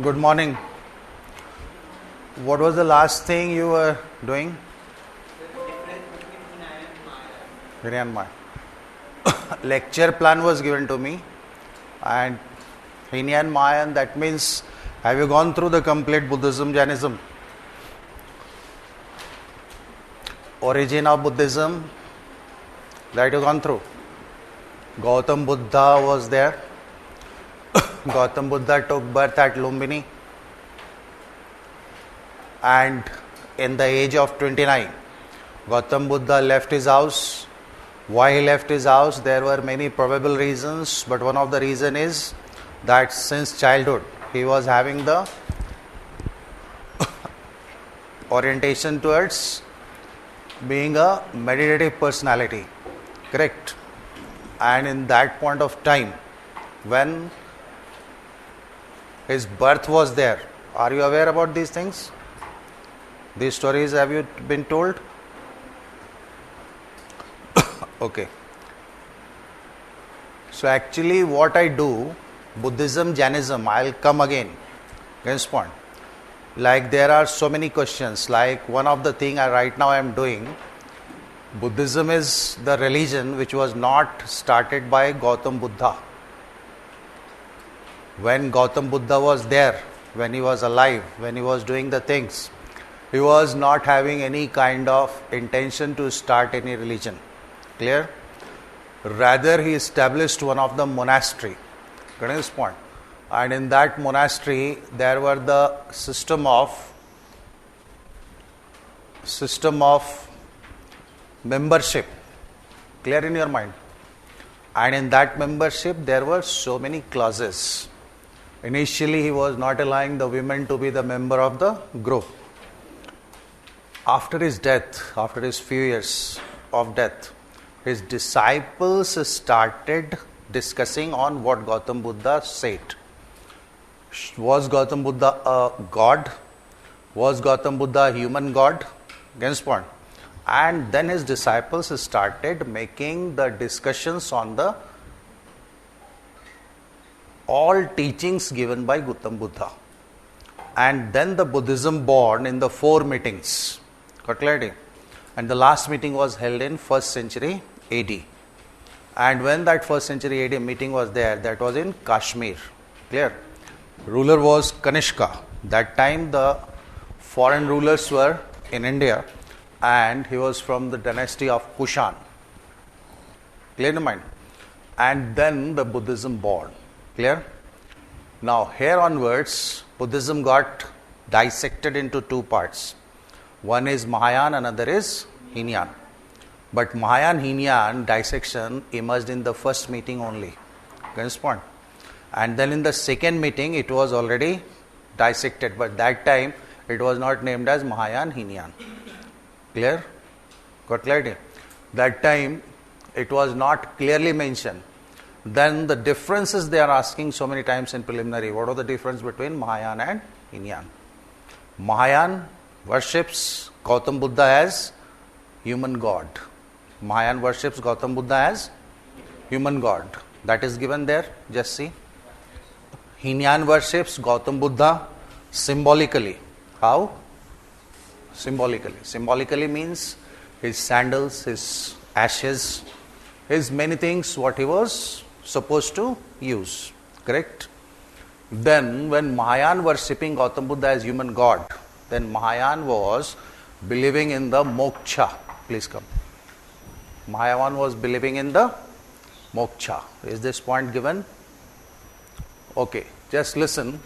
Good morning. What was the last thing you were doing? Hiri and Maya. Lecture plan was given to me, and Hiri and Maya, that means, have you gone through the complete Buddhism, Jainism? Origin of Buddhism, that you gone through. Gautam Buddha was there. Gautam Buddha took birth at Lumbini, and in the age of 29, Gautam Buddha left his house. Why he left his house? There were many probable reasons, but one of the reason is that since childhood he was having the orientation towards being a meditative personality, correct? And in that point of time, when his birth was there, are you aware about these things? These stories, have you been told? Okay. So actually what I do, Buddhism, Jainism, I'll come again. Against point. Like there are so many questions. Like one of the thing right now I am doing, Buddhism is the religion which was not started by Gautam Buddha. When Gautam Buddha was there, when he was alive, when he was doing the things, he was not having any kind of intention to start any religion. Clear? Rather, he established one of the monastery. Getting this point? And in that monastery, there were the system of membership. Clear in your mind? And in that membership, there were so many clauses. Initially, he was not allowing the women to be the member of the group. After his death, after his few years of death, his disciples started discussing on what Gautam Buddha said. Was Gautam Buddha a god? Was Gautam Buddha a human god? Against point. And then his disciples started making the discussions on the all teachings given by Gautam Buddha. And then the Buddhism born in the 4 meetings. Got clarity? And the last meeting was held in 1st century AD. And when that 1st century AD meeting was there, that was in Kashmir. Clear? Ruler was Kanishka. That time the foreign rulers were in India, and he was from the dynasty of Kushan. Clear in mind? And then the Buddhism born. Clear? Now here onwards, Buddhism got dissected into 2 parts. One is Mahayana, another is Hinayan. But Mahayana Hinayan dissection emerged in the first meeting only. Against point. And then in the second meeting, it was already dissected. But that time, it was not named as Mahayana Hinayan. Clear? Got clarity? That time, it was not clearly mentioned. Then the differences they are asking so many times in preliminary. What are the difference between Mahayana and Hinayan? Mahayana worships Gautam Buddha as human god. Mahayana worships Gautam Buddha as human god. That is given there. Just see. Hinayan worships Gautam Buddha symbolically. How? Symbolically. Symbolically means his sandals, his ashes, his many things what he was supposed to use. Correct? Then when Mahayana worshipping Gautam Buddha as human god, then Mahayana was believing in the moksha. Please come. Mahayana was believing in the moksha. Is this point given? Okay, just listen.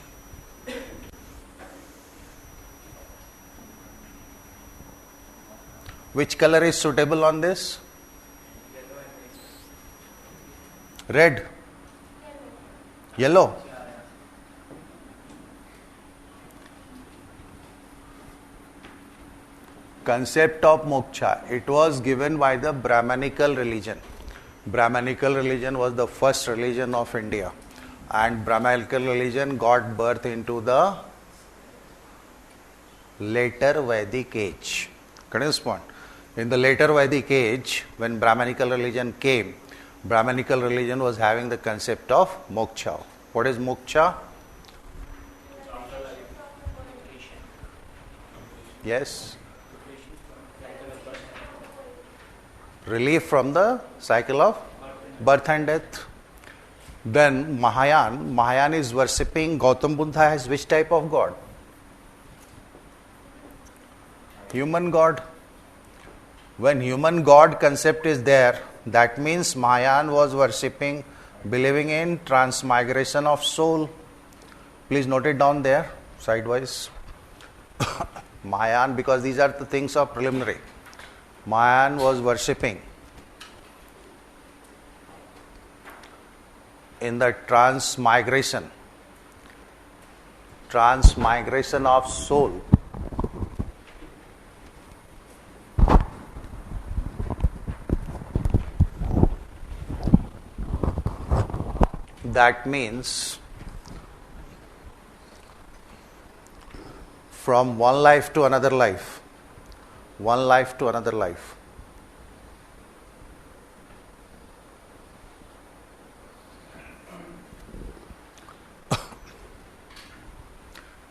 Which color is suitable on this? Red? Yellow? Concept of moksha. It was given by the Brahmanical religion. Brahmanical religion was the first religion of India. And Brahmanical religion got birth into the later Vedic age. Correct point. In the later Vedic age, when Brahmanical religion came, Brahmanical religion was having the concept of moksha. What is moksha? Yes. Relief from the cycle of birth and death. Then Mahayan is worshipping Gautam Buddha as which type of god? Human god. When human god concept is there, that means Mahayan was worshipping, believing in transmigration of soul. Please note it down there, sidewise. Mahayan, because these are the things of preliminary. Mahayan was worshipping in the transmigration of soul. That means from one life to another life. One life to another life.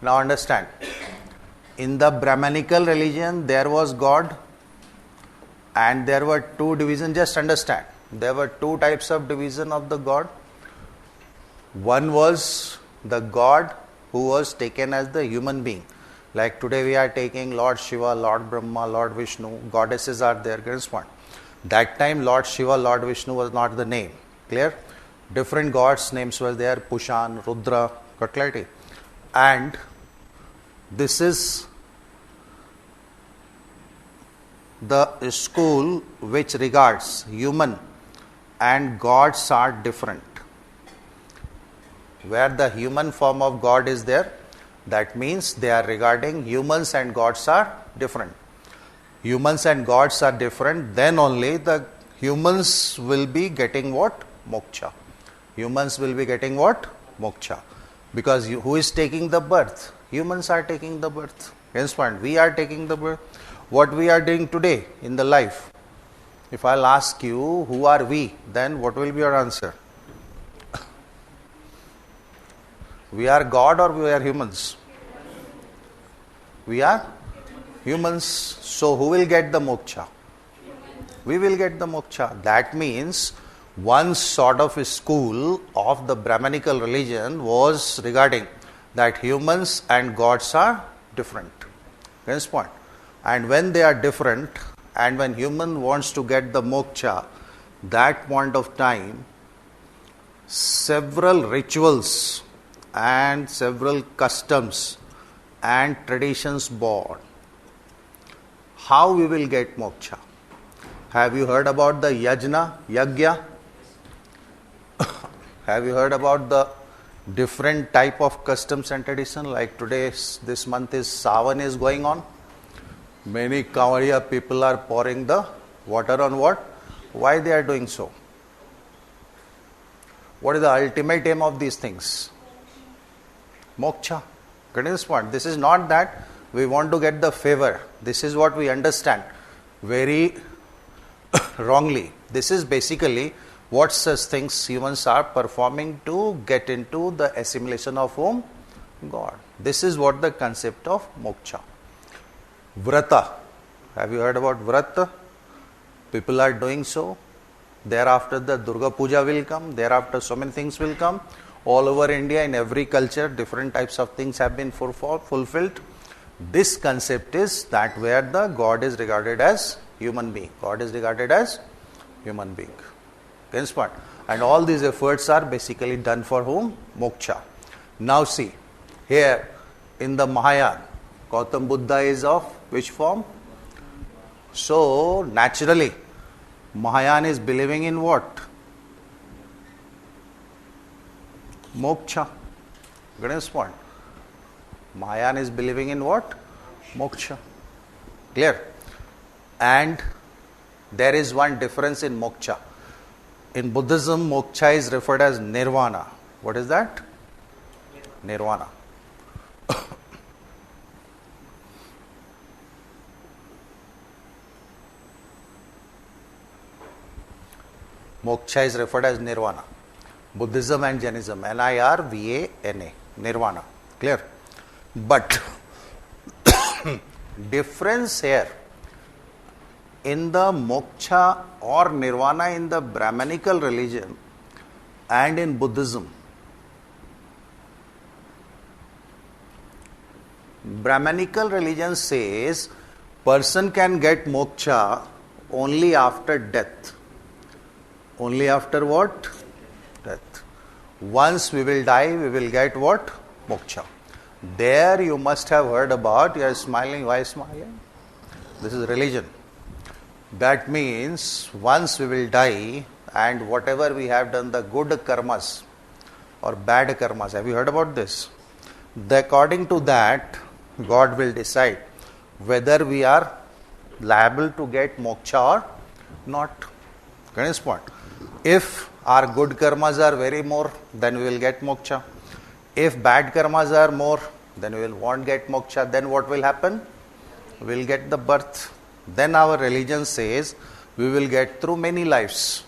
Now understand, in the Brahmanical religion there was God and there were two divisions. Just understand, there were two types of division of the God. One was the God who was taken as the human being. Like today we are taking Lord Shiva, Lord Brahma, Lord Vishnu, goddesses are there, correspond. That time Lord Shiva, Lord Vishnu was not the name. Clear? Different gods' names were there, Pushan, Rudra, got clarity. And this is the school which regards human and gods are different. Where the human form of God is there, that means they are regarding humans and gods are different. Humans and gods are different, then only the humans will be getting what? Moksha. Humans will be getting what? Moksha. Because who is taking the birth? Humans are taking the birth. Hence point, we are taking the birth. What we are doing today in the life, if I'll ask you, who are we? Then what will be your answer? We are God or we are humans? We are humans. So who will get the moksha? We will get the moksha. That means one sort of a school of the Brahmanical religion was regarding that humans and gods are different. Hence point. And when they are different, and when human wants to get the moksha, that point of time, several rituals and several customs and traditions born. How we will get moksha? Have you heard about the yagya? Have you heard about the different type of customs and tradition? Like today, this month is Sawan is going on. Many Kavariya people are pouring the water on what? Why they are doing so? What is the ultimate aim of these things? Moksha. Getting this point? This is not that we want to get the favor. This is what we understand very wrongly. This is basically what such things humans are performing to get into the assimilation of whom? God. This is what the concept of moksha. Vrata. Have you heard about vrata? People are doing so. Thereafter the Durga Puja will come. Thereafter so many things will come. All over India, in every culture, different types of things have been fulfilled. This concept is that where the God is regarded as human being. God is regarded as human being. Hence what? And all these efforts are basically done for whom? Moksha. Now see, here in the Mahayana, Gautam Buddha is of which form? So, naturally, Mahayana is believing in what? Moksha. Get this point? Mahayana is believing in what? Moksha. Clear? And there is one difference in moksha. In Buddhism, moksha is referred as nirvana. What is that? Nirvana. Moksha is referred as nirvana. Buddhism and Jainism, Nirvana, nirvana. Clear? But difference here in the moksha or nirvana in the Brahmanical religion and in Buddhism. Brahmanical religion says person can get moksha only after death. Only after what? Death. Once we will die, we will get what? Moksha. There you must have heard about, you are smiling, why smiling? This is religion. That means once we will die and whatever we have done, the good karmas or bad karmas, have you heard about this? According to that, God will decide whether we are liable to get moksha or not. Next point. If our good karmas are very more, then we will get moksha. If bad karmas are more, then we will won't get moksha. Then what will happen? We will get the birth. Then our religion says we will get through many lives.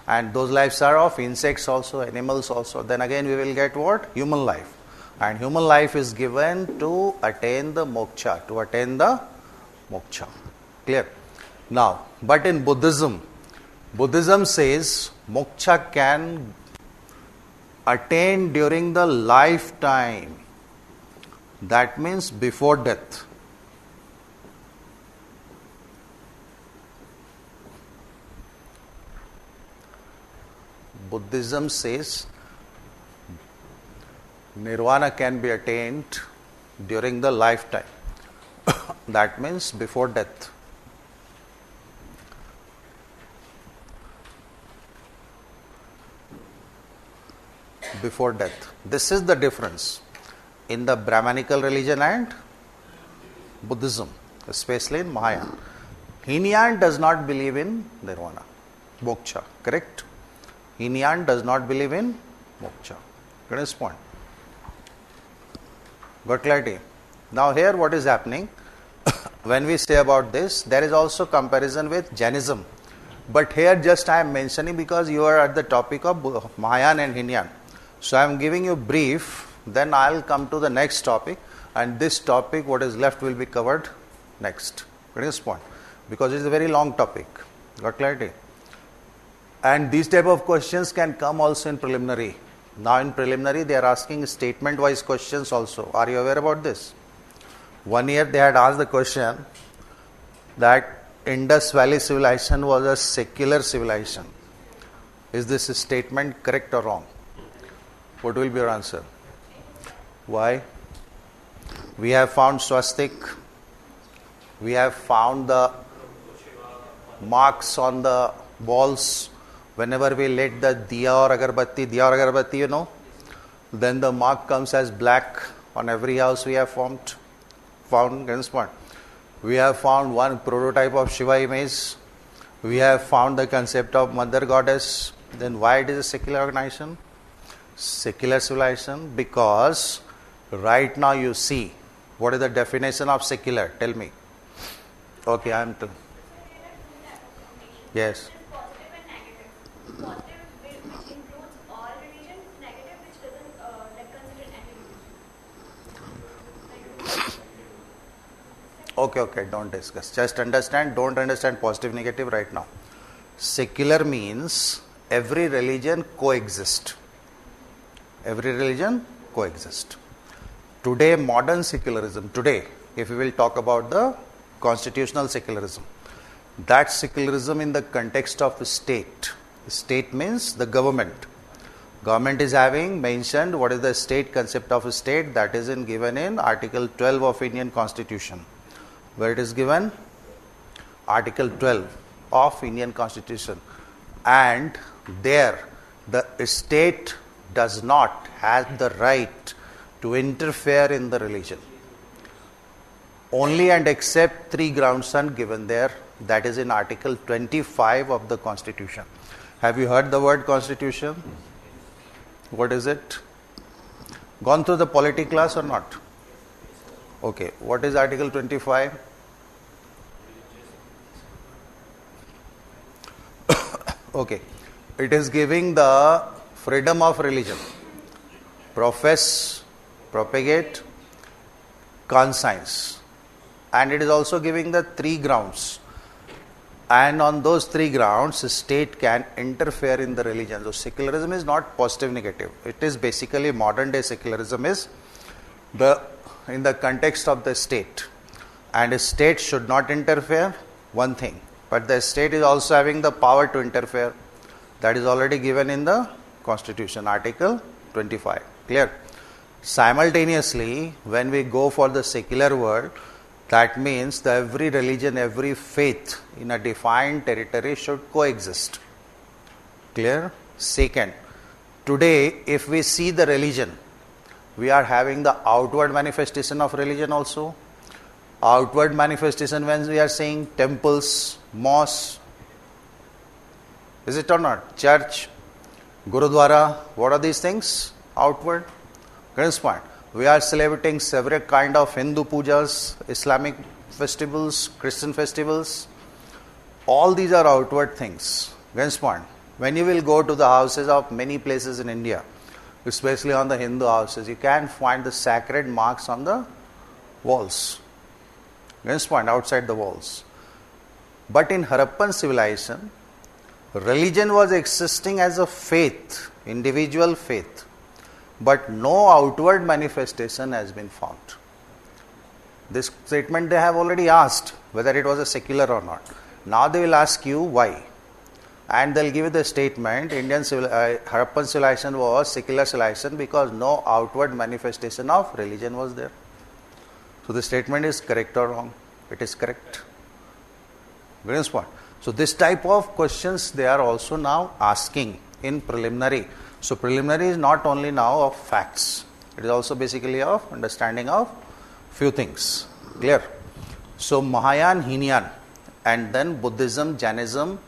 And those lives are of insects also, animals also. Then again we will get what? Human life. And human life is given to attain the moksha, to attain the moksha. Clear? Now, but in Buddhism says moksha can attain during the lifetime. That means before death. Buddhism says nirvana can be attained during the lifetime. That means before death. Before death. This is the difference in the Brahmanical religion and Buddhism, especially in Mahayana. Hinayan does not believe in nirvana, moksha, correct? Hinayan does not believe in moksha. Next point. Got clarity? Now here what is happening? When we say about this, there is also comparison with Jainism. But here just I am mentioning because you are at the topic of Mahayana and Hinayan. So I am giving you brief, then I will come to the next topic, and this topic what is left will be covered next. Next point. Because it is a very long topic. Got clarity? And these type of questions can come also in preliminary. Now in preliminary they are asking statement wise questions also. Are you aware about this? 1 year they had asked the question that Indus Valley civilization was a secular civilization. Is this statement correct or wrong? What will be your answer? Why? We have found swastik. We have found the marks on the walls. Whenever we lit the diya or agarbatti, you know, then the mark comes as black on every house we have found. We have found one prototype of Shiva image. We have found the concept of mother goddess. Then why it is a secular organization? Secular civilization, because right now you see, what is the definition of secular? Tell me. Okay, I am telling. Yes. Positive includes all religion, negative which doesn't consider any religion. Okay, don't discuss. Just understand, don't understand positive, negative right now. Secular means every religion coexist. Every religion coexist. Today, modern secularism, if we will talk about the constitutional secularism, that secularism in the context of the state. State means the government. Government is having mentioned what is the state, concept of a state, that is given in Article 12 of Indian Constitution. Where it is given? Article 12 of Indian Constitution. And there the state does not have the right to interfere in the religion. Only and except 3 grounds are given there. That is in Article 25 of the Constitution. Have you heard the word Constitution? What is it? Gone through the polity class or not? Okay, what is Article 25? Okay, it is giving the freedom of religion. Profess, propagate, conscience, and it is also giving the 3 grounds. And on those 3 grounds, state can interfere in the religion. So secularism is not positive negative. It is basically modern day secularism is in the context of the state. And a state should not interfere, one thing. But the state is also having the power to interfere. That is already given in the Constitution, Article 25. Clear? Simultaneously, when we go for the secular world, that means that every religion, every faith in a defined territory should coexist. Clear? Second, today if we see the religion, we are having the outward manifestation of religion also. Outward manifestation when we are saying temples, mosques, is it or not? Church, Gurudwara, what are these things? Outward. Next point. We are celebrating several kind of Hindu pujas, Islamic festivals, Christian festivals. All these are outward things. Next point. When you will go to the houses of many places in India, especially on the Hindu houses, you can find the sacred marks on the walls. Next point, outside the walls. But in Harappan civilization, religion was existing as a faith, individual faith. But no outward manifestation has been found. This statement they have already asked whether it was a secular or not. Now they will ask you why. And they will give you the statement, Harappan civilization was secular civilization because no outward manifestation of religion was there. So the statement is correct or wrong? It is correct. Green spot. So this type of questions they are also now asking in preliminary. So preliminary is not only now of facts, it is also basically of understanding of few things. Clear? So Mahayana, Hinayan, and then Buddhism, Jainism,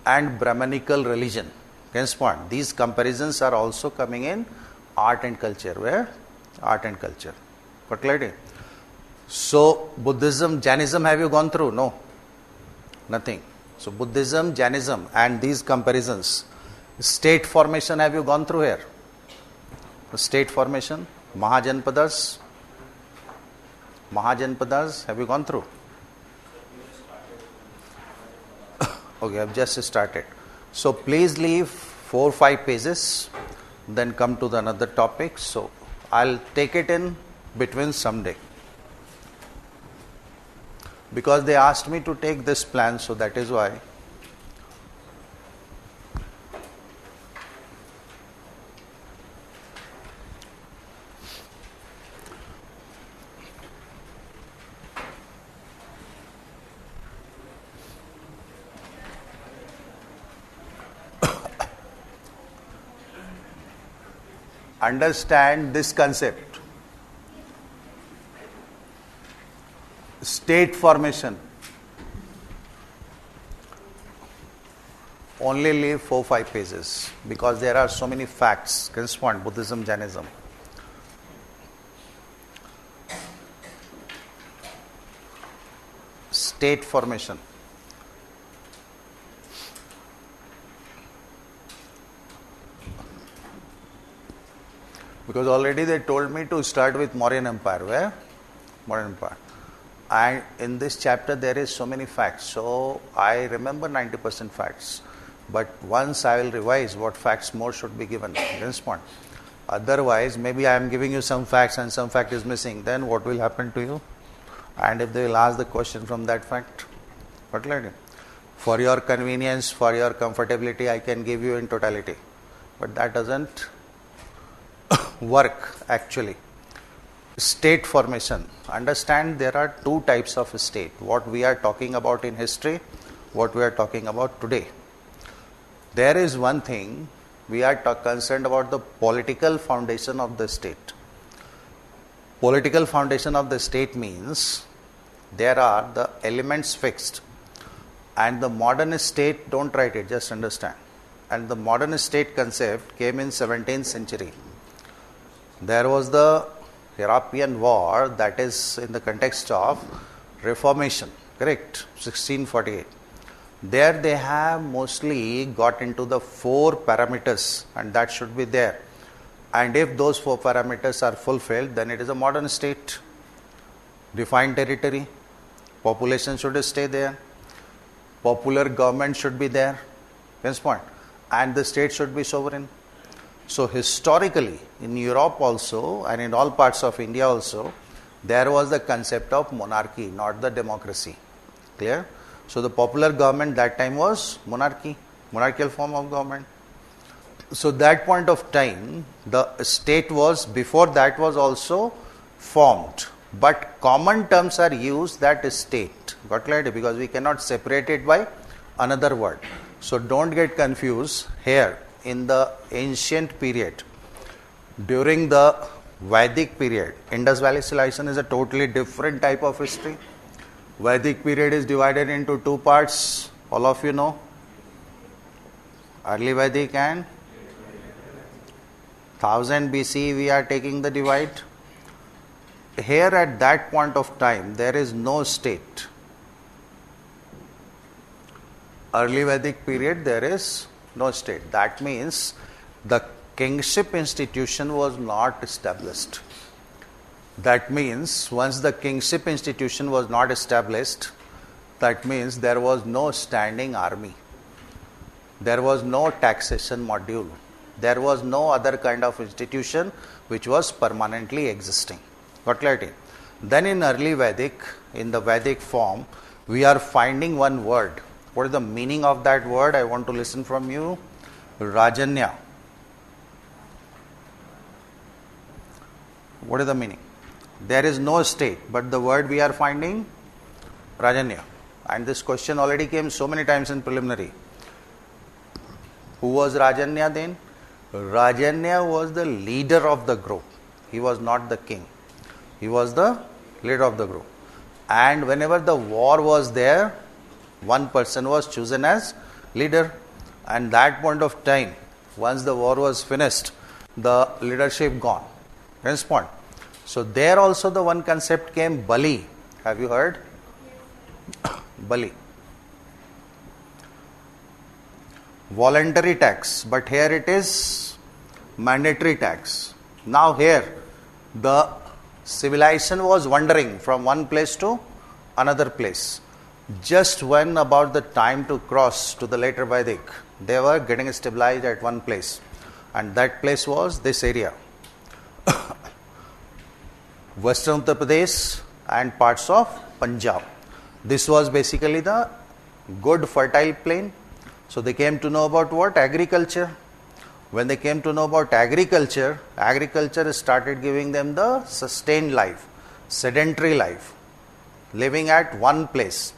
and Brahmanical religion. Next point. These comparisons are also coming in art and culture. Where? Art and culture. Got clarity? So Buddhism, Jainism, have you gone through? No. Nothing. So Buddhism, Jainism, and these comparisons. State formation, have you gone through here? The state formation, Mahajanpadas, have you gone through? Okay, I've just started. So please leave 4-5 pages, then come to the another topic. So I'll take it in between someday. Because they asked me to take this plan, so that is why. Understand this concept. State formation. Only leave 4-5 pages because there are so many facts. Correspond Buddhism, Jainism. State formation. Because already they told me to start with Mauryan Empire. Where? Mauryan Empire. And in this chapter there is so many facts. So I remember 90% facts. But once I will revise what facts more should be given. Respond. Otherwise, maybe I am giving you some facts and some fact is missing. Then what will happen to you? And if they will ask the question from that fact, what will I do? For your convenience, for your comfortability, I can give you in totality. But that doesn't work actually. State formation. Understand there are 2 types of state. What we are talking about in history, what we are talking about today. There is one thing, we are concerned about the political foundation of the state. Political foundation of the state means there are the elements fixed. And the modern state, don't write it, just understand. And the modern state concept came in 17th century. There was the European war, that is in the context of Reformation, correct? 1648. There they have mostly got into the 4 parameters and that should be there. And if those 4 parameters are fulfilled, then it is a modern state. Defined territory, Population should stay there. Popular government should be there. Next point. And the state should be sovereign. So historically, in Europe also and in all parts of India also, there was the concept of monarchy, not the democracy. Clear? So the popular government that time was monarchy, monarchical form of government. So that point of time, the state was, before that was also formed. But common terms are used, that state. Got clarity? Because we cannot separate it by another word. So don't get confused here. In the ancient period, during the Vedic period, Indus Valley civilization is a totally different type of history. Vedic period is divided into two parts. All of you know. Early Vedic and 1000 BC we are taking the divide. Here at that point of time, there is no state. Early Vedic period, there is no state. That means the kingship institution was not established. That means once the kingship institution was not established, that means there was no standing army. There was no taxation module. There was no other kind of institution which was permanently existing. Got clarity? Then in early Vedic, in the Vedic form, we are finding one word. What is the meaning of that word? I want to listen from you. Rajanya. What is the meaning? There is no state, but the word we are finding, Rajanya. And this question already came so many times in preliminary. Who was Rajanya then? Rajanya was the leader of the group. He was not the king. He was the leader of the group. And whenever the war was there, one person was chosen as leader. And that point of time, once the war was finished, the leadership gone. Next point. So there also the one concept came, Bali. Have you heard? Bali. Voluntary tax, but here it is mandatory tax. Now here the civilization was wandering from one place to another place. Just when about the time to cross to the later Vedic, they were getting stabilized at one place, and that place was this area. Western Uttar Pradesh and parts of Punjab. This was basically the good fertile plain. So they came to know about what? Agriculture. When they came to know about agriculture, agriculture started giving them the sustained life, sedentary life, living at one place.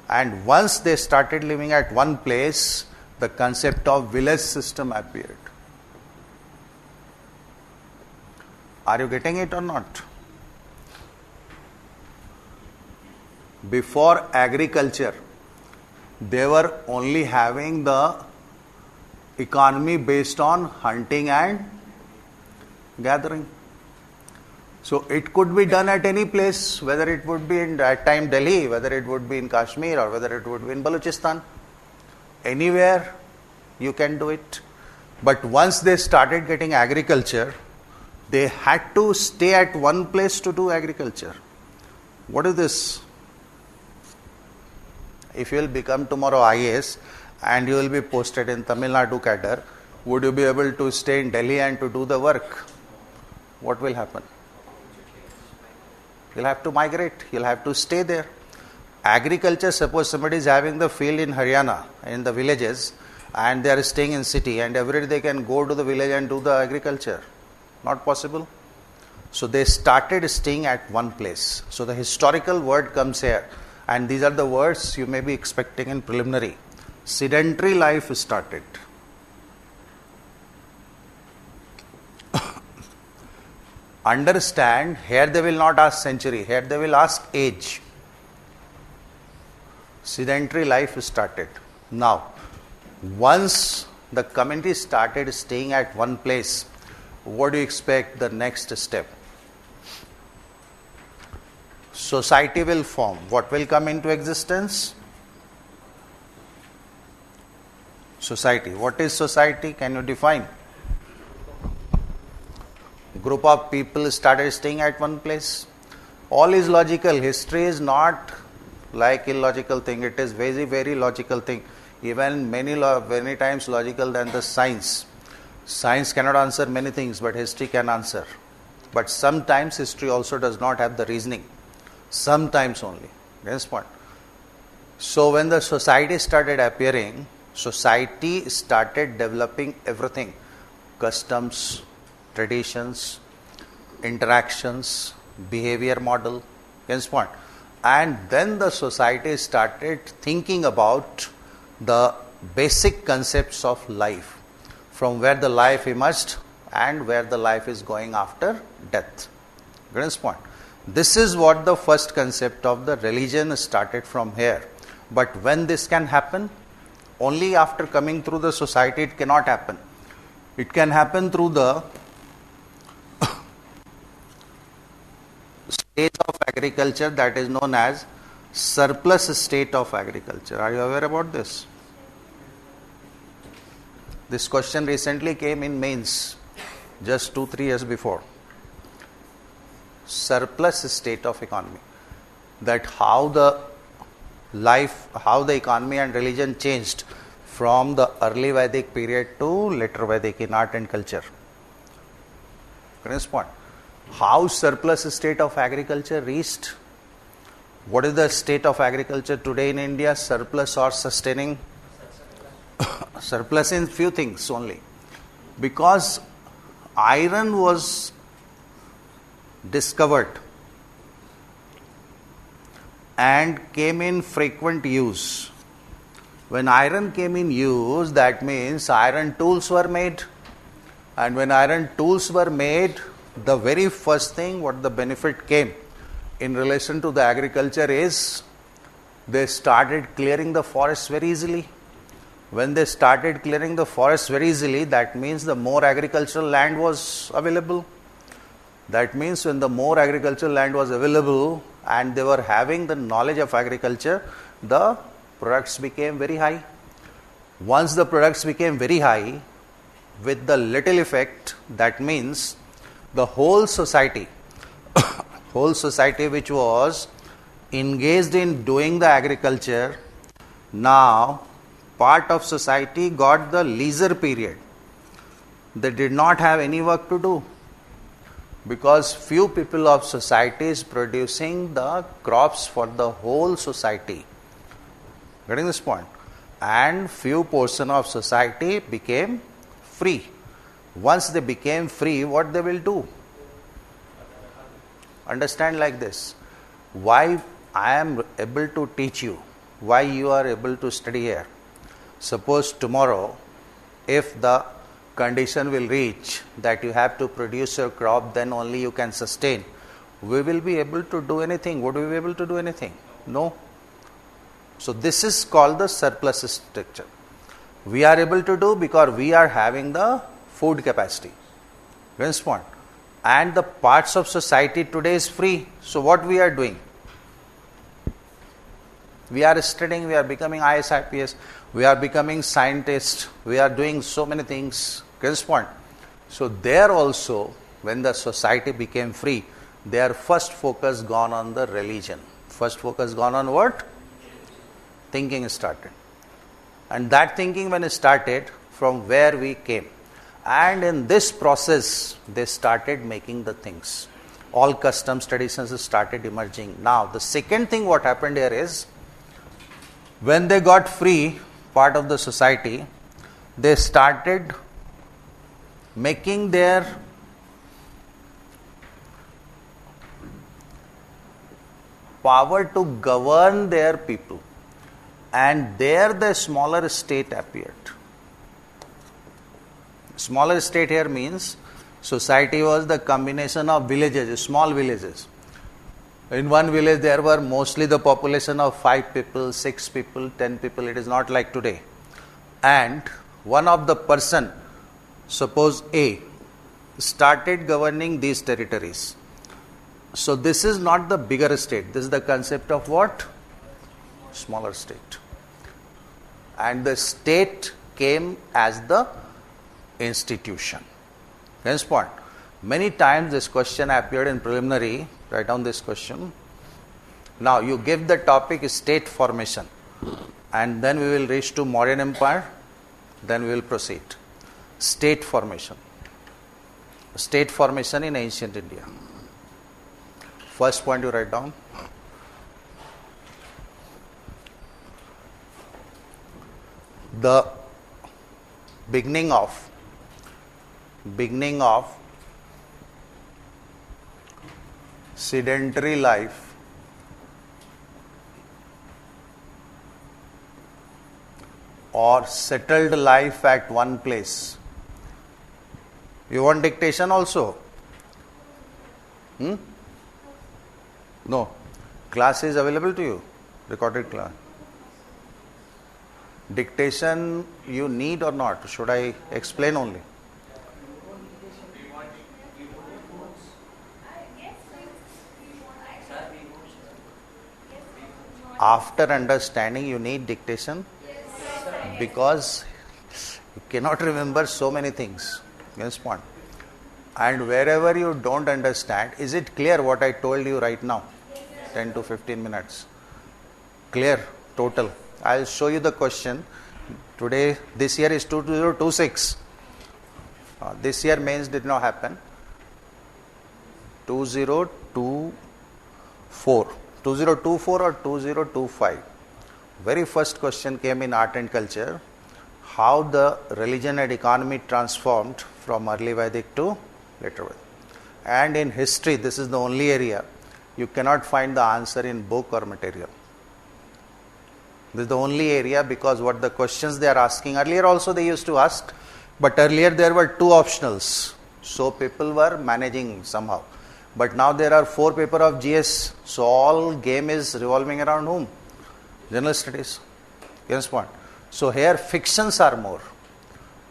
And once they started living at one place, the concept of village system appeared. Are you getting it or not? Before agriculture, they were only having the economy based on hunting and gathering. So it could be done at any place, whether it would be in that time Delhi, whether it would be in Kashmir, or whether it would be in Balochistan. Anywhere you can do it. But once they started getting agriculture, they had to stay at one place to do agriculture. What is this? If you will become tomorrow IAS and you will be posted in Tamil Nadu cadre, would you be able to stay in Delhi and to do the work? What will happen? You'll have to migrate. You'll have to stay there. Agriculture, suppose somebody is having the field in Haryana, in the villages, and they are staying in city, and every day they can go to the village and do the agriculture. Not possible. So they started staying at one place. So the historical word comes here. And these are the words you may be expecting in preliminary. Sedentary life started. Understand, here they will not ask century, here they will ask age. Sedentary life started. Now, once the community started staying at one place, what do you expect the next step? Society will form. What will come into existence? Society. What is society? Can you define? Group of people started staying at one place. All is logical. History is not like illogical thing. It is very, very logical thing. Even many times logical than the science. Science cannot answer many things, but history can answer. But sometimes history also does not have the reasoning. Sometimes only. That's point. So when the society started appearing, society started developing everything. Customs, traditions, interactions, behavior model. That's point. And then the society started thinking about the basic concepts of life. From where the life emerged and where the life is going after death. Greatest point. This is what the first concept of the religion started from here. But when this can happen? Only after coming through the society it cannot happen. It can happen through the stage of agriculture that is known as surplus state of agriculture. Are you aware about this? This question recently came in mains, just 2-3 years before. Surplus state of economy. That how the economy and religion changed from the early Vedic period to later Vedic in art and culture. Next point. How surplus state of agriculture reached? What is the state of agriculture today in India? Surplus or sustaining? Surplus in few things only. Because iron was discovered and came in frequent use. When iron came in use, that means iron tools were made. And when iron tools were made, the very first thing what the benefit came in relation to the agriculture is they started clearing the forests very easily. When they started clearing the forests very easily, that means the more agricultural land was available. That means when the more agricultural land was available and they were having the knowledge of agriculture, the products became very high. Once the products became very high, with the little effect, that means the whole society which was engaged in doing the agriculture, now part of society got the leisure period. They did not have any work to do because few people of society is producing the crops for the whole society. Getting this point? And few portion of society became free. Once they became free, what they will do? Understand like this. Why I am able to teach you, why you are able to study here. Suppose tomorrow, if the condition will reach that you have to produce your crop, then only you can sustain. We will be able to do anything. Would we be able to do anything? No. So this is called the surplus structure. We are able to do because we are having the food capacity. Next point. And the parts of society today is free. So what we are doing? We are studying, we are becoming IS, IPS, we are becoming scientists, we are doing so many things. Next point. So there also, when the society became free, their first focus gone on the religion. First focus gone on what? Thinking started. And that thinking when it started, from where we came. And in this process, they started making the things. All customs, traditions started emerging. Now, the second thing what happened here is, when they got free, part of the society, they started making their power to govern their people. And there the smaller state appeared. Smaller state here means society was the combination of villages, small villages. In one village there were mostly the population of 5 people, 6 people, 10 people. It is not like today. And one of the person, suppose A, started governing these territories. So this is not the bigger state. This is the concept of what? Smaller state. And the state came as the institution. Next point. Many times this question appeared in preliminary. Write down this question. Now you give the topic state formation, and then we will reach to Mauryan Empire, then we will proceed. State formation. State formation in ancient India. First point you write down. The beginning of sedentary life or settled life at one place. You want dictation also? No. Class is available to you? Recorded class. Dictation you need or not? Should I explain only? After understanding, you need dictation because you cannot remember so many things. Yes, point. And wherever you don't understand, is it clear what I told you right now? 10 to 15 minutes. Clear? Total. I'll show you the question. Today, this year is 2026. This year mains did not happen. 2024. 2024 or 2025. Very first question came in art and culture. How the religion and economy transformed from early Vedic to later Vedic. And in history, this is the only area you cannot find the answer in book or material. This is the only area because what the questions they are asking, earlier also they used to ask, but earlier there were 2 optionals. So people were managing somehow. But now there are 4 papers of GS. So all game is revolving around whom? General studies. Yes, point. So here fictions are more.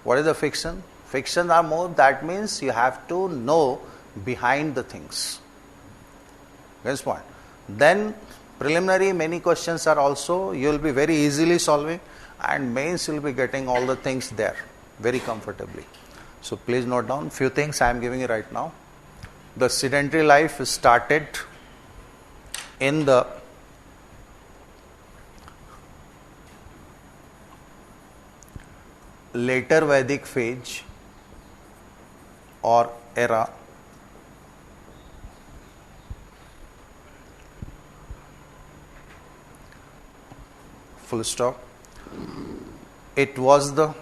What is the fiction? Fictions are more. That means you have to know behind the things. Yes, point. Then preliminary many questions are also you will be very easily solving, and mains you will be getting all the things there very comfortably. So please note down few things I am giving you right now. The sedentary life started in the later Vedic phase or era. Full stop. It was the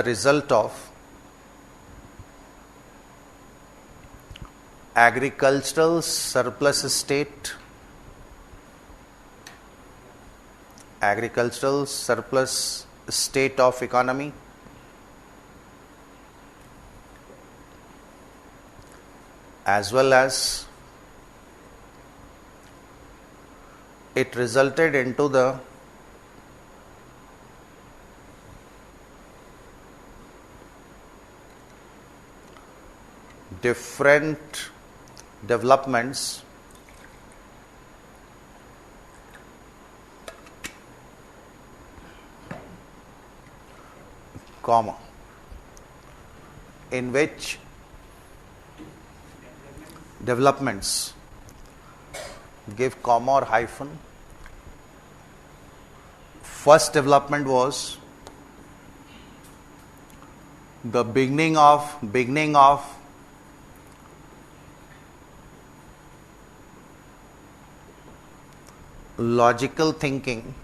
result of agricultural surplus state, of economy, as well as it resulted into the different developments comma in which developments give comma or hyphen. First development was the beginning of logical thinking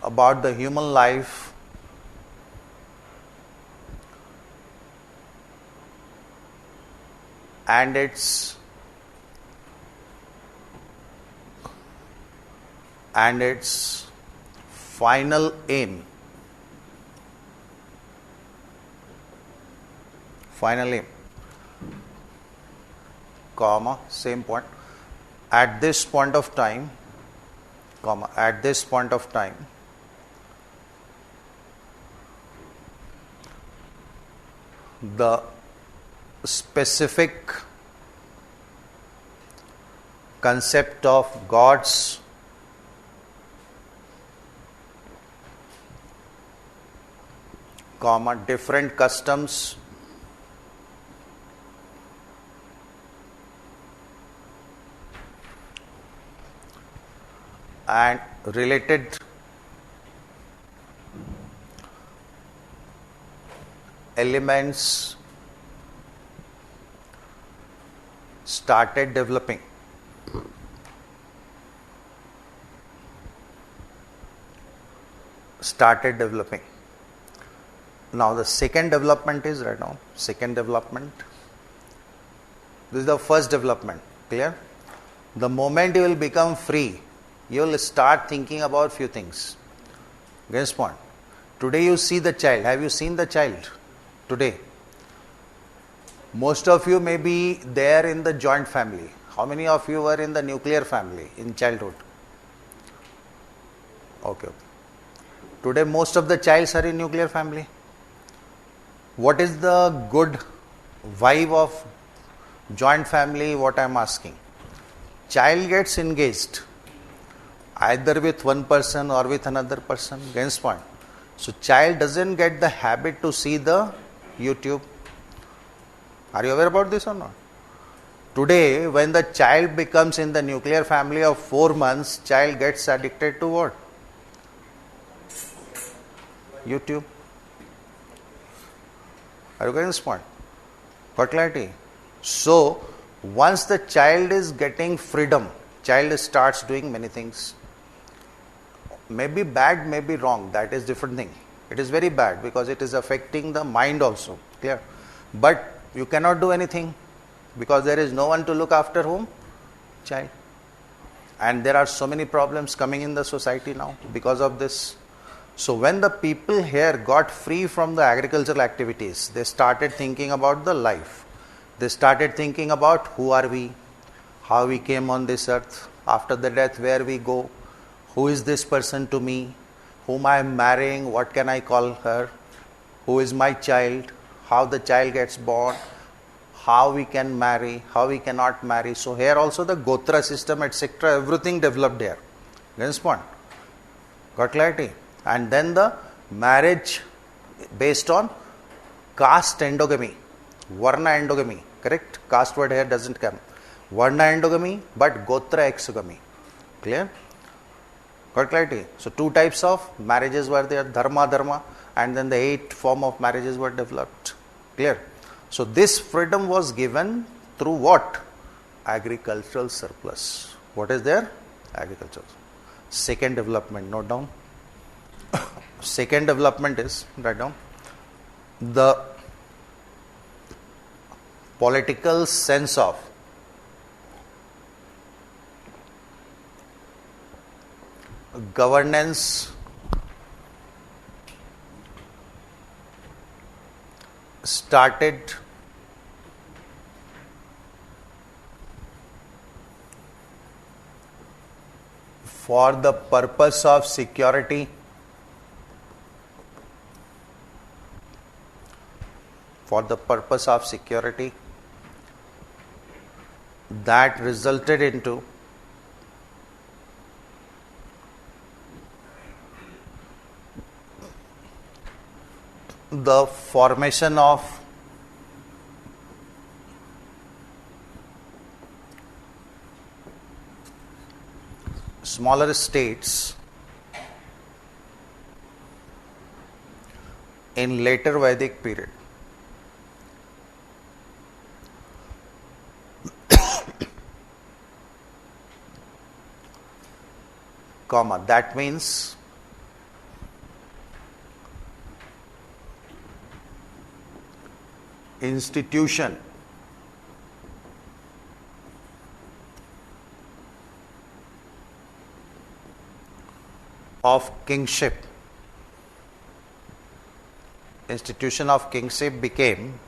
about the human life and its final aim. Comma, same point. At this point of time, the specific concept of gods comma, different customs and related elements started developing. Now the second development is right now. Second development. This is the first development. Clear? The moment you will become free, you will start thinking about few things. Guess what? Today you see the child. Have you seen the child today? Most of you may be there in the joint family. How many of you were in the nuclear family in childhood? Okay. Today most of the childs are in nuclear family. What is the good vibe of joint family? What I am asking. Child gets engaged either with one person or with another person. Against point. So child doesn't get the habit to see the YouTube. Are you aware about this or not? Today, when the child becomes in the nuclear family of 4 months, child gets addicted to what? YouTube. Are you getting this point? For clarity. So, once the child is getting freedom, child starts doing many things. Maybe bad, maybe wrong. That is different thing. It is very bad because it is affecting the mind also. Clear? But you cannot do anything because there is no one to look after whom? Child. And there are so many problems coming in the society now because of this. So when the people here got free from the agricultural activities, they started thinking about the life. They started thinking about who are we, how we came on this earth, after the death where we go, who is this person to me, whom I am marrying, what can I call her, who is my child, how the child gets born, how we can marry, how we cannot marry. So here also the Gotra system, etc., everything developed here. Against one. Got clarity? And then the marriage based on caste endogamy, Varna endogamy, correct? Caste word here doesn't come. Varna endogamy, but Gotra exogamy. Clear? Got clarity? So 2 types of marriages were there, dharma, and then the 8 form of marriages were developed. Clear? So this freedom was given through what? Agricultural surplus. What is there? Agriculture. Second development, note down. Second development is, write down, the political sense of governance started for the purpose of security, that resulted into the formation of smaller states in later Vedic period. Comma, that means institution of kingship. Institution of kingship became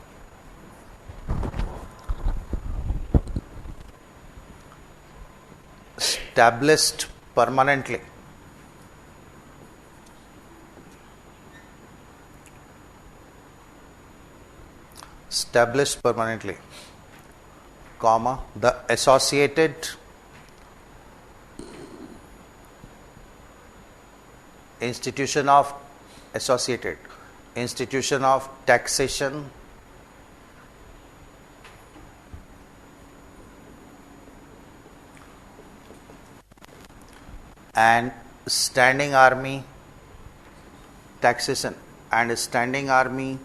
established permanently. Comma, the associated institution of associated. institution of taxation, and standing army, taxation and standing army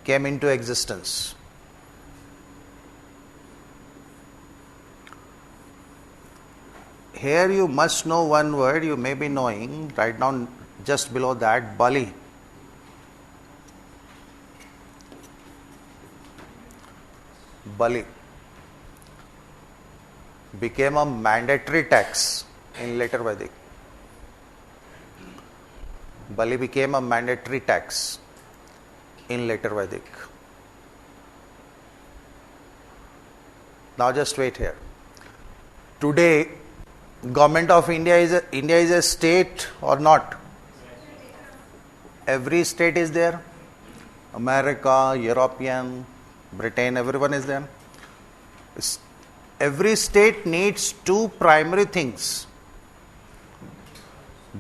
came into existence. Here you must know one word you may be knowing right now, just below that, Bali. Bali became a mandatory tax in later Vedic. Bali became a mandatory tax in later Vedic. Now just wait here. Today, Government of India is a state or not? Every state is there. America, European, Britain, everyone is there. Every state needs two primary things.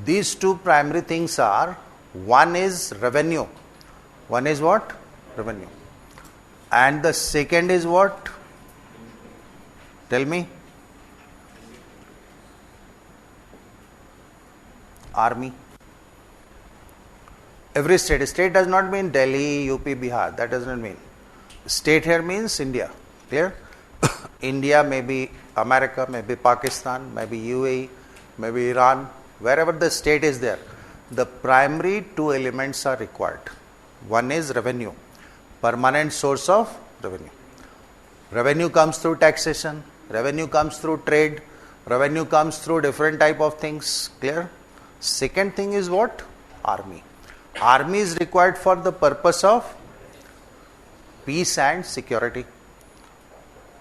These two primary things are, one is revenue. One is what? Revenue. And the second is what? Tell me. Army. Every state. State does not mean Delhi, UP, Bihar. That does not mean. State here means India. Clear? India may be America, maybe Pakistan, maybe UAE, maybe Iran. Wherever the state is there, the primary two elements are required. One is revenue. Permanent source of revenue. Revenue comes through taxation. Revenue comes through trade. Revenue comes through different type of things. Clear? Second thing is what? Army. Army is required for the purpose of peace and security.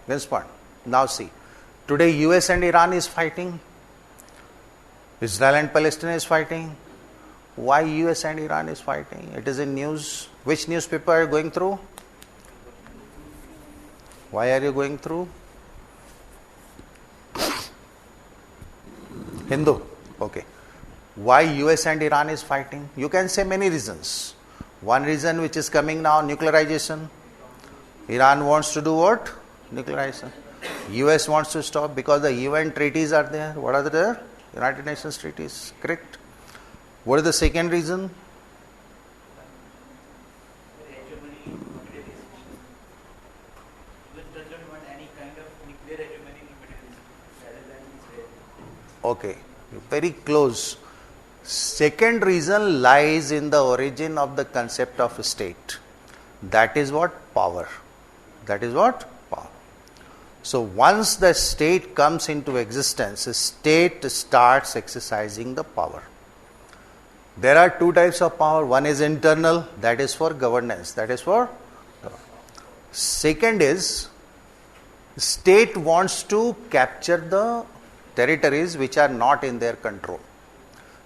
This point. Now see, today US and Iran is fighting. Israel and Palestine is fighting. Why US and Iran is fighting? It is in news. Which newspaper are you going through? Why are you going through? Hindu. Okay. Why US and Iran is fighting? You can say many reasons. One reason which is coming now, nuclearization. Iran wants to do what? Nuclearization. US wants to stop because the UN treaties are there. What are there? United Nations treaties. Correct. What is the second reason? Okay, very close. Second reason lies in the origin of the concept of state. That is what? Power. That is what? Power. So once the state comes into existence, a state starts exercising the power. There are two types of power. One is internal, that is for governance. That is for governance. Second is, state wants to capture the territories which are not in their control.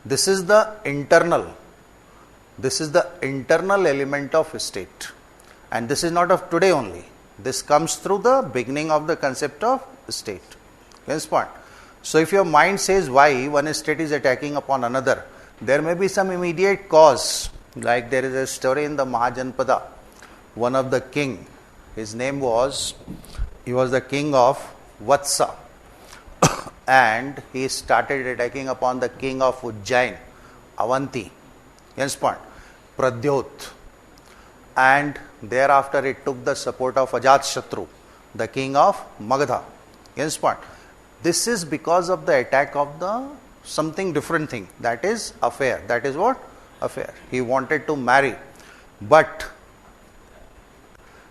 This is the internal. This is the internal element of state. And this is not of today only. This comes through the beginning of the concept of state. Next point. So if your mind says why one state is attacking upon another, there may be some immediate cause. Like there is a story in the Mahajanpada. One of the king, his name was, he was the king of Vatsa. And he started attacking upon the king of Ujjain, Avanti. Next point. Pradyot. And thereafter it took the support of Ajatashatru, the king of Magadha. Next point. This is because of the attack of the something different thing. That is affair. That is what? Affair. He wanted to marry. But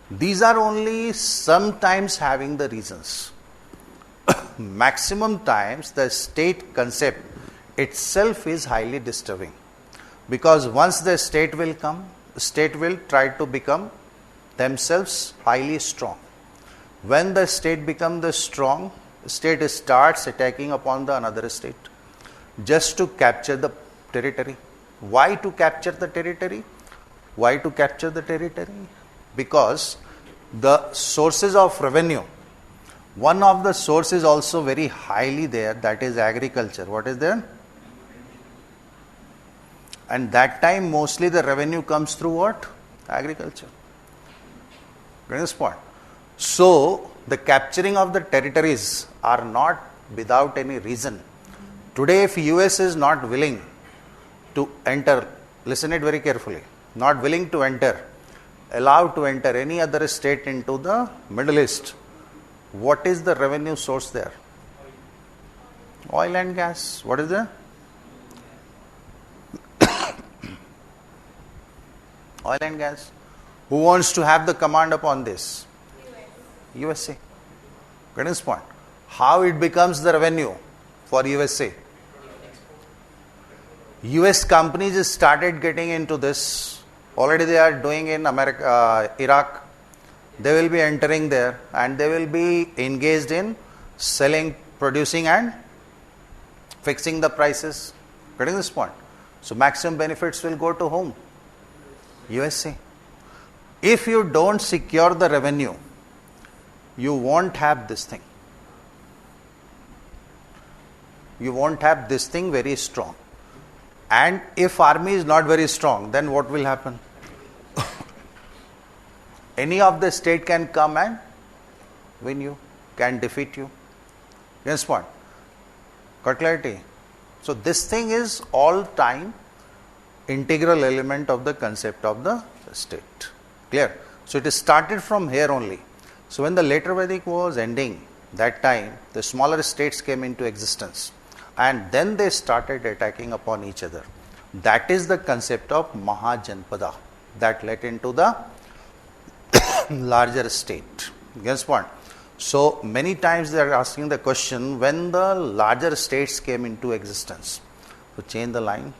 these are only sometimes having the reasons. Maximum times the state concept itself is highly disturbing. Because once the state will come, state will try to become themselves highly strong. When the state becomes the strong, state starts attacking upon the another state just to capture the territory. Why to capture the territory? Why to capture the territory? Because the sources of revenue, one of the sources also very highly there, that is agriculture. What is there? And that time mostly the revenue comes through what? Agriculture. Get this point? So the capturing of the territories are not without any reason. Today if US is not willing to enter, listen it very carefully, not willing to enter, allowed to enter any other state into the Middle East, what is the revenue source there? Oil and gas. What is the oil and gas? Who wants to have the command upon this? USA. Get this point? How it becomes the revenue for USA? US companies started getting into this. Already they are doing in America, Iraq. They will be entering there and they will be engaged in selling, producing and fixing the prices. Getting this point? So maximum benefits will go to whom? USA. If you don't secure the revenue, you won't have this thing. You won't have this thing very strong. And if army is not very strong, then what will happen? Any of the state can come and win you, can defeat you. Yes, point. Got clarity? So this thing is all time integral element of the concept of the state. Clear? So it is started from here only. So when the later Vedic was ending, that time the smaller states came into existence and then they started attacking upon each other. That is the concept of Mahajanpada that led into the larger state. Guess what? So many times they are asking the question, when the larger states came into existence. So change the line.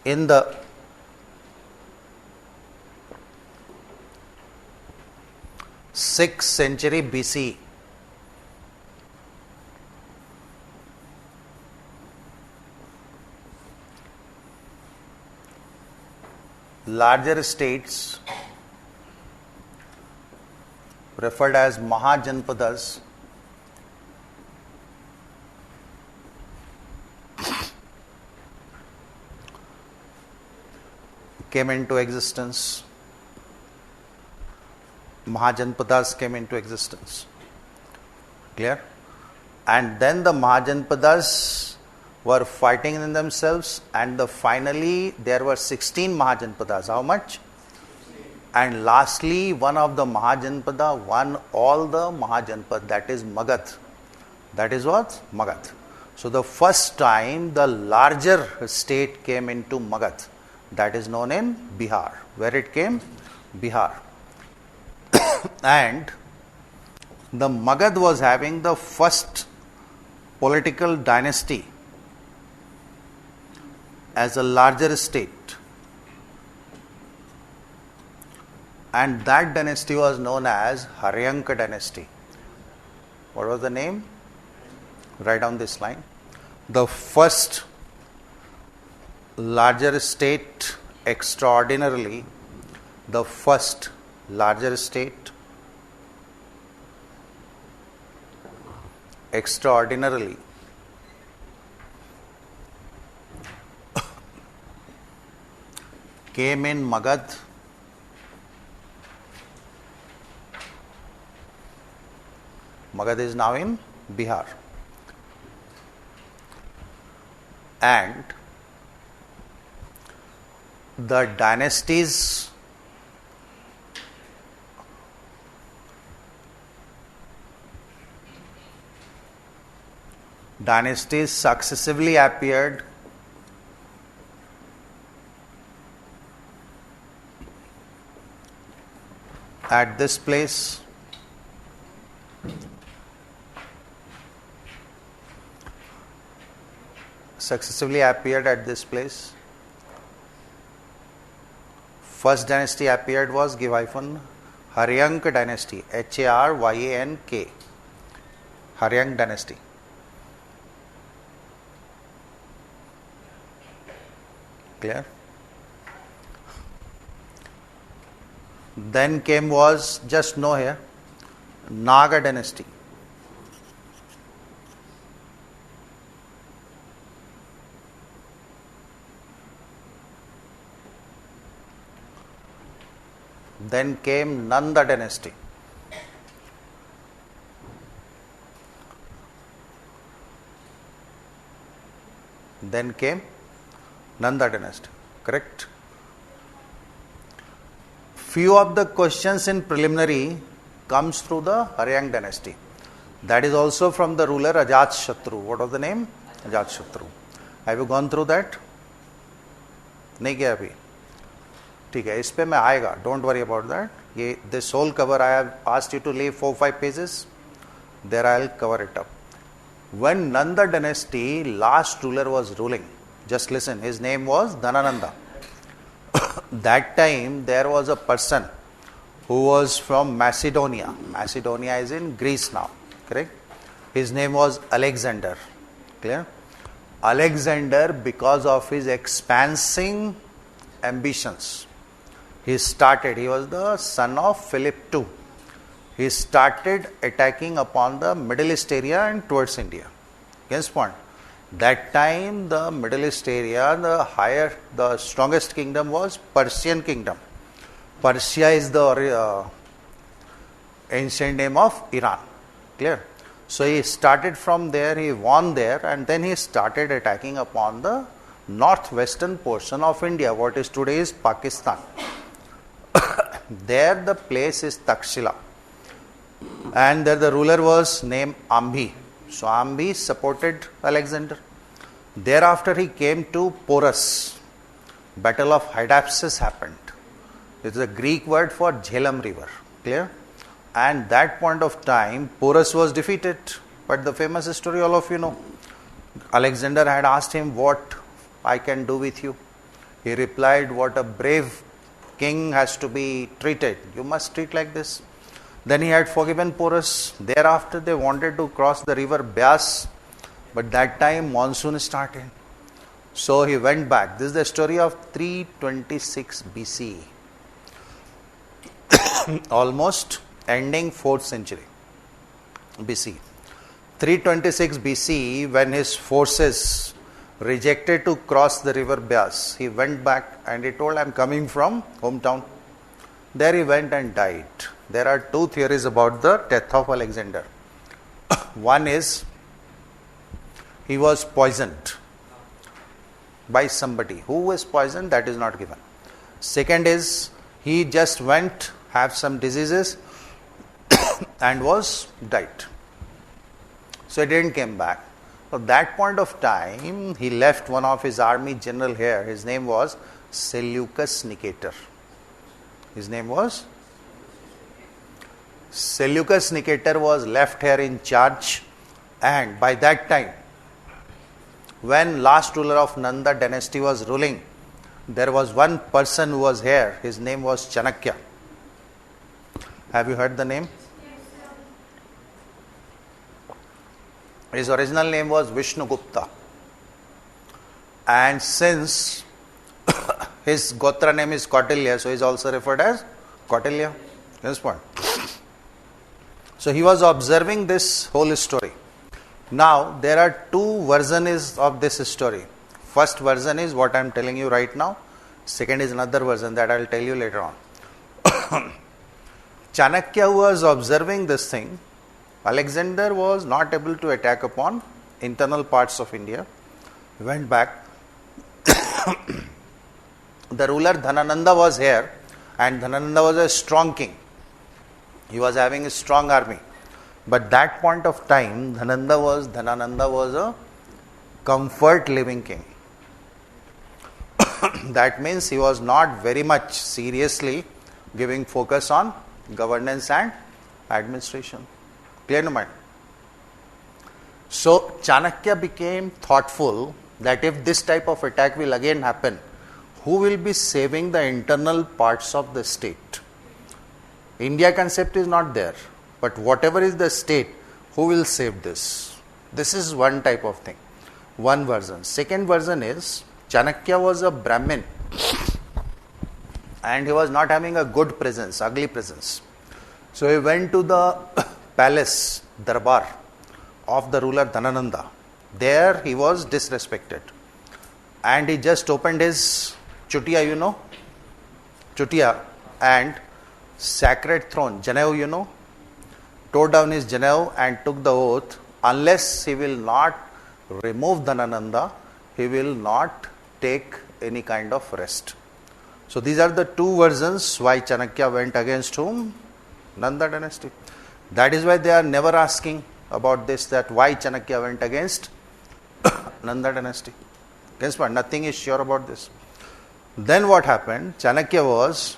In the sixth century BC, larger states referred as Mahajanpadas came into existence. Mahajanpadas came into existence. Clear? And then the Mahajanpadas were fighting in themselves and finally there were 16 Mahajanpadas. How much? And lastly, one of the Mahajanpada won all the Mahajanpad, that is Magadh. That is what? Magadh. So the first time the larger state came into Magadh, that is known in Bihar. Where it came? Bihar. And the Magadh was having the first political dynasty as a larger state. And that dynasty was known as Haryanka dynasty. What was the name? Write down this line. The first larger state extraordinarily, the first larger state extraordinarily came in Magadh. Magadh is now in Bihar. And the dynasties successively appeared at this place. Successively appeared at this place. First dynasty appeared was, give hyphen, Haryank dynasty, Haryank, Haryank dynasty. Clear? Then came was, just know here, Naga dynasty. Then came Nanda dynasty. Then came Nanda dynasty. Correct? Few of the questions in preliminary comes through the Mauryan dynasty. That is also from the ruler Ajatshatu. What was the name? Ajatshatu. Have you gone through that? नहीं किया अभी. ठीक है, इस पे मैं आएगा. Don't worry about that. ये this whole cover I have asked you to leave 4-5 pages. There I will cover it up. When Nanda dynasty last ruler was ruling, just listen. His name was Dhanananda. That time there was a person who was from Macedonia. Macedonia is in Greece now. Correct? His name was Alexander. Clear? Alexander, because of his expansive ambitions, he was the son of Philip II. He started attacking upon the Middle East area and towards India. Against point. That time the Middle East area, the strongest kingdom was Persian kingdom. Persia is the ancient name of Iran. Clear? So he started from there, he won there, and then he started attacking upon the northwestern portion of India, what is today is Pakistan. There the place is Takshila. And there the ruler was named Ambhi. So Ambhi supported Alexander. Thereafter he came to Porus. Battle of Hydaspes happened. It is a Greek word for Jhelum river. Clear? And that point of time, Porus was defeated. But the famous story all of you know. Alexander had asked him, what I can do with you? He replied, what a brave king has to be treated. You must treat like this. Then he had forgiven Porus. Thereafter they wanted to cross the river Byas. But that time monsoon started. So he went back. This is the story of 326 BC. Almost ending 4th century BC. 326 BC, when his forces rejected to cross the river Byas, he went back and he told, I am coming from hometown. There he went and died. There are two theories about the death of Alexander. One is he was poisoned by somebody. Who was poisoned? That is not given. Second is he just went, have some diseases and was died. So he didn't come back. At that point of time, he left one of his army general here. His name was Seleucus Nicator. His name was Seleucus Nicator was left here in charge, and by that time, when last ruler of Nanda dynasty was ruling, there was one person who was here. His name was Chanakya. Have you heard the name? His original name was Vishnugupta. And since his Gotra name is Kautilya, so he is also referred as Kautilya. This point. So he was observing this whole story. Now there are two versions of this story. First version is what I am telling you right now. Second is another version that I will tell you later on. Chanakya was observing this thing. Alexander was not able to attack upon internal parts of India. He went back. The ruler Dhanananda was here, and Dhanananda was a strong king. He was having a strong army. But that point of time, Dhanananda was a comfort living king. That means he was not very much seriously giving focus on governance and administration. Clear to mind? So Chanakya became thoughtful that if this type of attack will again happen, who will be saving the internal parts of the state? India concept is not there, but whatever is the state, who will save this? This is one type of thing. One version. Second version is Chanakya was a Brahmin and he was not having a good presence, ugly presence. So he went to the palace, Darbar of the ruler Dhanananda. There he was disrespected. And he just opened his chutiya, Chutiya, and sacred throne, Janev, you know, tore down his Janev and took the oath, unless he will not remove Dhanananda, he will not take any kind of rest. So these are the two versions why Chanakya went against whom? Nanda dynasty. That is why they are never asking about this, that why Chanakya went against Nanda dynasty. Guess what? Nothing is sure about this. Then what happened? Chanakya was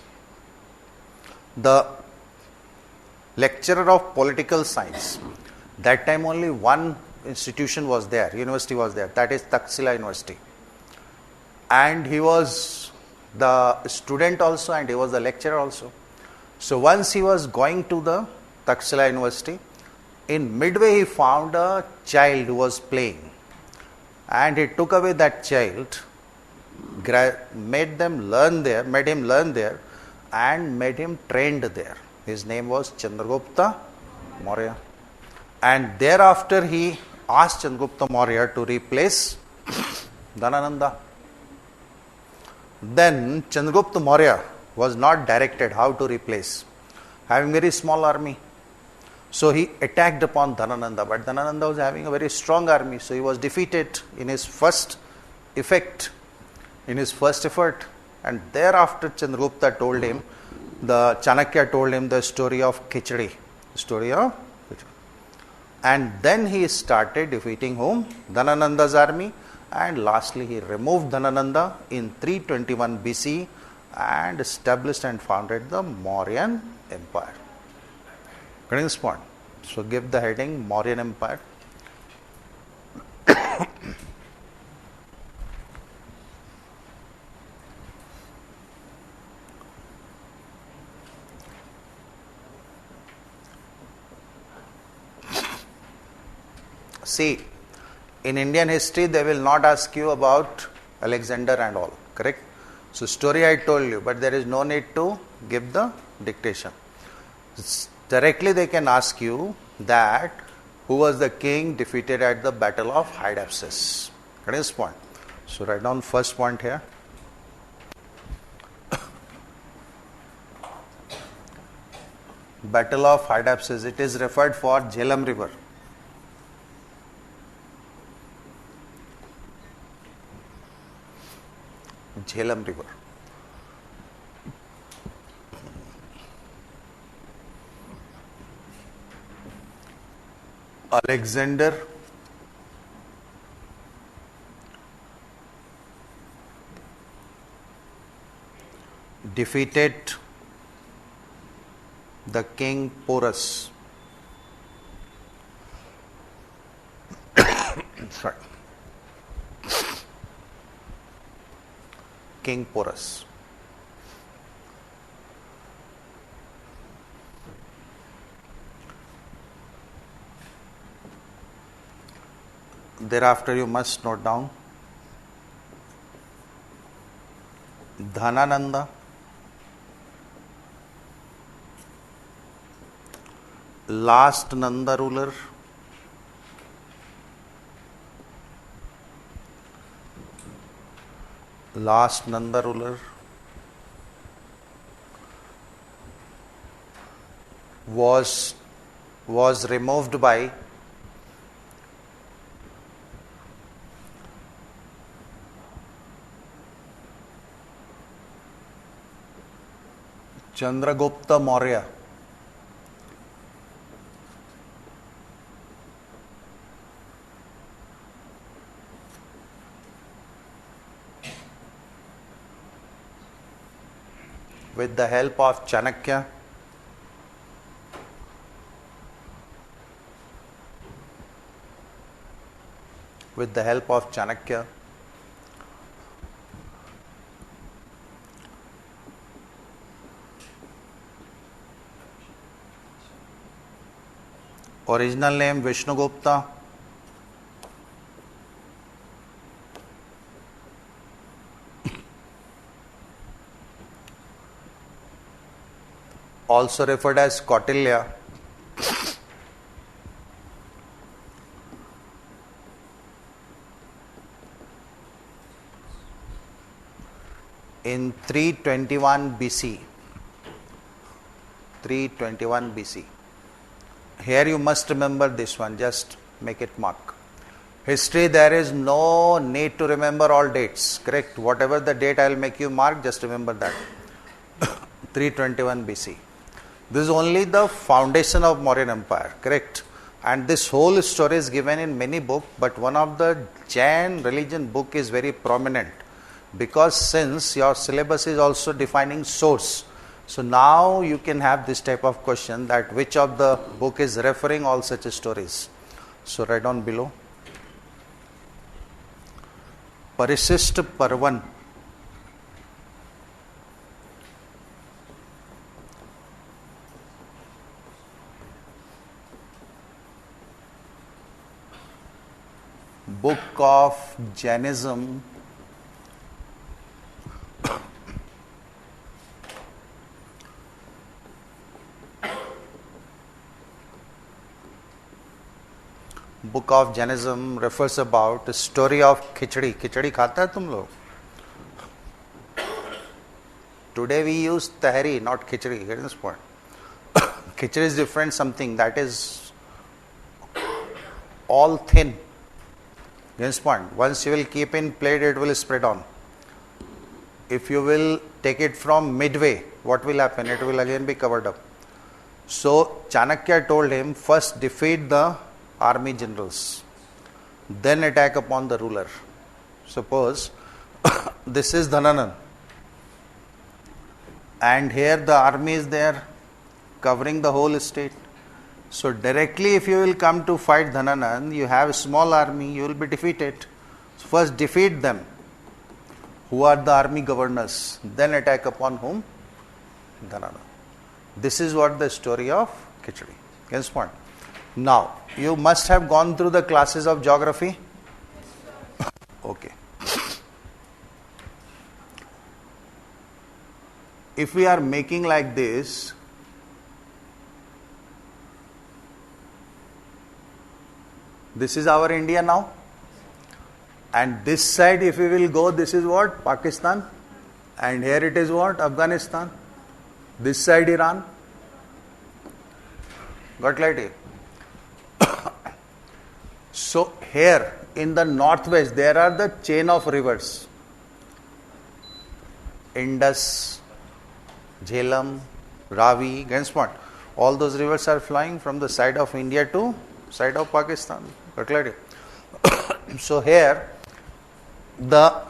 the lecturer of political science. That time only one institution was there, university was there, that is Taxila University. And he was the student also and he was the lecturer also. So once he was going to the Taxila University, in midway he found a child who was playing. And he took away that child, made him learn there, and made him trained there. His name was Chandragupta Maurya. And thereafter he asked Chandragupta Maurya to replace Dhanananda. Then Chandragupta Maurya was not directed how to replace, having very small army. So he attacked upon Dhanananda, but Dhanananda was having a very strong army, so he was defeated in his first effort. And thereafter Chandragupta told him, the Chanakya told him the story of Khichdi. And then he started defeating whom? Dhanananda's army. And lastly he removed Dhanananda in 321 BC and established and founded the Mauryan Empire. Getting this point? So give the heading Mauryan Empire. See, in Indian history they will not ask you about Alexander and all, correct? So story I told you, but there is no need to give the dictation. Directly they can ask you that who was the king defeated at the battle of Hydaspes. That is point. So write down first point here. Battle of Hydaspes, it is referred for Jhelum river. Jhelum river. Alexander defeated the king Porus. Sorry. King Porus. Thereafter you must note down Dhanananda, last Nanda ruler, was removed by Chandragupta Maurya. With the help of Chanakya, original name Vishnugupta, also referred as Kautilya, in 321 BC 321 BC. Here you must remember this one, just make it mark. History, there is no need to remember all dates, correct? Whatever the date I will make you mark, just remember that. 321 BC. This is only the foundation of Mauryan Empire, correct? And this whole story is given in many books, but one of the Jain religion book is very prominent, because since your syllabus is also defining source, so now you can have this type of question, that which of the book is referring all such stories. So write down below. Parisist Parvan. Book of Jainism. Book of Jainism refers about the story of khichdi. Khichdi khata hai tum log? Today we use tahri, not khichdi. Get this point. Khichdi is different, something that is all thin. Get this point. Once you will keep in plate, it will spread on. If you will take it from midway, what will happen? It will again be covered up. So Chanakya told him, first defeat the army generals, then attack upon the ruler. Suppose this is Dhananan, and here the army is there covering the whole state. So directly if you will come to fight Dhananan, you have a small army, you will be defeated. So first defeat them, who are the army governors, then attack upon whom? Dhananan. This is what the story of Khichdi. Yes, point. Now, you must have gone through the classes of geography. Okay. If we are making like this, this is our India now. And this side, if we will go, this is what? Pakistan. And here it is what? Afghanistan. This side, Iran. Got clarity? So here in the northwest, there are the chain of rivers. Indus, Jhelum, Ravi, Ganspot. All those rivers are flowing from the side of India to side of Pakistan. Got clarity? So here, the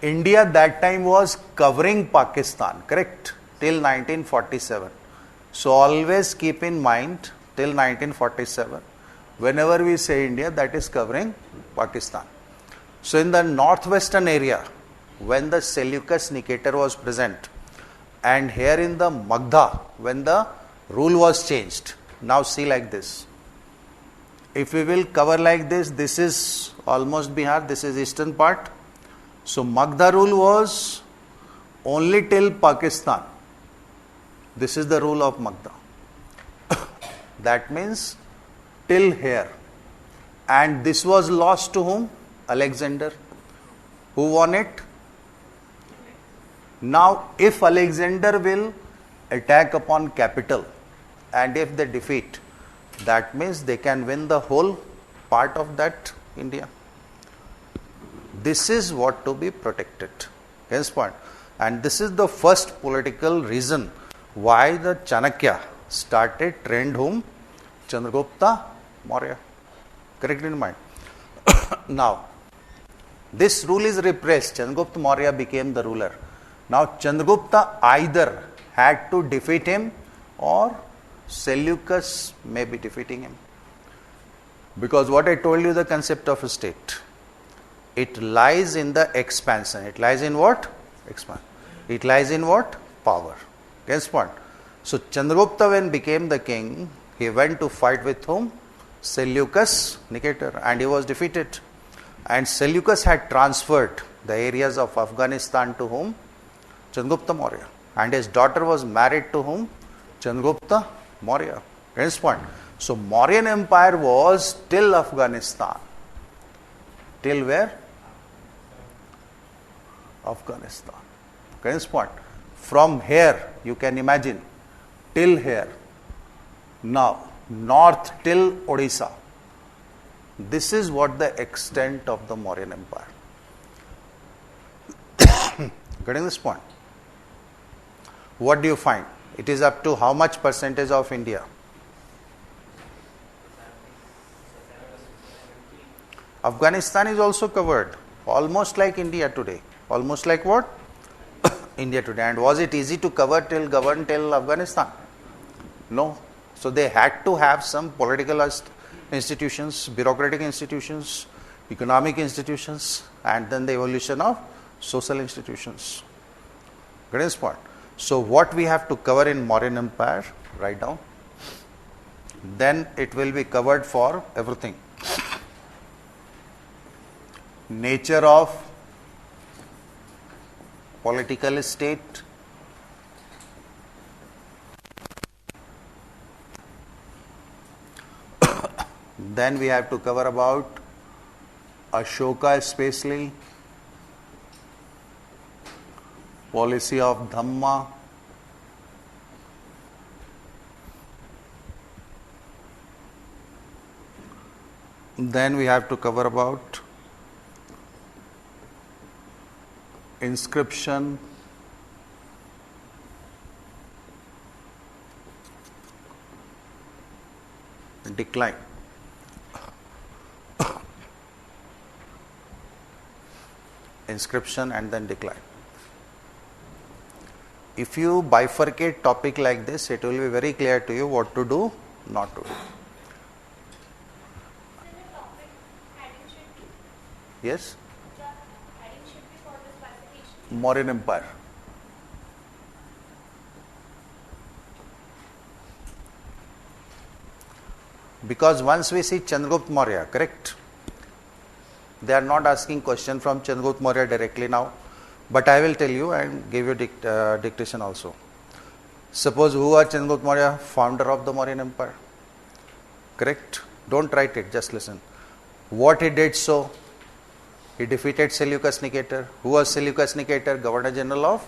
India that time was covering Pakistan, correct? Till 1947. So always keep in mind, till 1947. Whenever we say India, that is covering Pakistan. So in the northwestern area, when the Seleucus Nicator was present, and here in the Magda, when the rule was changed. Now see like this. If we will cover like this, this is almost Bihar, this is eastern part. So Magda rule was only till Pakistan. This is the rule of Magda. That means till here. And this was lost to whom? Alexander. Who won it? Now, if Alexander will attack upon capital, and if they defeat, that means they can win the whole part of that India. This is what to be protected. Hence point. And this is the first political reason why the Chanakya started trained whom? Chandragupta Maurya. Correct in mind. Now, this rule is repressed. Chandragupta Maurya became the ruler. Now, Chandragupta either had to defeat him or Seleucus may be defeating him. Because what I told you, the concept of a state, it lies in the expansion. It lies in what? Expansion. It lies in what? Power. Guess what? So Chandragupta, when became the king, he went to fight with whom? Seleucus Nicator, and he was defeated. And Seleucus had transferred the areas of Afghanistan to whom? Chandragupta Maurya. And his daughter was married to whom? Chandragupta Maurya. Hence point. So Mauryan Empire was till Afghanistan. Till where? Afghanistan. Hence point. From here, you can imagine, till here. Now, north till Odisha. This is what the extent of the Mauryan Empire. Getting this point? What do you find? It is up to how much percentage of India? Afghanistan is also covered, almost like India today. Almost like what? India today. And was it easy to govern till Afghanistan? No. So they had to have some political institutions, bureaucratic institutions, economic institutions, and then the evolution of social institutions. Get this point? So what we have to cover in Mauryan Empire, write down. Then it will be covered for everything. Nature of political state, then we have to cover about Ashoka especially, policy of Dhamma, then we have to cover about inscription, decline. Inscription and then decline. If you bifurcate topic like this, it will be very clear to you what to do, not to do. So the topic heading should be? Yes? The heading should be for this classification. Mauryan Empire. Because once we see Chandragupta Maurya, correct? They are not asking question from Chandragupta Maurya directly now, but I will tell you and give you dictation also. Suppose who are Chandragupta Maurya? Founder of the Mauryan Empire. Correct? Don't write it, just listen. What he did so? He defeated Seleucus Nicator. Who was Seleucus Nicator? Governor General of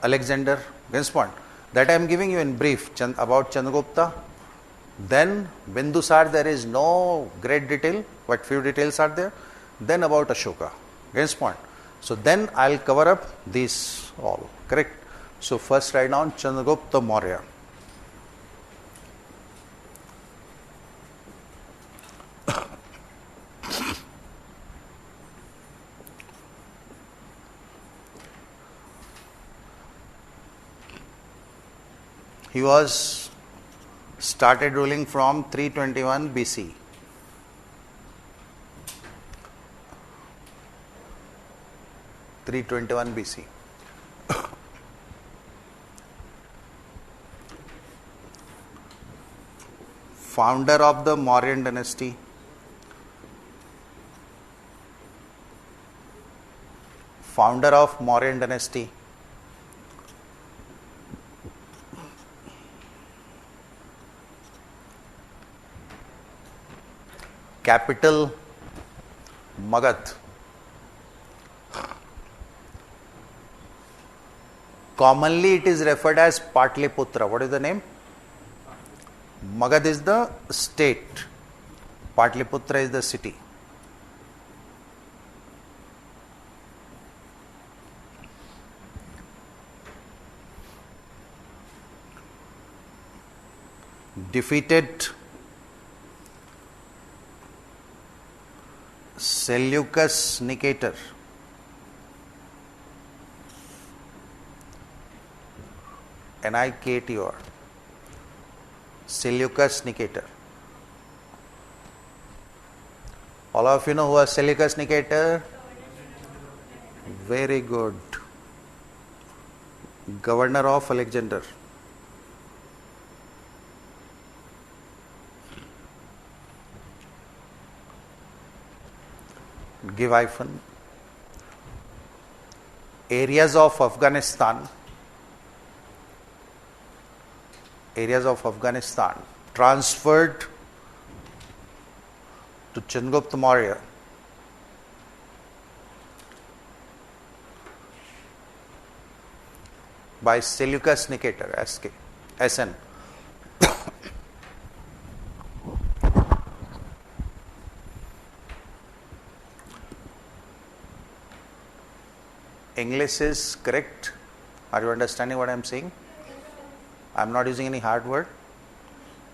Alexander. This point. That I am giving you in brief about Chandragupta. Then Bindusara, there is no great detail, but few details are there. Then about Ashoka. This point. So then I will cover up these all. Correct? So first write down Chandragupta Maurya. He was started ruling from 321 BC. BC. Founder of the Mauryan dynasty. Founder of Mauryan dynasty. Capital Magadh. Commonly it is referred as Patliputra. What is the name? Magadh is the state. Patliputra is the city. Defeated Seleucus Nicator. Nicator. Seleucus Nicator. All of you know who was Seleucus Nicator? Very good. Governor of Alexander. Give hyphen. Areas of Afghanistan. Areas of Afghanistan transferred to Chandragupta Maurya by Seleucus Nicator, SK. SN. English is correct. Are you understanding what I am saying? I am not using any hard word,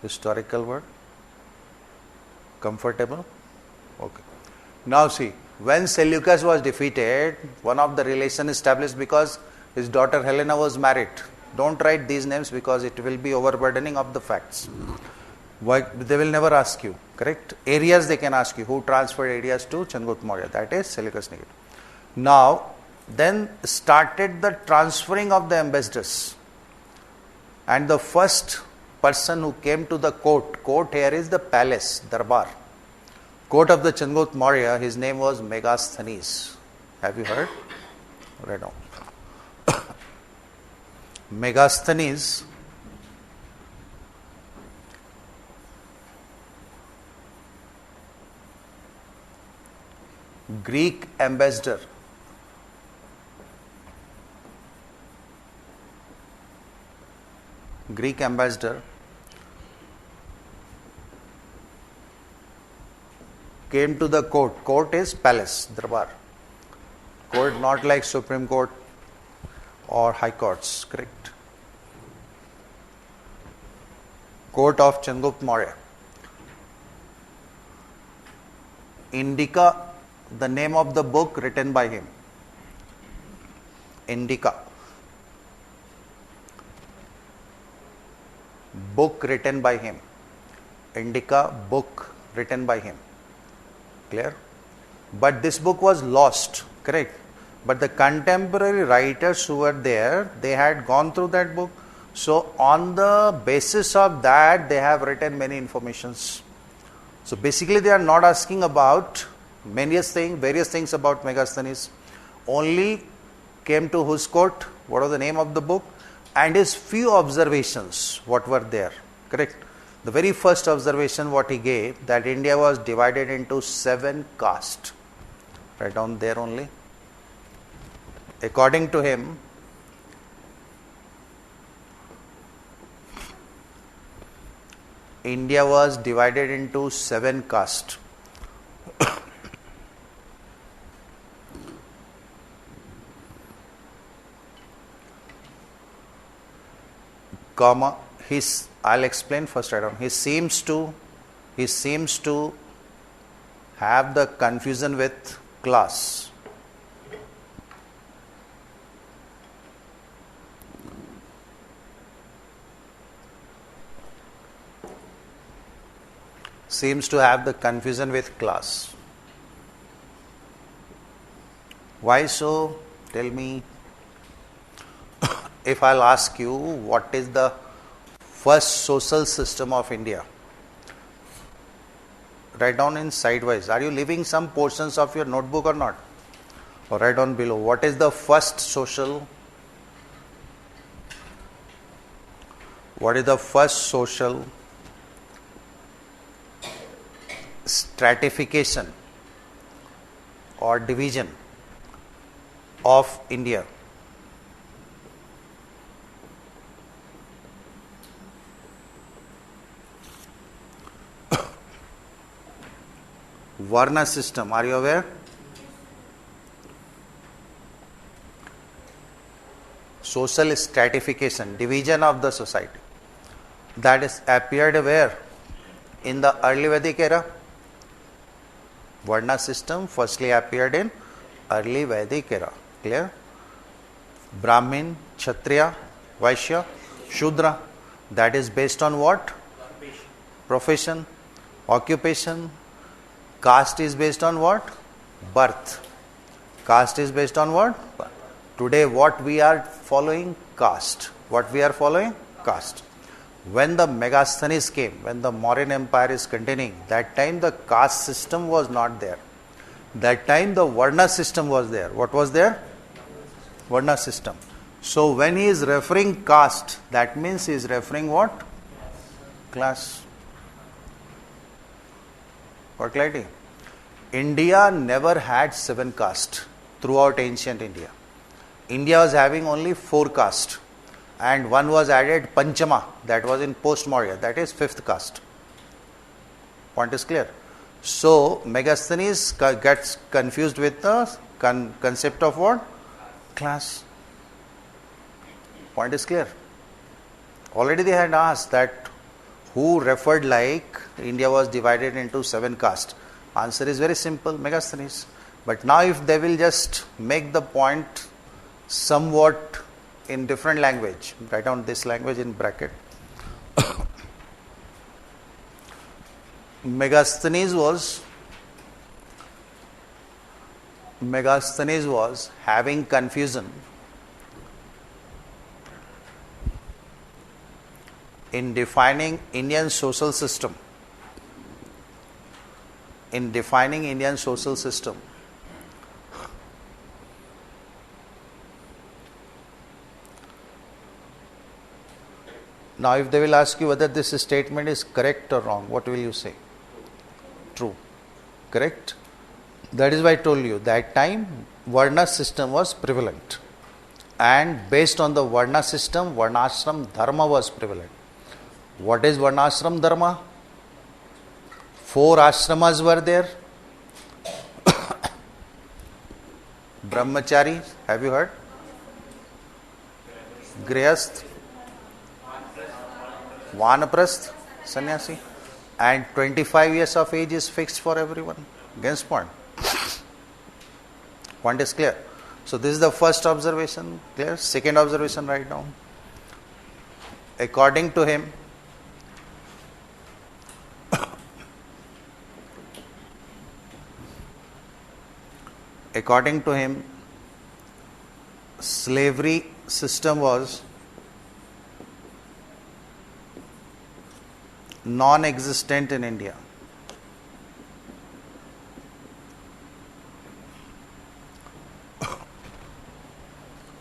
historical word. Comfortable? Okay. Now see, when Seleucus was defeated, one of the relation established because his daughter Helena was married. Don't write these names because it will be overburdening of the facts. Why? They will never ask you, correct? Areas they can ask you, who transferred areas to Chandragupta Maurya, that is Seleucus Negus. Now, then started the transferring of the ambassadors. And the first person who came to the court here is the palace, Darbar. Court of the Chandragupta Maurya, his name was Megasthenes. Have you heard? Right now. Megasthenes Greek ambassador. Greek ambassador came to the court. Court is palace, Darbar. Court not like Supreme Court or High Courts, correct? Court of Chandragupta Maurya. Indica, the name of the book written by him. Indica. Book written by him. Indica, book written by him. Clear? But this book was lost, correct? But the contemporary writers who were there, they had gone through that book. So on the basis of that, they have written many informations. So basically they are not asking about various things about Megasthenes. Only came to whose court, what was the name of the book, and his few observations, what were there, correct? The very first observation what he gave, that India was divided into 7 castes. Right down there only. According to him, India was divided into 7 castes. Comma, I'll explain first right on. He seems to have the confusion with class. Seems to have the confusion with class. Why so? Tell me. If I'll ask you, what is the first social system of India? Write down in sidewise. Are you leaving some portions of your notebook or not? Or write down below. What is the first social? What is the first social stratification or division of India? Varna system, are you aware? Social stratification, division of the society. That is appeared where? In the early Vedic era. Varna system firstly appeared in early Vedic era. Clear? Brahmin, Kshatriya, Vaishya, Shudra. That is based on what? Profession, occupation. Caste is based on what? Birth. Caste is based on what? Today what we are following? Caste. What we are following? Caste. When the Megasthenes came, when the Mauryan Empire is continuing, that time the caste system was not there. That time the Varna system was there. What was there? Varna system. So when he is referring caste, that means he is referring what? Class. For clarity, India never had 7 castes throughout ancient India. India was having only 4 castes. and one was added Panchama, that was in post-Maurya, that is fifth caste. Point is clear. So Megasthenes gets confused with the concept of what? Class. Point is clear. Already they had asked that who referred like India was divided into 7 castes. Answer is very simple, Megasthenes. But now if they will just make the point somewhat in different language, write down this language in bracket. Megasthenes was having confusion in defining Indian social system. Now if they will ask you whether this statement is correct or wrong, what will you say? True. Correct? That is why I told you that time Varna system was prevalent, and based on the Varna system, Varnashram Dharma was prevalent. What is Varnashram Dharma? 4 ashramas were there. Brahmachari, have you heard? Grihasth, Vanaprasth, Sannyasi, and 25 years of age is fixed for everyone. Against point. Point is clear. So this is the first observation. Clear? Second observation, write down. According to him, slavery system was non-existent in India.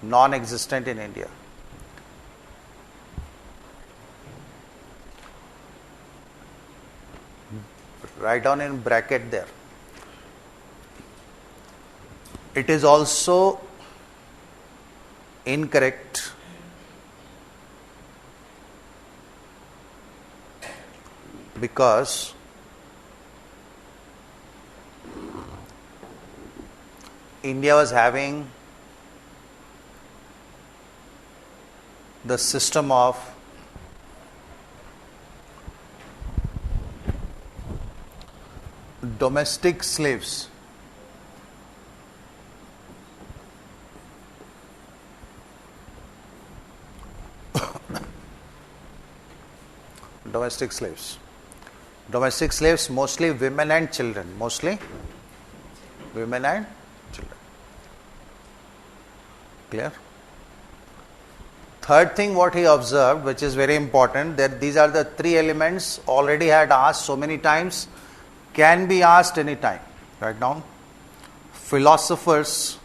Non-existent in India. Write down in bracket there. It is also incorrect because India was having the system of domestic slaves. Domestic slaves. Domestic slaves, mostly women and children. Mostly women and children. Clear? Third thing what he observed, which is very important, that these are the 3 elements already had asked so many times, can be asked any time. Write down. Philosophers,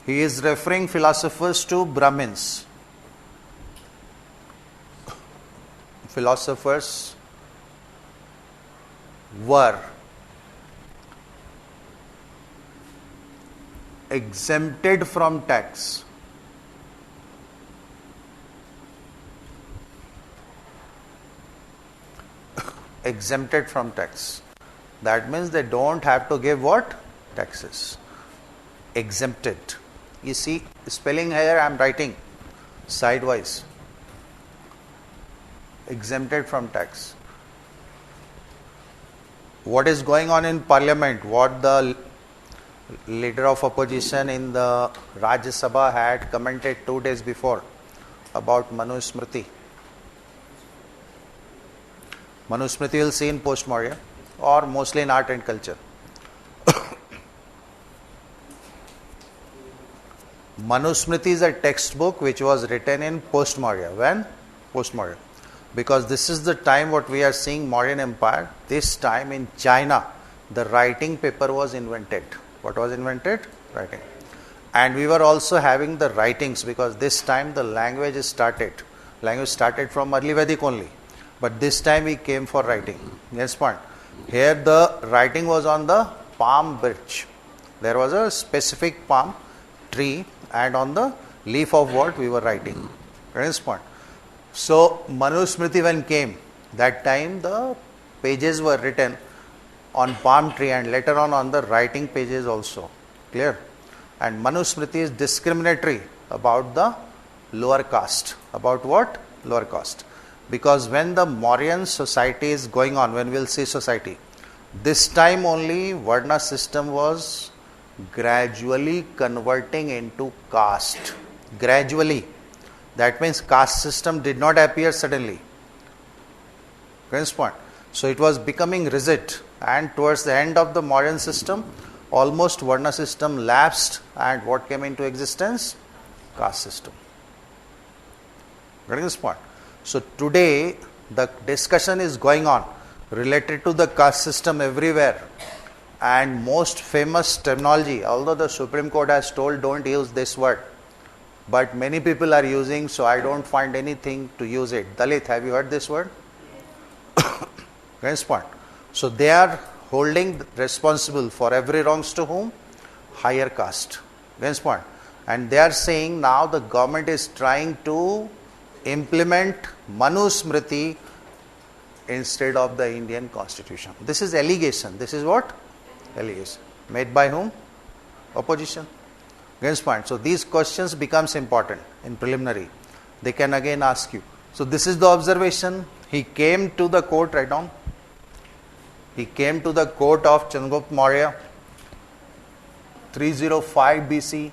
he is referring philosophers to Brahmins. Philosophers were exempted from tax. Exempted from tax. That means they don't have to give what? Taxes. Exempted. You see, spelling here I am writing sidewise. Exempted from tax. What is going on in parliament? What the leader of opposition in the Rajya Sabha had commented 2 days before about Manusmriti. Manusmriti will see in post-Maurya or mostly in art and culture. Manusmriti is a textbook which was written in post-Maurya. When? Post-Maurya. Because this is the time what we are seeing Mauryan Empire. This time in China, the writing paper was invented. What was invented? Writing. And we were also having the writings because this time the language started. Language started from early Vedic only. But this time we came for writing. Next point. Here the writing was on the palm birch. There was a specific palm tree, and on the leaf of what we were writing. Point. So Manusmriti when came, that time the pages were written on palm tree and later on the writing pages also. Clear? And Manusmriti is discriminatory about the lower caste. About what? Lower caste. Because when the Mauryan society is going on, when we will see society, this time only Varna system was gradually converting into caste. Gradually. That means caste system did not appear suddenly. Point. So it was becoming rigid, and towards the end of the Mauryan system, almost Varna system lapsed, and what came into existence? Caste system. Getting this point? So today the discussion is going on related to the caste system everywhere, and most famous terminology, although the Supreme Court has told don't use this word, but many people are using, so I don't find anything to use it. Dalit, have you heard this word? Point. So they are holding responsible for every wrongs to whom? Higher caste. Point. And they are saying now the government is trying to implement Manusmriti instead of the Indian constitution. This is allegation. This is what? Allegation. Made by whom? Opposition. Point. So these questions becomes important in preliminary. They can again ask you. So this is the observation. He came to the court, write down. He came to the court of Chandragupta Maurya, 305 BC.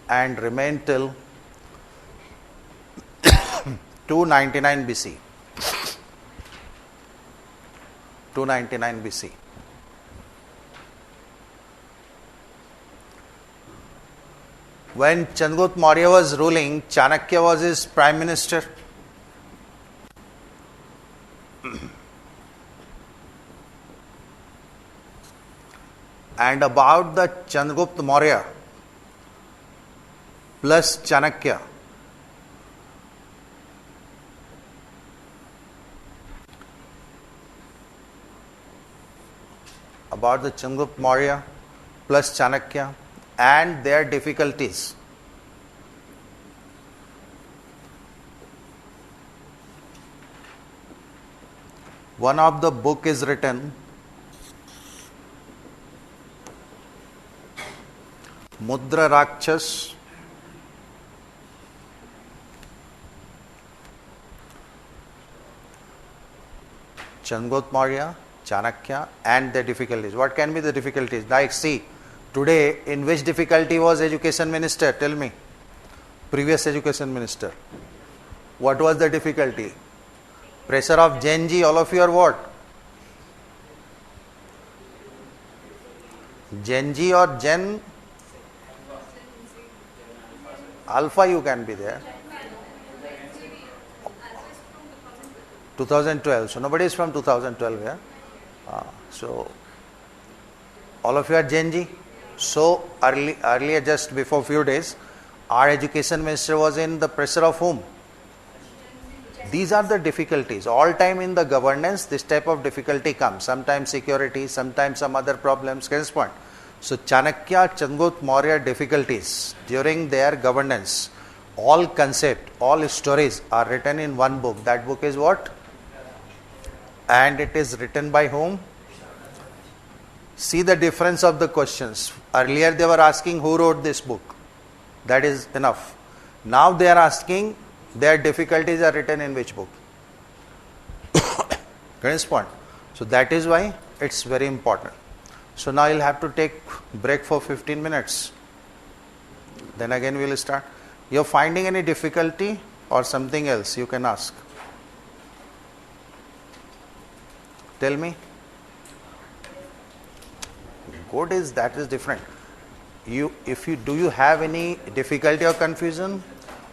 And remained till 299 BC. 299 BC. When Chandragupta Maurya was ruling, Chanakya was his prime minister. And about the Chandragupta Maurya plus Chanakya, about the Chandragupta Maurya plus Chanakya and their difficulties. One of the book is written, Mudra Rakshas, Chandragupta Maurya, Chanakya and their difficulties. What can be the difficulties? Like see, today in which difficulty was education minister? Tell me. Previous education minister. What was the difficulty? Pressure of Gen Z. All of you are what? Gen Z or Gen Alpha you can be there. 2012. So nobody is from 2012 here. So all of you are Gen Z. So earlier, just before few days, our education minister was in the pressure of whom? These are the difficulties. All time in the governance, this type of difficulty comes. Sometimes security, sometimes some other problems. Point. So Chanakya, Chandragupta Maurya difficulties during their governance, all concept, all stories are written in one book. That book is what? And it is written by whom? See the difference of the questions. Earlier they were asking who wrote this book. That is enough. Now they are asking their difficulties are written in which book. Point. So that is why it's very important. So now you'll have to take break for 15 minutes. Then again we will start. You're finding any difficulty or something else, you can ask. Tell me. Good is that is different. Do you have any difficulty or confusion?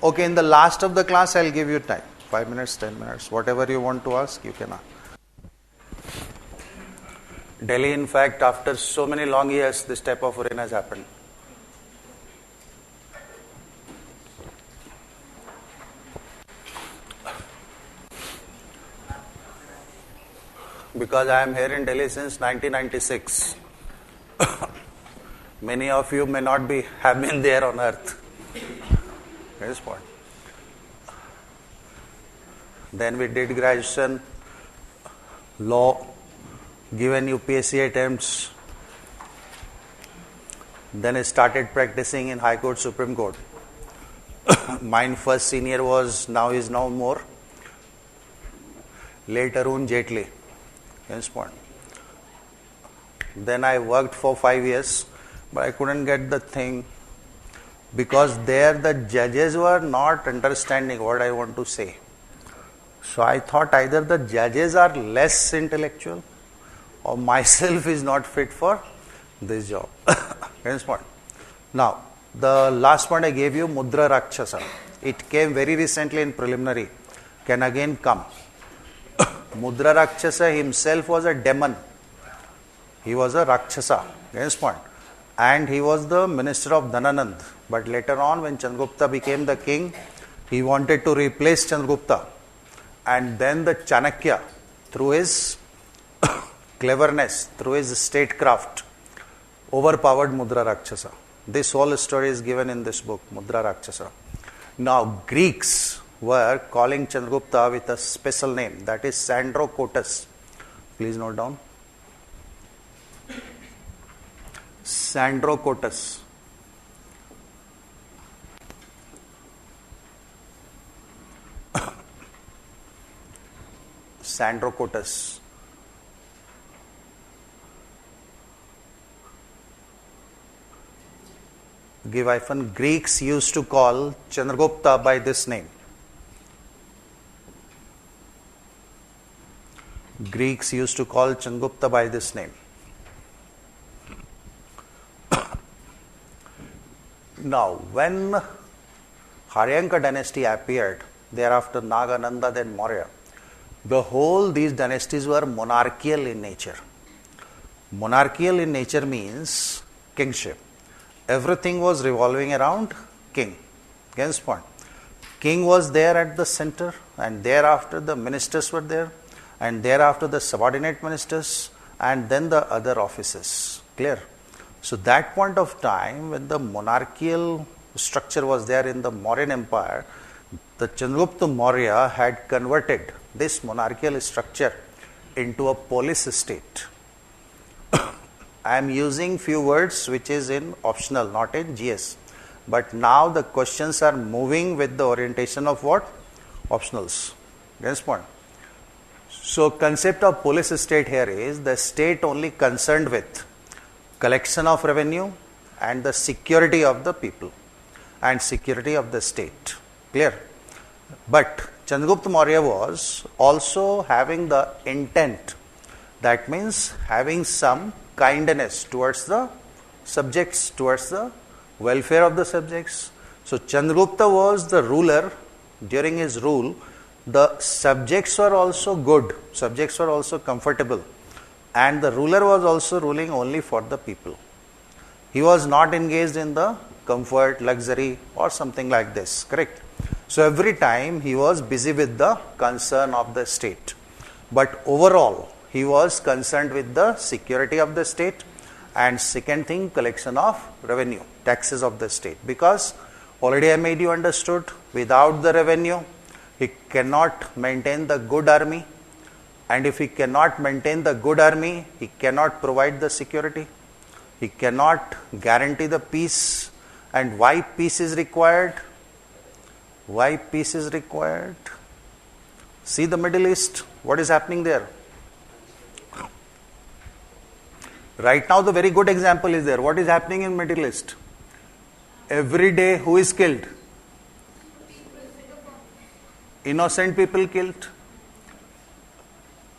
Okay, in the last of the class I'll give you time. 5 minutes, 10 minutes, whatever you want to ask, you can ask. Delhi, in fact, after so many long years, this type of rain has happened. because I am here in Delhi since 1996. Many of you may not have been there on earth. This point. Then we did graduation, law, given UPSC attempts. Then I started practicing in High Court, Supreme Court. My first senior is now more. Late Arun Jaitley. This point. Then I worked for 5 years, but I couldn't get the thing because there the judges were not understanding what I want to say. So I thought either the judges are less intellectual or myself is not fit for this job. This point. Now, the last point I gave you, Mudra Rakshasa. It came very recently in preliminary. Can again come. Mudra Rakshasa himself was a demon. He was a Rakshasa. This point. And he was the minister of Dhananand. But later on, when Chandragupta became the king, he wanted to replace Chandragupta. And then the Chanakya, through his cleverness, through his statecraft, overpowered Mudra Rakshasa. This whole story is given in this book, Mudra Rakshasa. Now, Greeks were calling Chandragupta with a special name, that is Sandrocotus. Please note down. Sandrocotus. Sandrocotus. Give hyphen. Greeks used to call Chandragupta by this name. Greeks used to call Chandragupta by this name. Now, when Haryanka dynasty appeared, thereafter Nagananda, then Maurya, these dynasties were monarchical in nature. Monarchical in nature means kingship. Everything was revolving around king. Against point. King was there at the center, and thereafter the ministers were there, and thereafter the subordinate ministers, and then the other offices. Clear? So that point of time, when the monarchical structure was there in the Mauryan Empire, the Chandragupta Maurya had converted this monarchical structure into a police state. I am using few words which is in optional, not in GS. But now the questions are moving with the orientation of what? Optionals. Next point. So concept of police state here is the state only concerned with collection of revenue and the security of the people and security of the state. Clear? But Chandragupta Maurya was also having the intent, that means having some kindness towards the subjects, towards the welfare of the subjects. So Chandragupta was the ruler. During his rule, the subjects were also good, subjects were also comfortable, and the ruler was also ruling only for the people. He was not engaged in the comfort, luxury or something like this, correct? So every time he was busy with the concern of the state. But overall, he was concerned with the security of the state, and second thing, collection of revenue, taxes of the state. Because already I made you understood, without the revenue, he cannot maintain the good army. And if he cannot maintain the good army, he cannot provide the security. He cannot guarantee the peace. And why peace is required? Why peace is required? See the Middle East, what is happening there? Right now the very good example is there. What is happening in Middle East? Every day who is killed? Innocent people killed.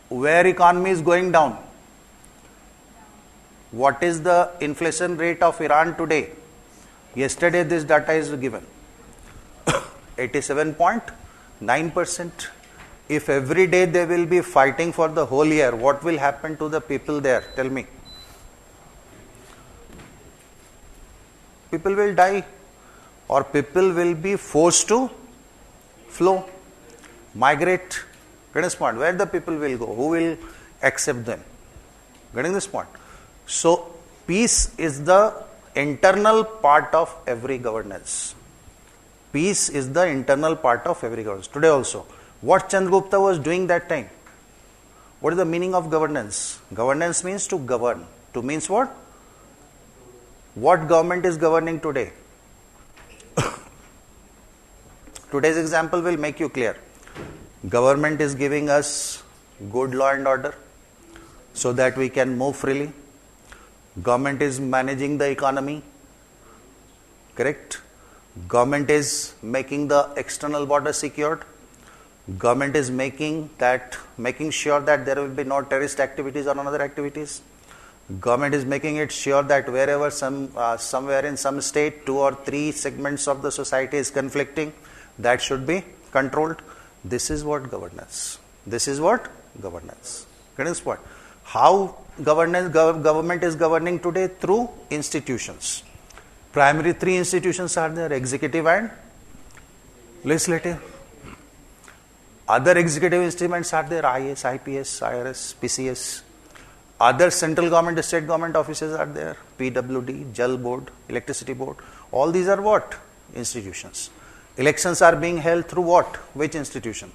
Where economy is going down? What is the inflation rate of Iran today? Yesterday this data is given. 87.9%. If every day they will be fighting for the whole year, what will happen to the people there? Tell me. People will die, or people will be forced to flow, migrate. Where the people will go? Who will accept them. Getting this point? So, peace is the internal part of every governance. Peace is the internal part of every governance. Today also, what Chandragupta was doing that time? What is the meaning of governance? Governance means to govern. To means what? What government is governing today? Today's example will make you clear. Government is giving us good law and order so that we can move freely. Government is managing the economy. Correct? Government is making the external border secured. Government is making sure that there will be no terrorist activities or other activities. Government is making it sure that wherever somewhere in some state 2 or 3 segments of the society is conflicting, that should be controlled. This is what governance. This is what governance. Getting this point? How government is governing today? Through institutions. Primary 3 institutions are there: executive and legislative. Other executive instruments are there: IAS, IPS, IRS, PCS. Other central government, state government offices are there: PWD, Jal Board, Electricity Board. All these are what? Institutions. Elections are being held through what? Which institution?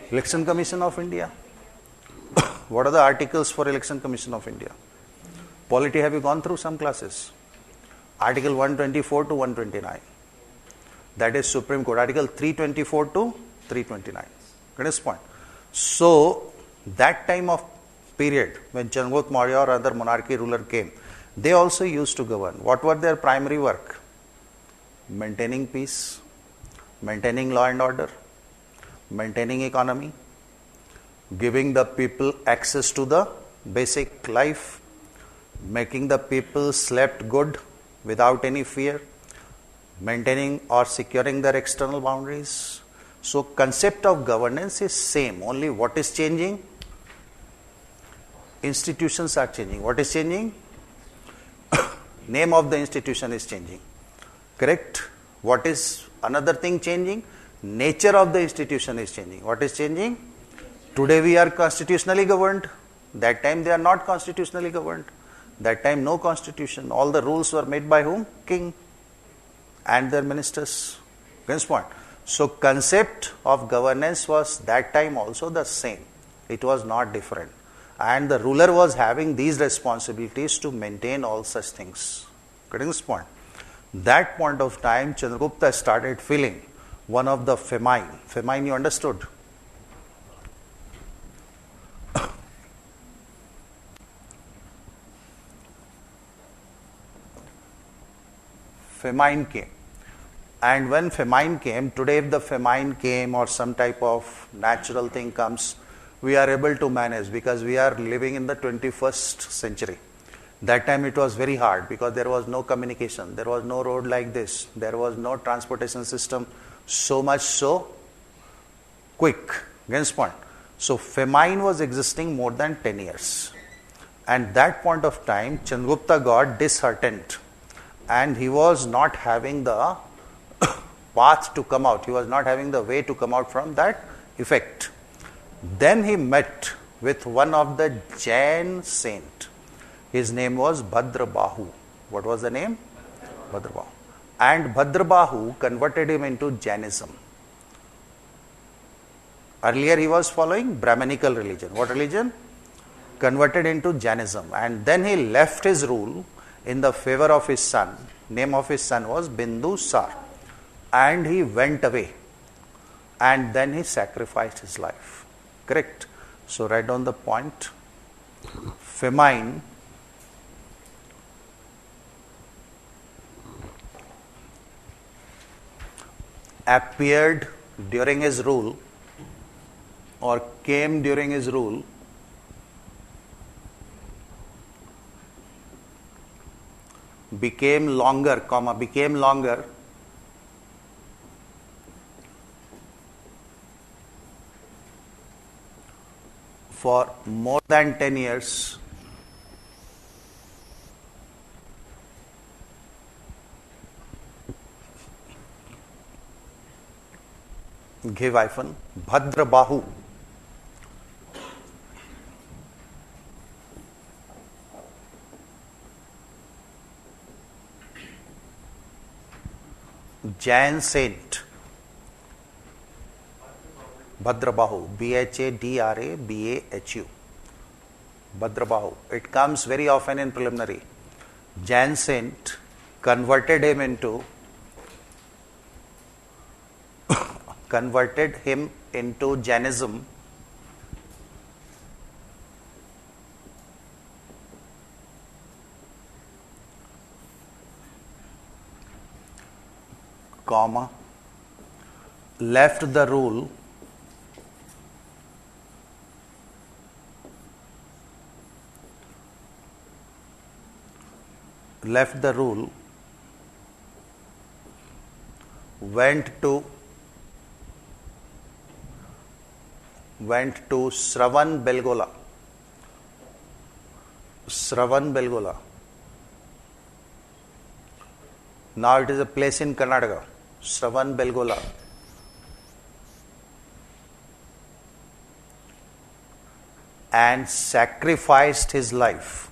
Election Commission of India. What are the articles for Election Commission of India? Polity, have you gone through some classes? Article 124 to 129. That is Supreme Court. Article 324 to 329. Get this point? So, that time of period when Chandragupta Maurya or other monarchy ruler came, they also used to govern. What were their primary work? Maintaining peace, maintaining law and order, maintaining economy, giving the people access to the basic life, making the people slept good without any fear, maintaining or securing their external boundaries. So, concept of governance is same. Only what is changing? Institutions are changing. What is changing? Name of the institution is changing. Correct? What is another thing changing? Nature of the institution is changing. What is changing? Today we are constitutionally governed. That time they are not constitutionally governed. That time no constitution. All the rules were made by whom? King and their ministers. Against point. So concept of governance was that time also the same. It was not different. And the ruler was having these responsibilities to maintain all such things. Getting this point? That point of time, Chandragupta started feeling one of the famine. Famine, you understood? Famine came. And when famine came, today if the famine came or some type of natural thing comes, we are able to manage because we are living in the 21st century. That time it was very hard because there was no communication, there was no road like this, there was no transportation system so much so quick. Against point. So famine was existing more than 10 years. And that point of time, Chandragupta got disheartened and he was not having the path to come out. He was not having the way to come out from that effect. Then he met with one of the Jain saint. His name was Bhadrabahu. What was the name? Bhadrabahu. And Bhadrabahu converted him into Jainism. Earlier he was following Brahmanical religion. What religion? Converted into Jainism. And then he left his rule in the favor of his son. Name of his son was Bindusara. And he went away. And then he sacrificed his life. Correct? So write down the point. Famine appeared during his rule or came during his rule became longer for more than 10 years give hyphen Bhadrabahu Jain saint. Bhadrabahu. Bhadrabahu. Bhadrabahu. It comes very often in preliminary. Jain saint converted him into Jainism comma left the rule went to Shravan Belgola. Now it is a place in Karnataka. Shravan Belgola. And sacrificed his life.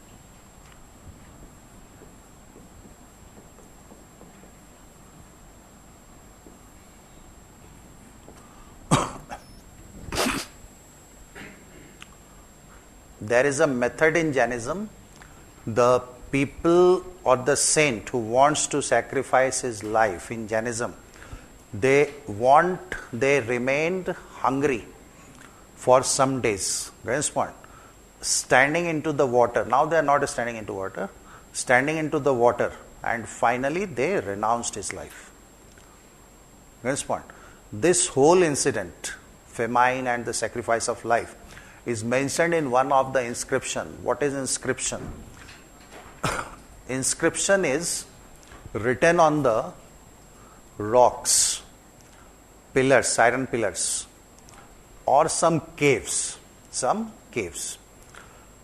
There is a method in Jainism. The people or the saint who wants to sacrifice his life in Jainism, they remained hungry for some days. Next point. Standing into the water. Now they are not standing into water. Standing into the water. And finally they renounced his life. Next point. This whole incident, famine and the sacrifice of life, is mentioned in one of the inscription. What is inscription? Inscription is written on the rocks, pillars, iron pillars, or some caves,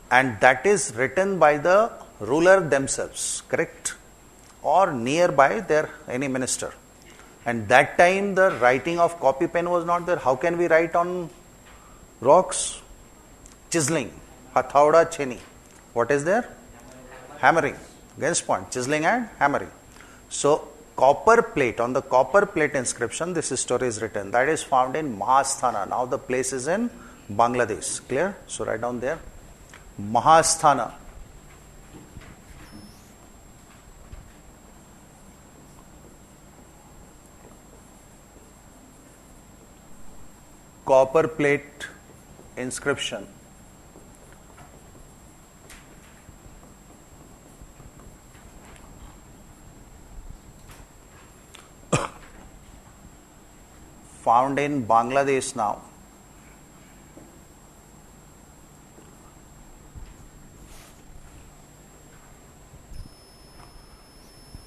and that is written by the ruler themselves, correct? Or nearby their any minister. And that time the writing of copy pen was not there. How can we write on rocks? Chiseling, hathauda cheni. What is there? Hammering. Against point, chiseling and hammering. So copper plate, on the copper plate inscription, this story is written. That is found in Mahasthana. Now the place is in Bangladesh. Clear? So write down there. Mahasthana. Copper plate inscription. Found in Bangladesh now.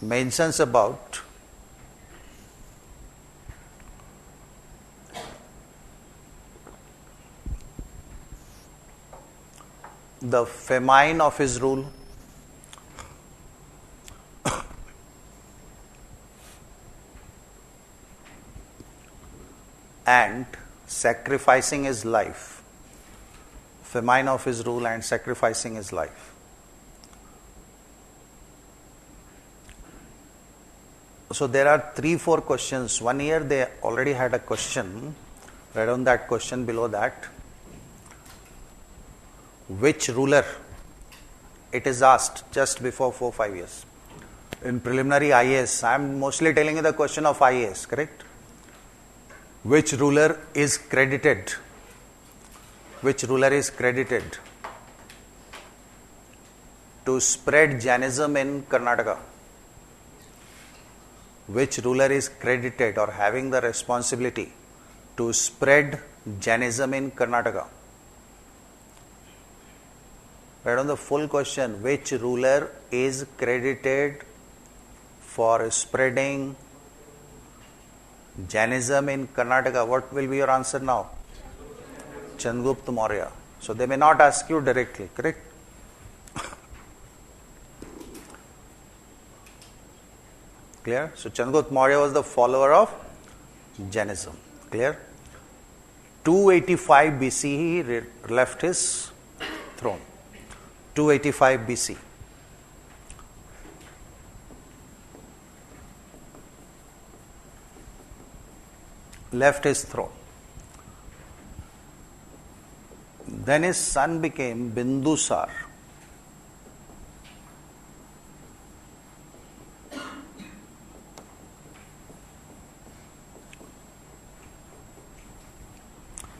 Mentions about the famine of his rule, and sacrificing his life. Famine of his rule and sacrificing his life. So there are 3-4 questions. One year they already had a question. Write down that question below that. Which ruler? It is asked just before 4-5 years. In preliminary IAS, I am mostly telling you the question of IAS, correct? Which ruler is credited? Which ruler is credited to spread Jainism in Karnataka? Which ruler is credited or having the responsibility to spread Jainism in Karnataka? Write down the full question. Which ruler is credited for spreading Jainism in Karnataka? What will be your answer now? Chandragupta Maurya. So they may not ask you directly, correct? Clear? So Chandragupta Maurya was the follower of Jainism. Clear? 285 BC he left his throne. 285 BC. left his throne. Then his son became Bindusar.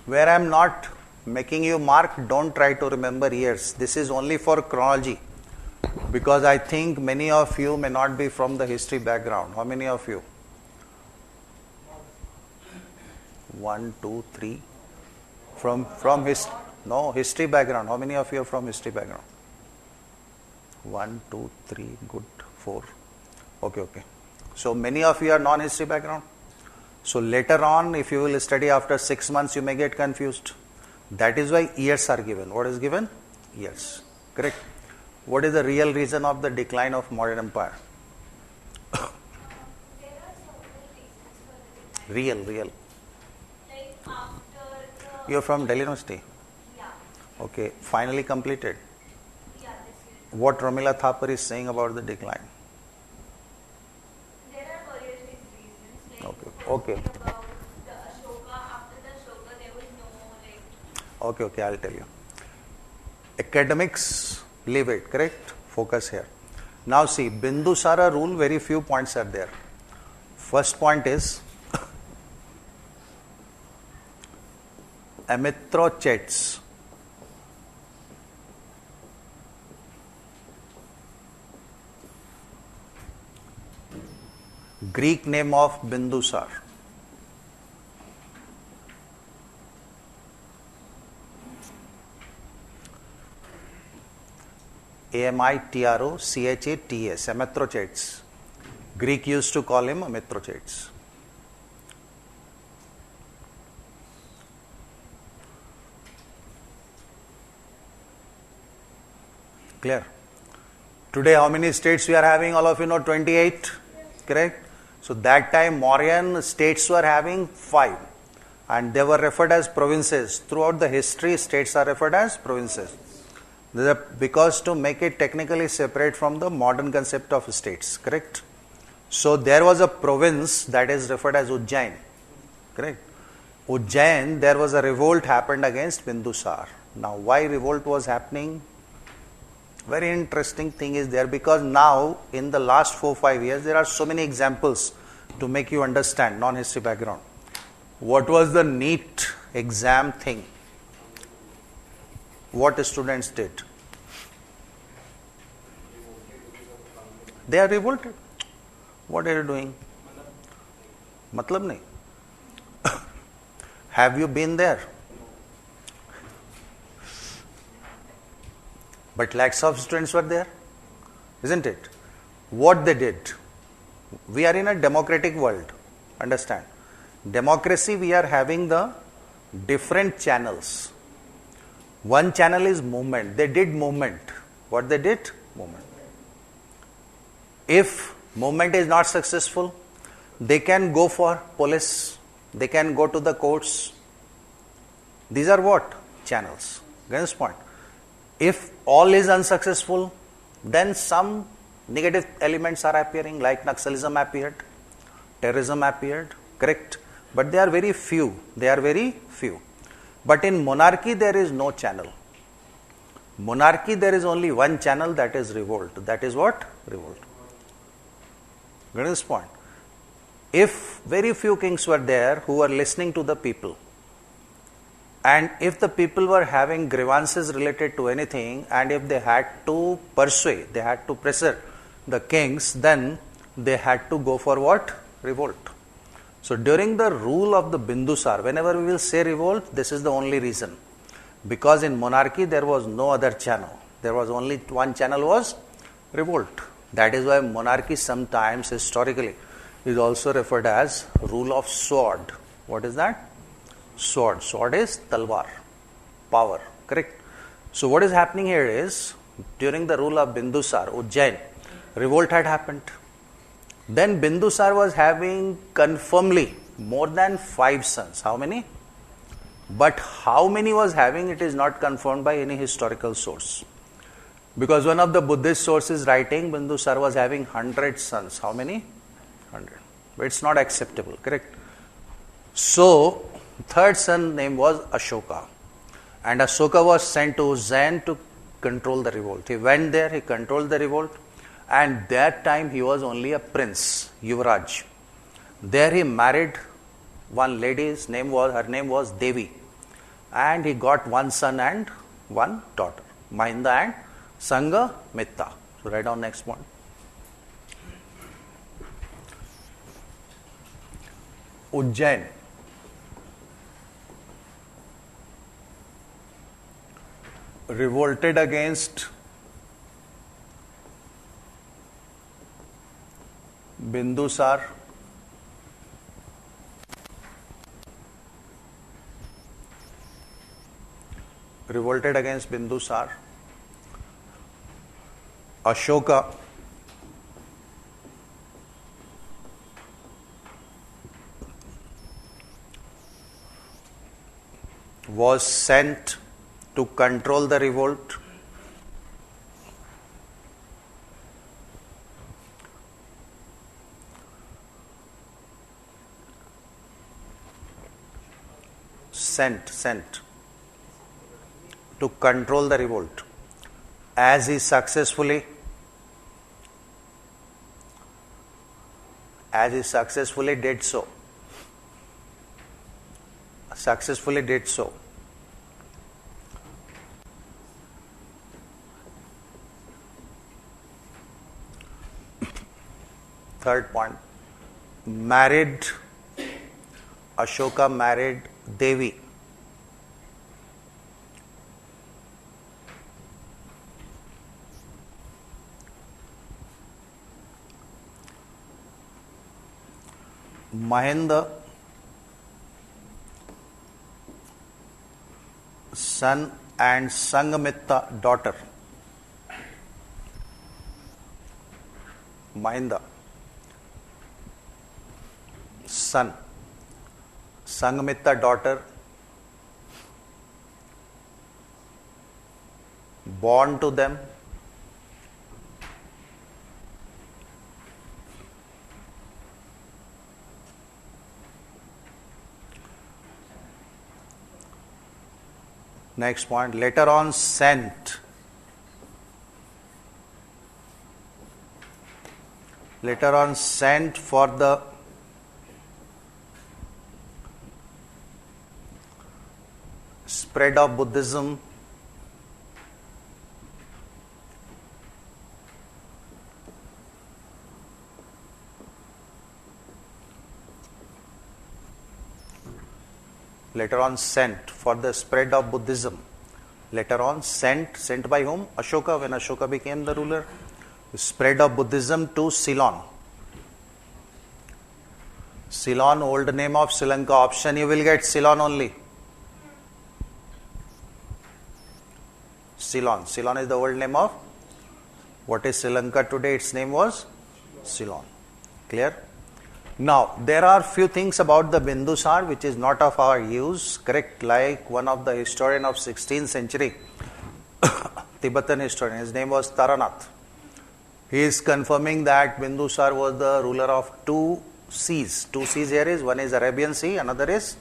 Where I am not making you mark, don't try to remember years. This is only for chronology. Because I think many of you may not be from the history background. How many of you? 1, 2, 3. From history background. How many of you are from history background? 1, 2, 3, good, 4. Okay. So many of you are non-history background. So later on, if you will study after 6 months, you may get confused. That is why years are given. What is given? Years. Correct. What is the real reason of the decline of Mauryan Empire? There are several reasons for the decline. Real. Like after You are from Delhi University? yeah, Okay. Finally completed. this year. What Romila Thapar is saying about the decline? There are various reasons. Like Okay. about the Ashoka. After the Ashoka, there was no like. Okay, I'll tell you. Academics, leave it, correct? Focus here. Now see, Bindusara rule, very few points are there. First point is Amitrochets. Greek name of Bindusar. Amitrochats, Amitrochets. Greek used to call him Amitrochets. Clear? Today, how many states we are having? All of you know 28, correct? So that time Mauryan states were having 5 and they were referred as provinces. Throughout the history, states are referred as provinces. Because to make it technically separate from the modern concept of states, correct? So there was a province that is referred as Ujjain, correct? Ujjain, there was a revolt happened against Bindusar. Now why revolt was happening? Very interesting thing is there, because now in the last 4-5 years there are so many examples to make you understand non-history background. What was the NEET exam thing? What the students did? They are revolted. What are you doing? Matlab nahi. Have you been there? But lakhs of students were there, isn't it? What they did? We are in a democratic world. Understand? Democracy, we are having the different channels. One channel is movement. They did movement. What they did? Movement. If movement is not successful, they can go for police. They can go to the courts. These are what? Channels. Get this point? If all is unsuccessful, then some negative elements are appearing, like Naxalism appeared, terrorism appeared, correct? But they are very few. But in monarchy, there is no channel. Monarchy, there is only one channel, that is revolt. That is what? Revolt. Get this point? If very few kings were there who were listening to the people, and if the people were having grievances related to anything, and if they had to persuade, they had to pressure the kings, then they had to go for what? Revolt. So during the rule of the Bindusar, whenever we will say revolt, this is the only reason. Because in monarchy there was no other channel. There was only one channel, was revolt. That is why monarchy sometimes historically is also referred as rule of sword. What is that? Sword. Sword is talwar, power, correct? So what is happening here is, during the rule of Bindusar, Ujjain, revolt had happened. Then Bindusar was having confirmedly more than 5 sons. How many? But how many was having, it is not confirmed by any historical source. Because one of the Buddhist sources writing, Bindusar was having 100 sons. How many? 100. But it's not acceptable, correct? So, third son name was Ashoka. And Ashoka was sent to Zen to control the revolt. He went there, he controlled the revolt, and that time he was only a prince, Yuvraj. There he married one lady, her name was Devi, and he got one son and one daughter, Mahinda and Sanghamitta. So write down next one. Ujjain. Revolted against Bindusar Ashoka was sent to control the revolt. Sent to control the revolt. As he successfully did so. Third point, Ashoka married Devi. Mahinda, son, and Sanghamitta, daughter. Mahinda, son, Sanghamitta, daughter, born to them. Next point, later on sent for the spread of Buddhism Later on sent for the spread of Buddhism. Later on sent by whom? Ashoka, when Ashoka became the ruler. Spread of Buddhism to Ceylon. Ceylon, old name of Sri Lanka. Option you will get Ceylon only. Ceylon. Ceylon is the old name of what is Sri Lanka today. Its name was Ceylon. Clear? Now, there are few things about the Bindusar which is not of our use, correct? Like one of the historian of 16th century, Tibetan historian, his name was Taranath. He is confirming that Bindusar was the ruler of two seas. Two seas here is, one is Arabian Sea, another is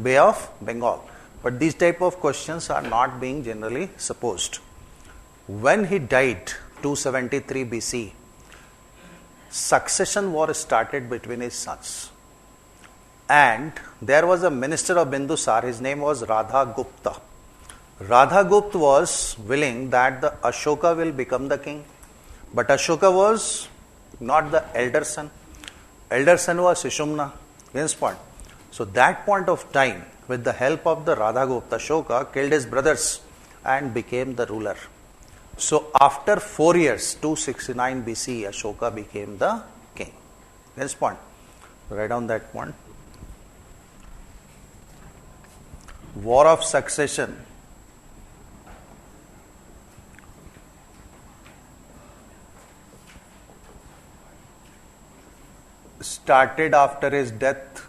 Bay of Bengal. But these type of questions are not being generally supposed. When he died, 273 BC, succession war started between his sons. And there was a minister of Bindusar, his name was Radhagupta. Radhagupta was willing that the Ashoka will become the king. But Ashoka was not the elder son. Elder son was Sushumna. Hence point. So that point of time, with the help of the Radhagupta, Ashoka killed his brothers and became the ruler. So after 4 years, 269 BC, Ashoka became the king. Next point. Write down that point. War of succession started after his death.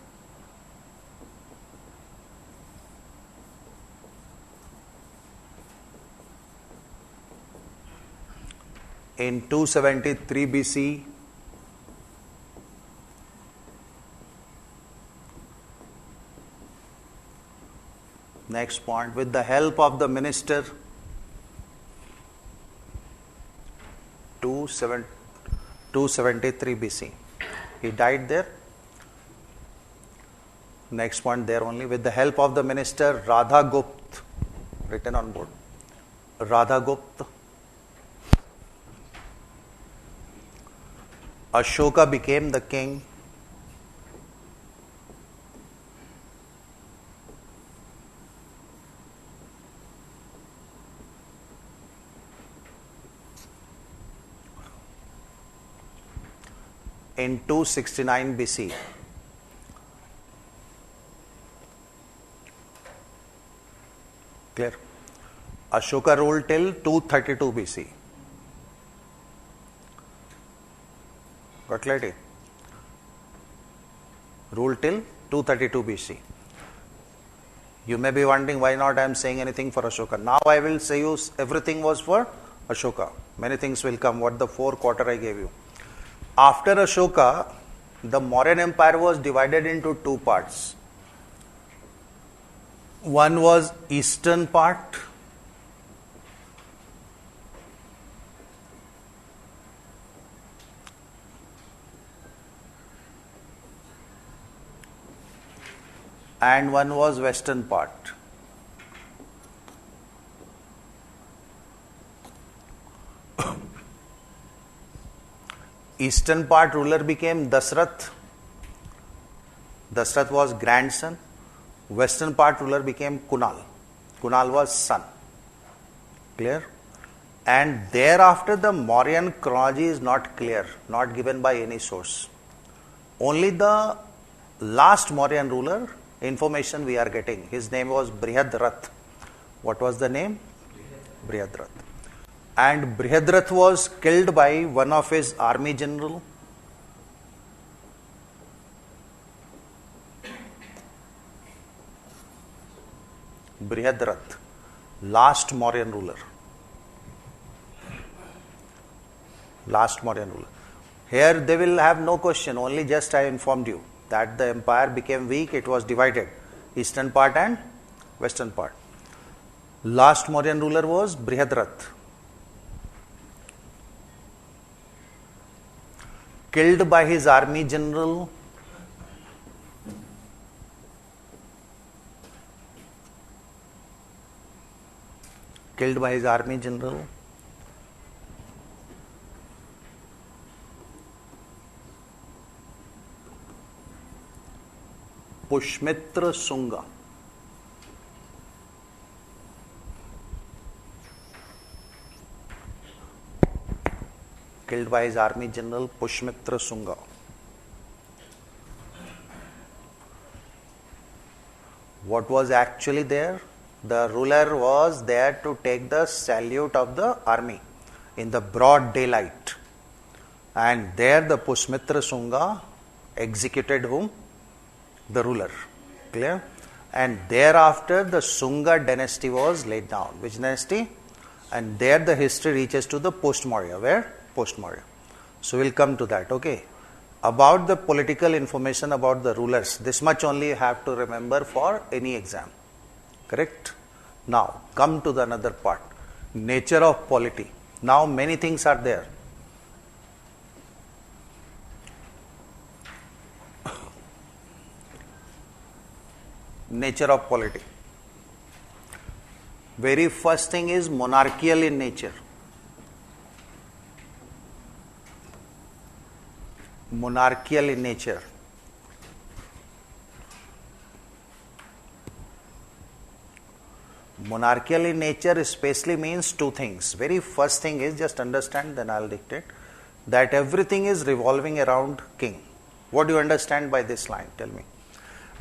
In 273 BC, Next point, with the help of the minister, 273 BC. He died there. Next point there only, with the help of the minister Radhagupt, written on board. Radhagupt. Ashoka became the king. In 269 BC. Clear? Ashoka ruled till 232 BC. Got clarity? Ruled till 232 BC. You may be wondering why not I am saying anything for Ashoka. Now I will say you everything was for Ashoka. Many things will come. What the 4 quarter I gave you. After Ashoka, the Mauryan Empire was divided into 2 parts. One was eastern part, and one was western part. Eastern part ruler became Dasrath. Dasrath was grandson. Western part ruler became Kunal. Kunal was son. Clear? And thereafter the Mauryan chronology is not clear, not given by any source. Only the last Mauryan ruler information we are getting. His name was Brihadrath. What was the name? Brihadrath. And Brihadrath was killed by one of his army general. Brihadrath, last Mauryan ruler. Last Mauryan ruler. Here they will have no question, only just I informed you that the empire became weak, it was divided, eastern part and western part. Last Mauryan ruler was Brihadrath. Killed by his army general Pushmitra Sunga. Killed by his army general Pushmitra Sunga. What was actually there? The ruler was there to take the salute of the army in the broad daylight. And there the Pushmitra Sunga executed whom? The ruler. Clear? And thereafter the Sunga dynasty was laid down. Which dynasty? And there the history reaches to the post-Maurya. Where? Post-Maurya. So we'll come to that. Okay. About the political information about the rulers, this much only you have to remember for any exam. Correct? Now, come to the another part. Nature of polity. Now, many things are there. Nature of polity. Very first thing is monarchical in nature. Monarchical in nature. Monarchical in nature especially means 2 things. Very first thing is, just understand, then I'll dictate, that everything is revolving around king. What do you understand by this line? Tell me.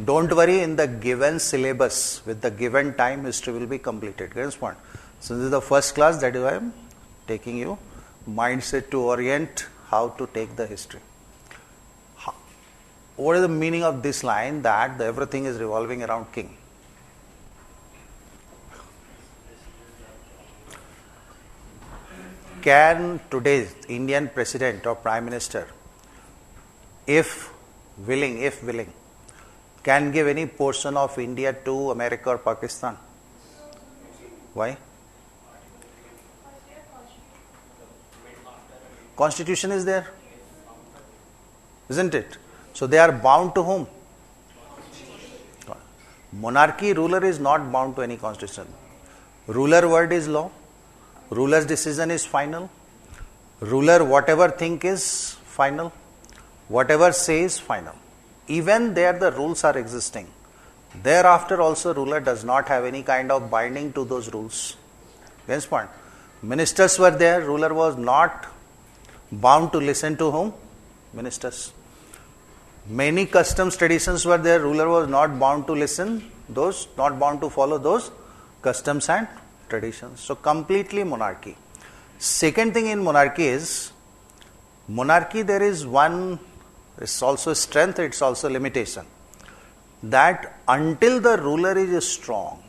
Don't worry, in the given syllabus, with the given time, history will be completed. Get this point? So this is the first class, that is why I am taking you mindset to orient how to take the history. What is the meaning of this line, that everything is revolving around king? Can today's Indian president or prime minister, if willing, can give any portion of India to America or Pakistan. Why? Constitution is there, isn't it? So they are bound to whom? Monarchy ruler is not bound to any constitution. Ruler word is law. Ruler's decision is final. Ruler whatever think is final. Whatever say is final. Even there the rules are existing. Thereafter also ruler does not have any kind of binding to those rules. Next point. Ministers were there. Ruler was not bound to listen to whom? Ministers. Many customs traditions were there. Ruler was not bound to listen those, not bound to follow those customs and traditions. So completely monarchy. Second thing in monarchy is, monarchy there is one, it's also strength, it's also limitation. That until the ruler is strong,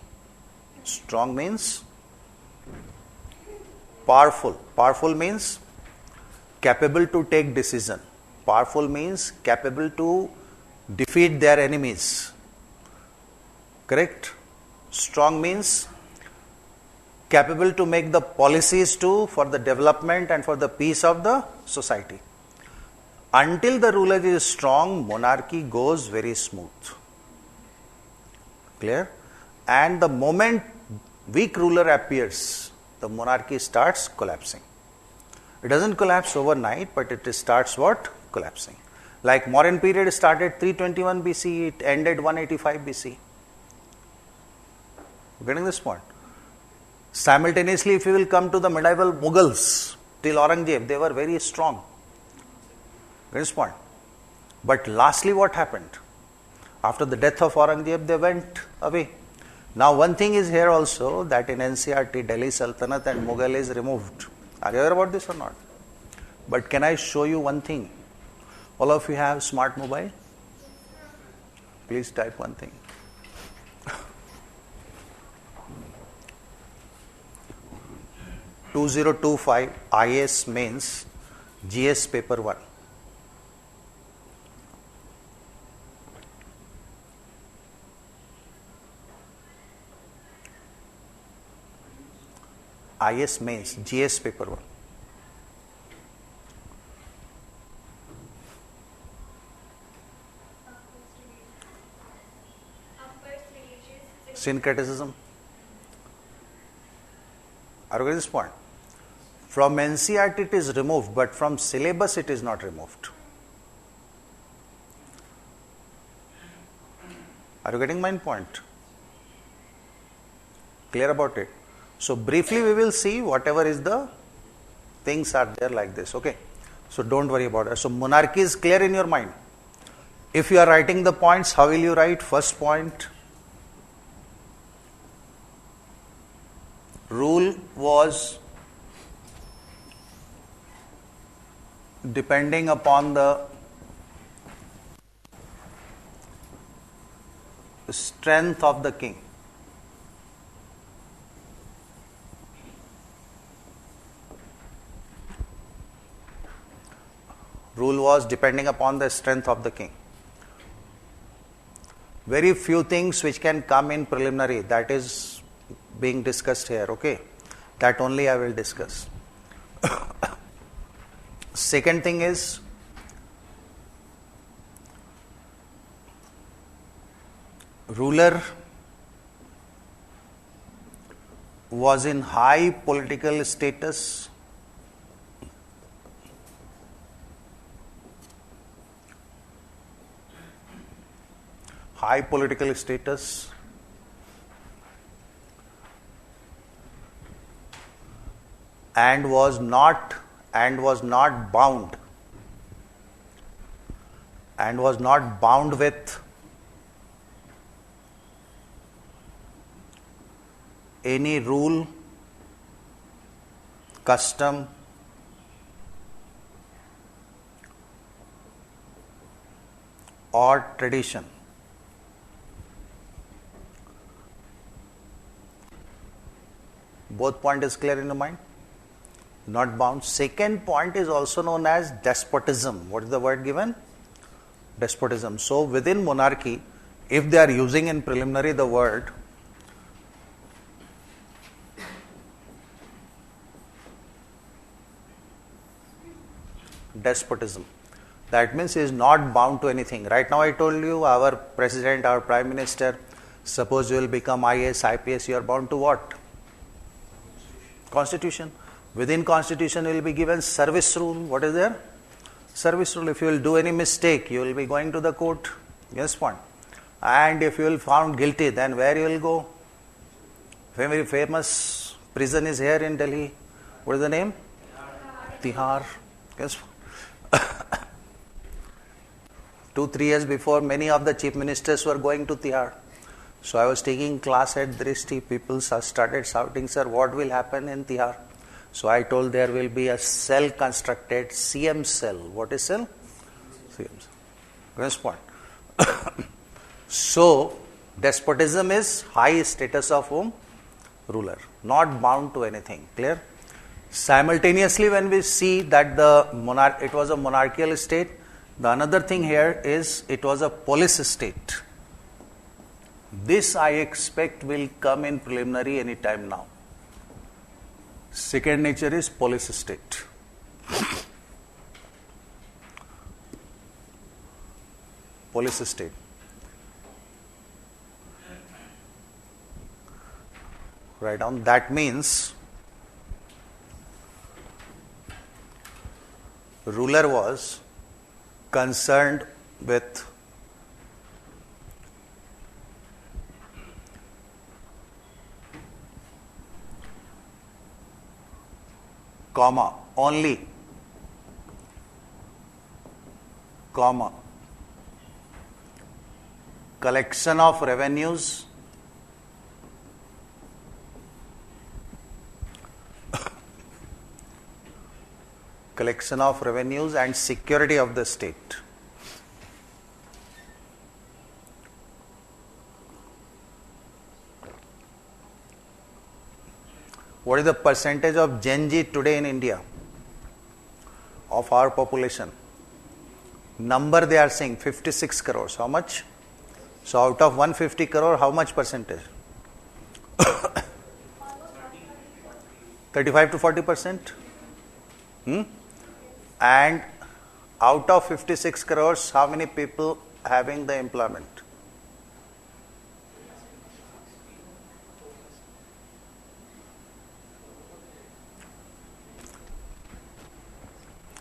strong means powerful. Powerful means capable to take decision. Powerful means capable to defeat their enemies. Correct? Strong means capable to make the policies too for the development and for the peace of the society. Until the ruler is strong, monarchy goes very smooth. Clear? And the moment weak ruler appears, the monarchy starts collapsing. It doesn't collapse overnight, but it starts what? Collapsing. Like Mauryan period started 321 BC, it ended 185 BC. Getting this point? Simultaneously, if you will come to the medieval Mughals, till Aurangzeb, they were very strong. Get this point? But lastly, what happened? After the death of Aurangzeb, they went away. Now, one thing is here also, that in NCRT, Delhi Sultanate and Mughal is removed. Are you aware about this or not? But can I show you one thing? All of you have smart mobile? Please type one thing. 2025 IAS Mains GS paper 1. IAS Mains GS paper 1. Syncretism. Are you getting this point? From NCRT it is removed, but from syllabus it is not removed. Are you getting my point? Clear about it? So briefly we will see whatever is the things are there like this. Okay. So don't worry about it. So monarchy is clear in your mind. If you are writing the points, how will you write? First point. Rule was depending upon the strength of the king. Rule was depending upon the strength of the king. Very few things which can come in preliminary, that is being discussed here, okay? That only I will discuss. Second thing is, ruler was in high political status. High political status. And was not bound with any rule, custom, or tradition. Both point is clear in your mind? Not bound. Second point is also known as despotism. What is the word given? Despotism. So within monarchy, if they are using in preliminary the word despotism, that means he is not bound to anything. Right now I told you, our president, our prime minister, suppose you will become IAS, IPS, you are bound to what? Constitution. Within constitution you will be given service rule. What is there? Service rule. If you will do any mistake, you will be going to the court. Yes, point. And if you will found guilty, then where you will go? Very famous prison is here in Delhi. What is the name? Tihar. Yes. 2-3 years before, many of the chief ministers were going to Tihar. So I was taking class at Drishti. People started shouting, sir, what will happen in Tihar? So I told there will be a cell constructed, CM cell. What is cell? CM cell. Yes, point. So, despotism is high status of whom? Ruler. Not bound to anything. Clear? Simultaneously, when we see that it was a monarchical state, the another thing here is it was a police state. This I expect will come in preliminary any time now. Second nature is police state. Police state. Write down. That means ruler was concerned with only collection of revenues and security of the state. What is the percentage of Gen Z today in India of our population? Number they are saying 56 crores. How much? So out of 150 crore, how much percentage? 35 to 40%? And out of 56 crores, how many people having the employment?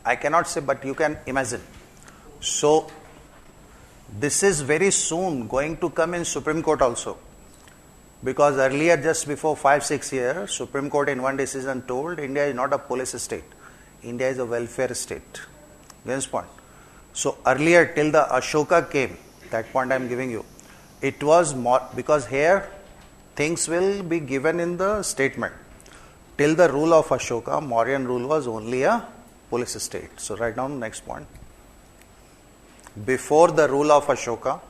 I cannot say, but you can imagine. So, this is very soon going to come in Supreme Court also. Because earlier, just before 5-6 years, Supreme Court in one decision told India is not a police state. India is a welfare state. This point. So, earlier till the Ashoka came, that point I am giving you, it was more, because here things will be given in the statement. Till the rule of Ashoka, Mauryan rule was only a police state. So write down next point. Before the rule of Ashoka,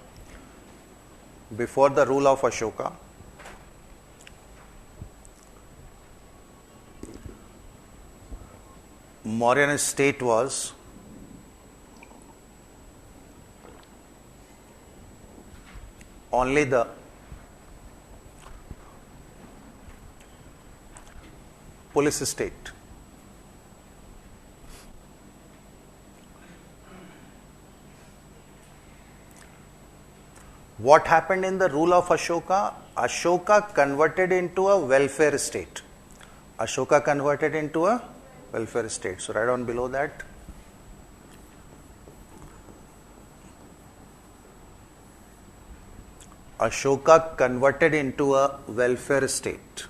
Mauryan state was only the police state. What happened in the rule of Ashoka? Ashoka converted into a welfare state. So write down below that. Ashoka converted into a welfare state.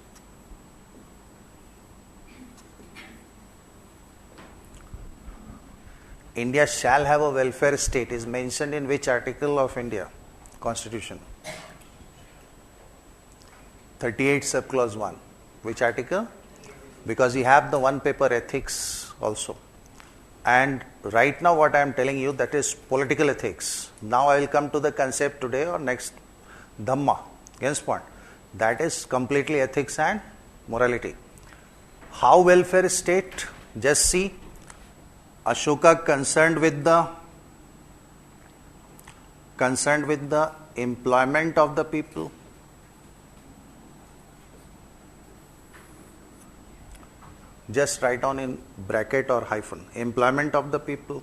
India shall have a welfare state is mentioned in which article of India? Constitution. 38 subclause 1. Which article? Because you have the one paper ethics also. And right now what I am telling you, that is political ethics. Now I will come to the concept today or next, Dhamma. Against point. That is completely ethics and morality. How welfare state? Just see. Ashoka concerned with the concerned with the employment of the people, just write down in bracket or hyphen, employment of the people,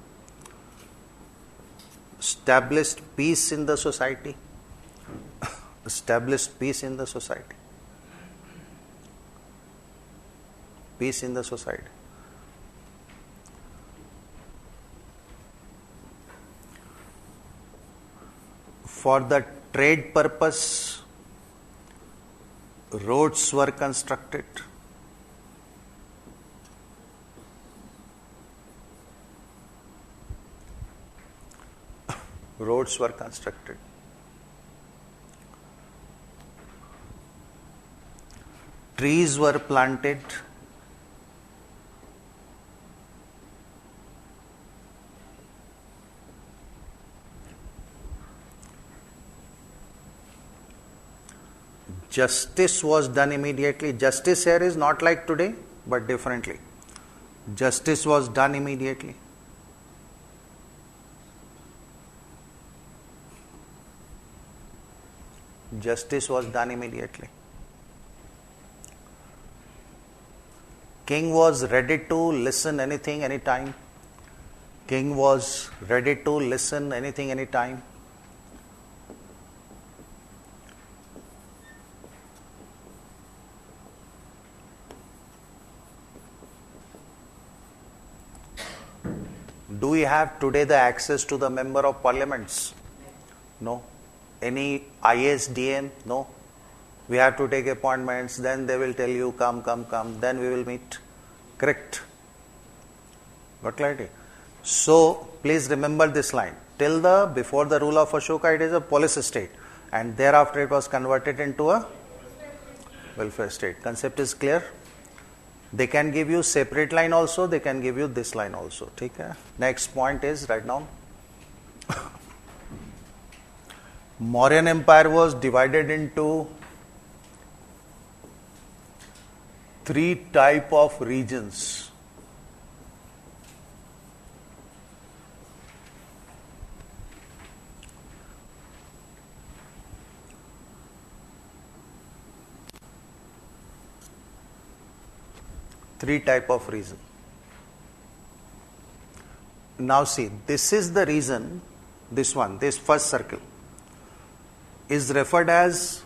established peace in the society, established peace in the society, peace in the society. For the trade purpose, roads were constructed. Roads were constructed. Trees were planted. Justice was done immediately. Justice here is not like today, but differently. Justice was done immediately. Justice was done immediately. King was ready to listen anything, anytime. King was ready to listen anything, anytime. Do we have today the access to the member of parliaments? No. Any ISDM? No. We have to take appointments, then they will tell you, come, then we will meet. Correct? Got clarity? So, please remember this line. Before the rule of Ashoka, it is a police state. And thereafter it was converted into a welfare state. Concept is clear? They can give you separate line also, they can give you this line also. Okay? Next point is, write down. Mauryan Empire was divided into 3 type of regions. Three type of reason. Now see, this is the reason, this one, this first circle is referred as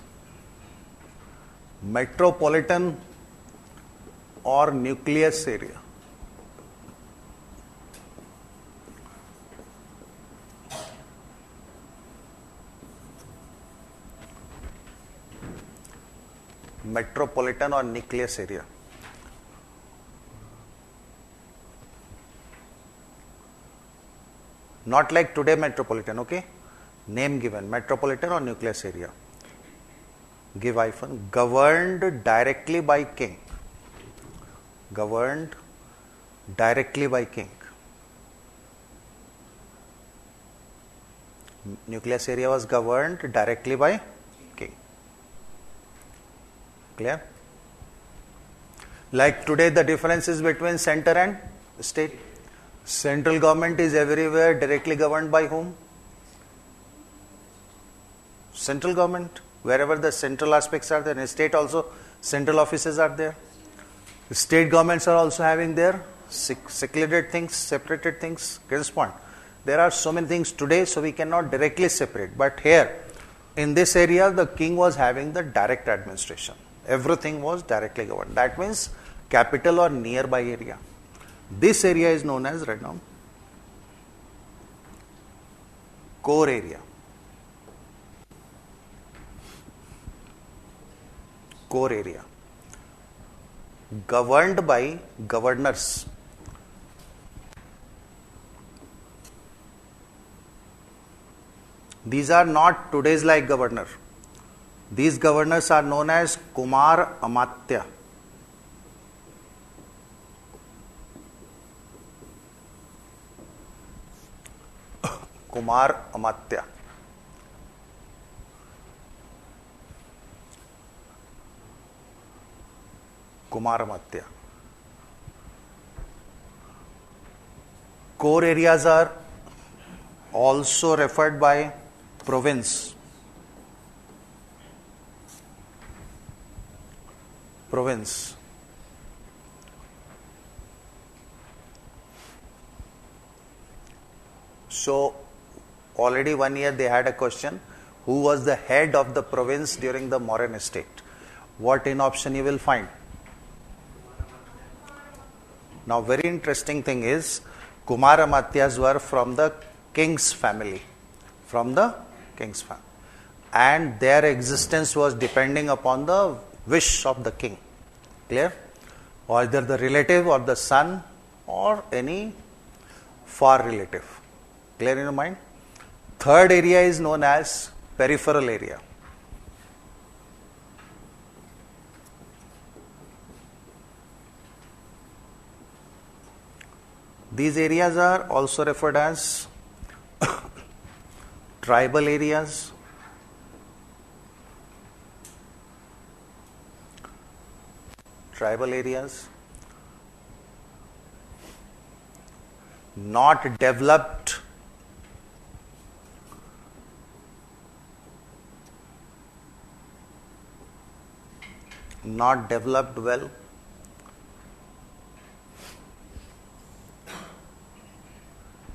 metropolitan or nucleus area. Metropolitan or nucleus area. Not like today metropolitan, okay? Name given, metropolitan or nucleus area. Give hyphen. Governed directly by king. Governed directly by king. Nucleus area was governed directly by king. Clear? Like today the difference is between center and state. Central government is everywhere directly governed by whom? Central government. Wherever the central aspects are there. In state also central offices are there. State governments are also having their secluded things, separated things. Get this point? There are so many things today, so we cannot directly separate. But here, in this area, the king was having the direct administration. Everything was directly governed. That means capital or nearby area. This area is known as, right now, core area. Core area. Governed by governors. These are not today's like governor. These governors are known as Kumar Amatya. Kumar Amatya. Kumar Amatya. Core areas are also referred by province. Province. So, already 1 year they had a question, who was the head of the province during the Mauryan estate? What in option you will find? Now, very interesting thing is, Kumaramatyas were from the king's family. From the king's family. And their existence was depending upon the wish of the king. Clear? Or either the relative or the son or any far relative. Clear in your mind? Third area is known as peripheral area. These areas are also referred as tribal areas, not developed, well.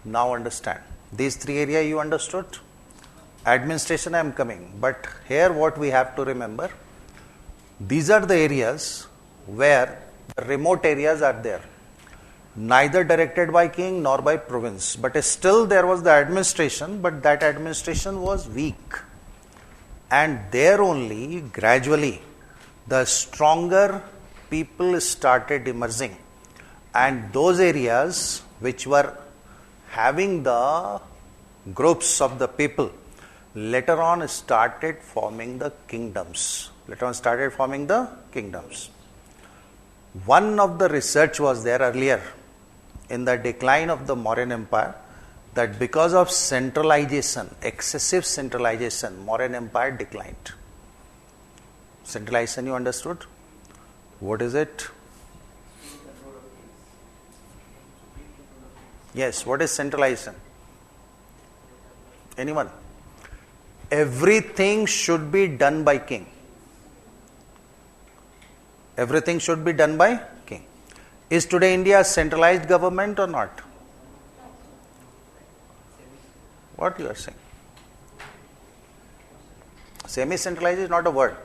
Now understand. These three areas you understood? Administration I am coming. But here what we have to remember, these are the areas where remote areas are there. Neither directed by king nor by province. But still there was the administration, but that administration was weak. And there only gradually the stronger people started emerging. And those areas which were having the groups of the people later on started forming the kingdoms. One of the research was there earlier in the decline of the Mauryan Empire, that because of centralization, excessive centralization, Mauryan Empire declined. Centralization you understood? What is it? Yes, what is centralization? Anyone? Everything should be done by king. Everything should be done by king. Is today India a centralized government or not? What you are saying? Semi-centralized is not a word.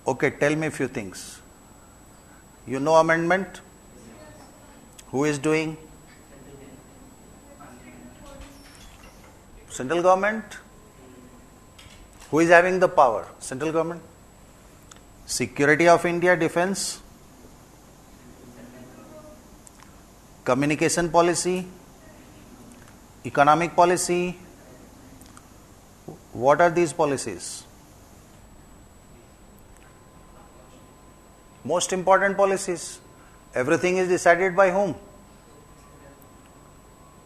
Okay, tell me a few things. You know amendment? Who is doing? Central government? Who is having the power? Central government. Security of India, defense. Communication policy. Economic policy. What are these policies? Most important policies. Everything is decided by whom?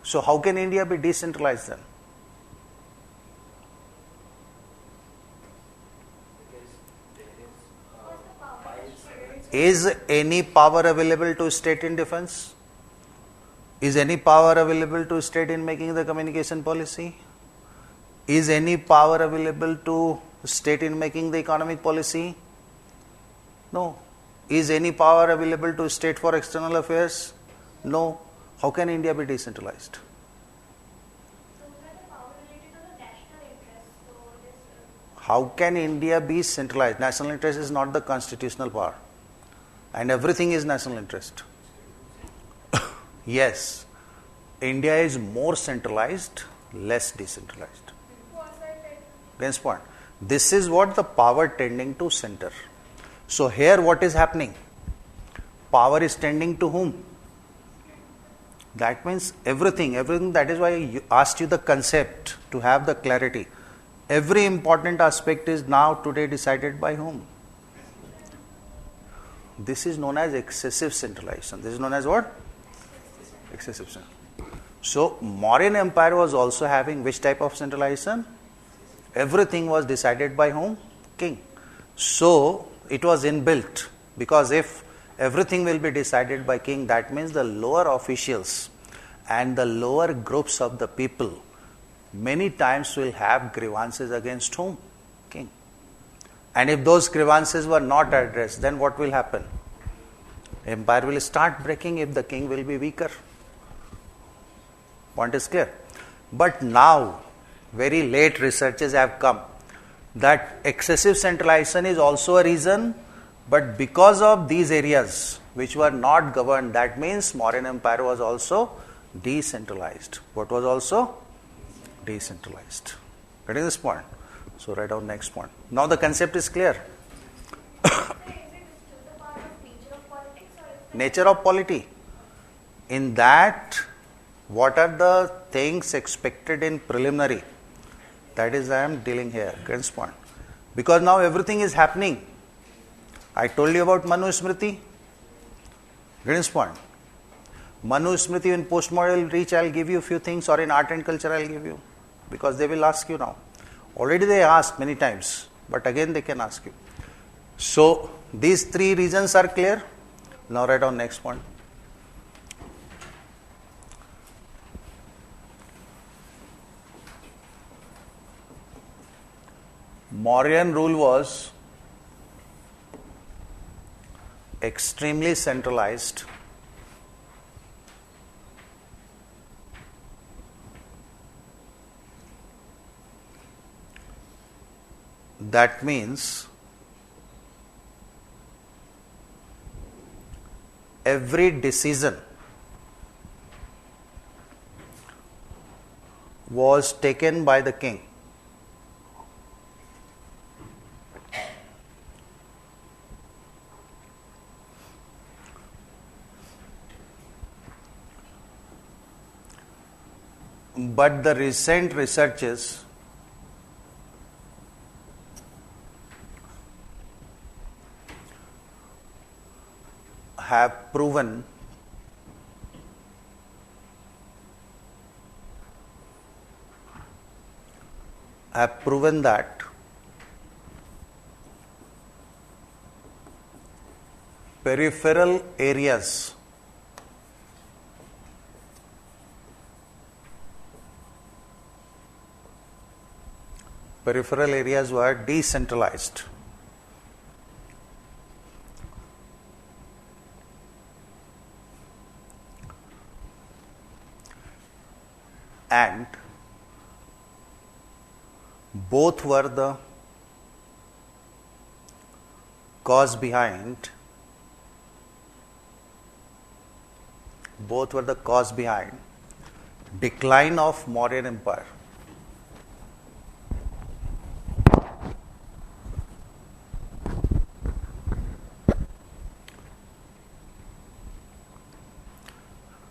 So how can India be decentralized then? Is any power available to state in defense? Is any power available to state in making the communication policy? Is any power available to state in making the economic policy? No. Is any power available to state for external affairs? No. How can India be decentralized? How can India be centralized? National interest is not the constitutional power. And everything is national interest. Yes. India is more centralized, less decentralized. Against point. This is what the power tending to center. So here what is happening? Power is tending to whom? That means everything. That is why I asked you the concept to have the clarity. Every important aspect is now today decided by whom? This is known as excessive centralization. This is known as what? Excessive centralization. So Mauryan Empire was also having which type of centralization? Everything was decided by whom? King. So it was inbuilt, because if everything will be decided by king, that means the lower officials And the lower groups of the people many times will have grievances against whom? King. And if those grievances were not addressed, then what will happen? Empire will start breaking if the king will be weaker. Point is clear. But now, very late researches have come that excessive centralization is also a reason, but because of these areas which were not governed, that means Mauryan Empire was also decentralized. What was also? Decentralized. Getting this point? So write down next point. Now the concept is clear. Nature of polity. In that, what are the things expected in preliminary? That is I am dealing here. Get this point. Because now everything is happening. I told you about Manu Smriti. Get this point. Manu Smriti in postmodern reach, I will give you a few things, or in art and culture I will give you. Because they will ask you now. Already they asked many times, but again they can ask you. So, these three reasons are clear. Now write down next point. Mauryan rule was extremely centralized. That means every decision was taken by the king. But the recent researches have proven that peripheral areas were decentralized. And both were the cause behind decline of Mauryan Empire.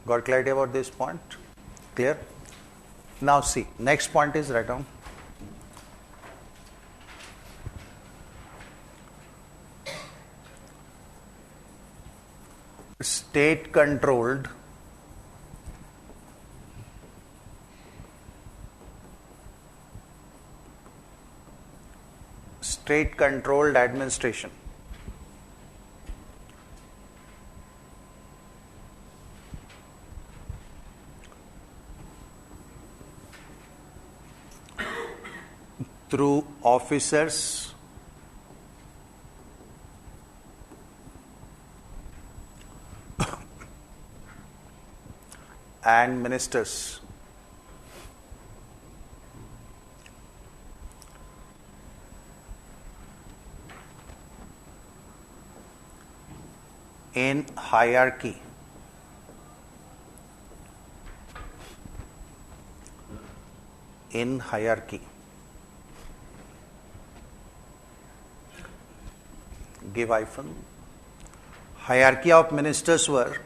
Got clarity about this point? Clear? Now see, next point is write down. State controlled administration. Through officers and ministers. In hierarchy. Give hyphen. Hierarchy of ministers were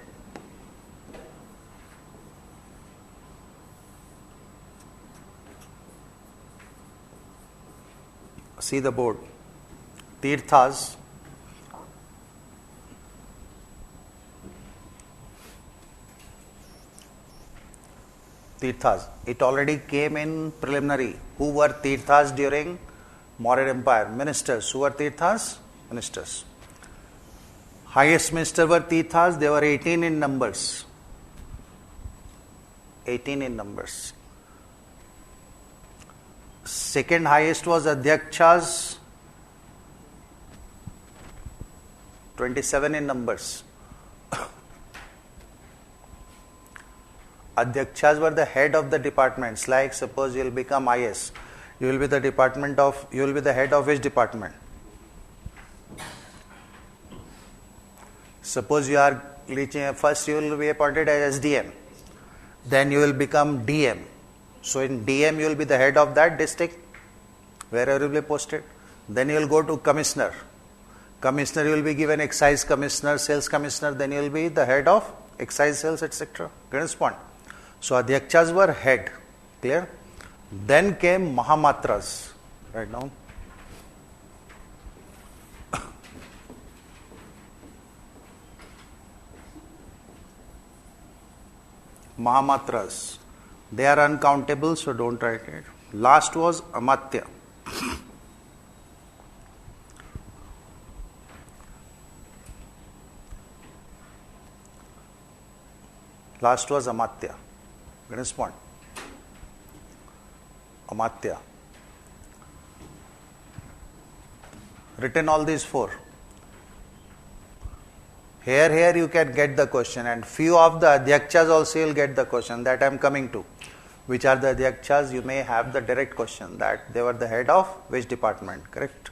see the board. Tirthas, it already came in preliminary. Who were Tirthas during Mauryan Empire? Ministers. Who were Tirthas? Ministers. Highest minister were Tirthas. They were 18 in numbers. 18 in numbers. Second highest was Adhyakshas, 27 in numbers. Adhyakshas were the head of the departments. Like suppose you will become IS, you will be the head of which department? Suppose you are reaching, first you will be appointed as SDM, then you will become DM. So in DM you will be the head of that district, wherever you will be posted. Then you will go to commissioner. Commissioner you will be given excise commissioner, sales commissioner, then you will be the head of excise, sales, etc. Correspond. So Adhyakshas were head. Clear? Then came Mahamatras. Right now. Mahamatras. They are uncountable, so don't write it. Last was Amatya. Last was Amatya. Respond. Amatya. Written all these four. Here you can get the question, and few of the Adhyakshas also will get the question that I am coming to. Which are the Adhyakshas? You may have the direct question that they were the head of which department, correct?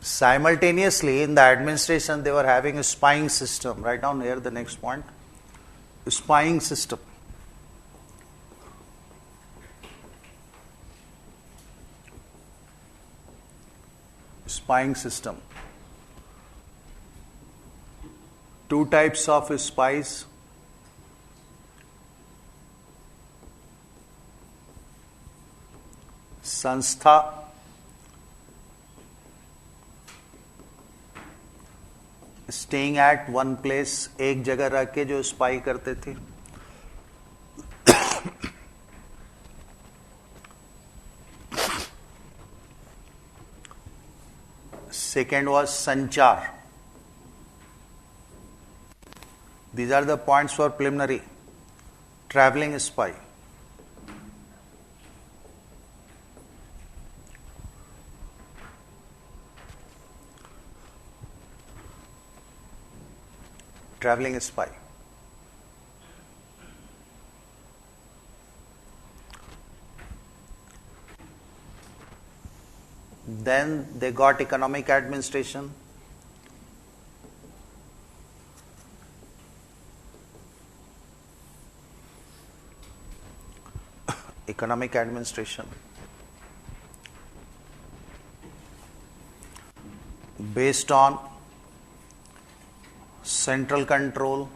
Simultaneously in the administration they were having a spying system. Write down here the next point. Spying system. Spying system. Two types of spies. Sanstha staying at one place, एक जगह रह के जो spy करते थे. Second was sanchar. These are the points for preliminary. Traveling spy. Traveling spy. Then they got economic administration. Economic administration. Based on central control,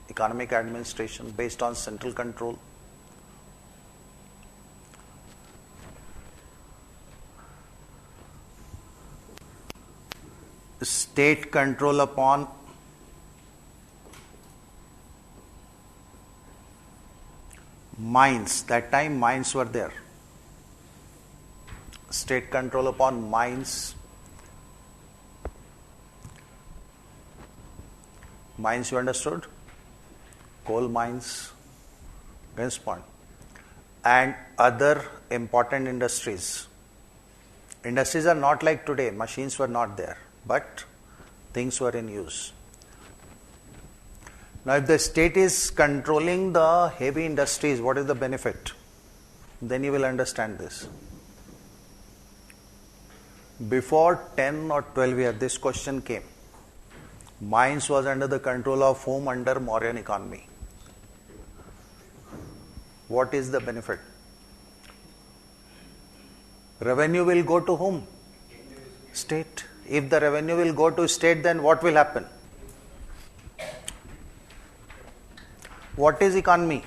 economic administration based on central control. State control upon mines. That time mines were there. State control upon mines. Mines, you understood? Coal mines. Next point. And other important industries. Industries are not like today. Machines were not there, but things were in use. Now, if the state is controlling the heavy industries, what is the benefit? Then you will understand this. Before 10 or 12 years, this question came. Mines was under the control of whom under Mauryan economy? What is the benefit? Revenue will go to whom? State. If the revenue will go to state, then what will happen? What is economy?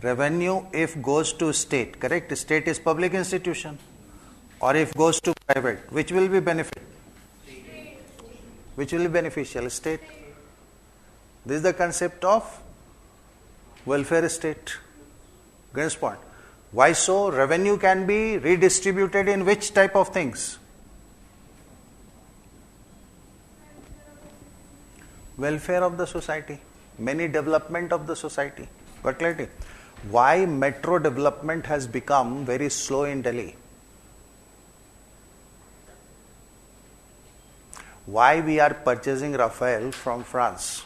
Revenue if goes to state, correct? State is public institution. Or if goes to private, which will be benefit? Which will be beneficial? State. This is the concept of welfare state. Next point. Why so? Revenue can be redistributed in which type of things? Welfare of the society, many development of the society. Got clarity? Why metro development has become very slow in Delhi? Why we are purchasing Rafale from France?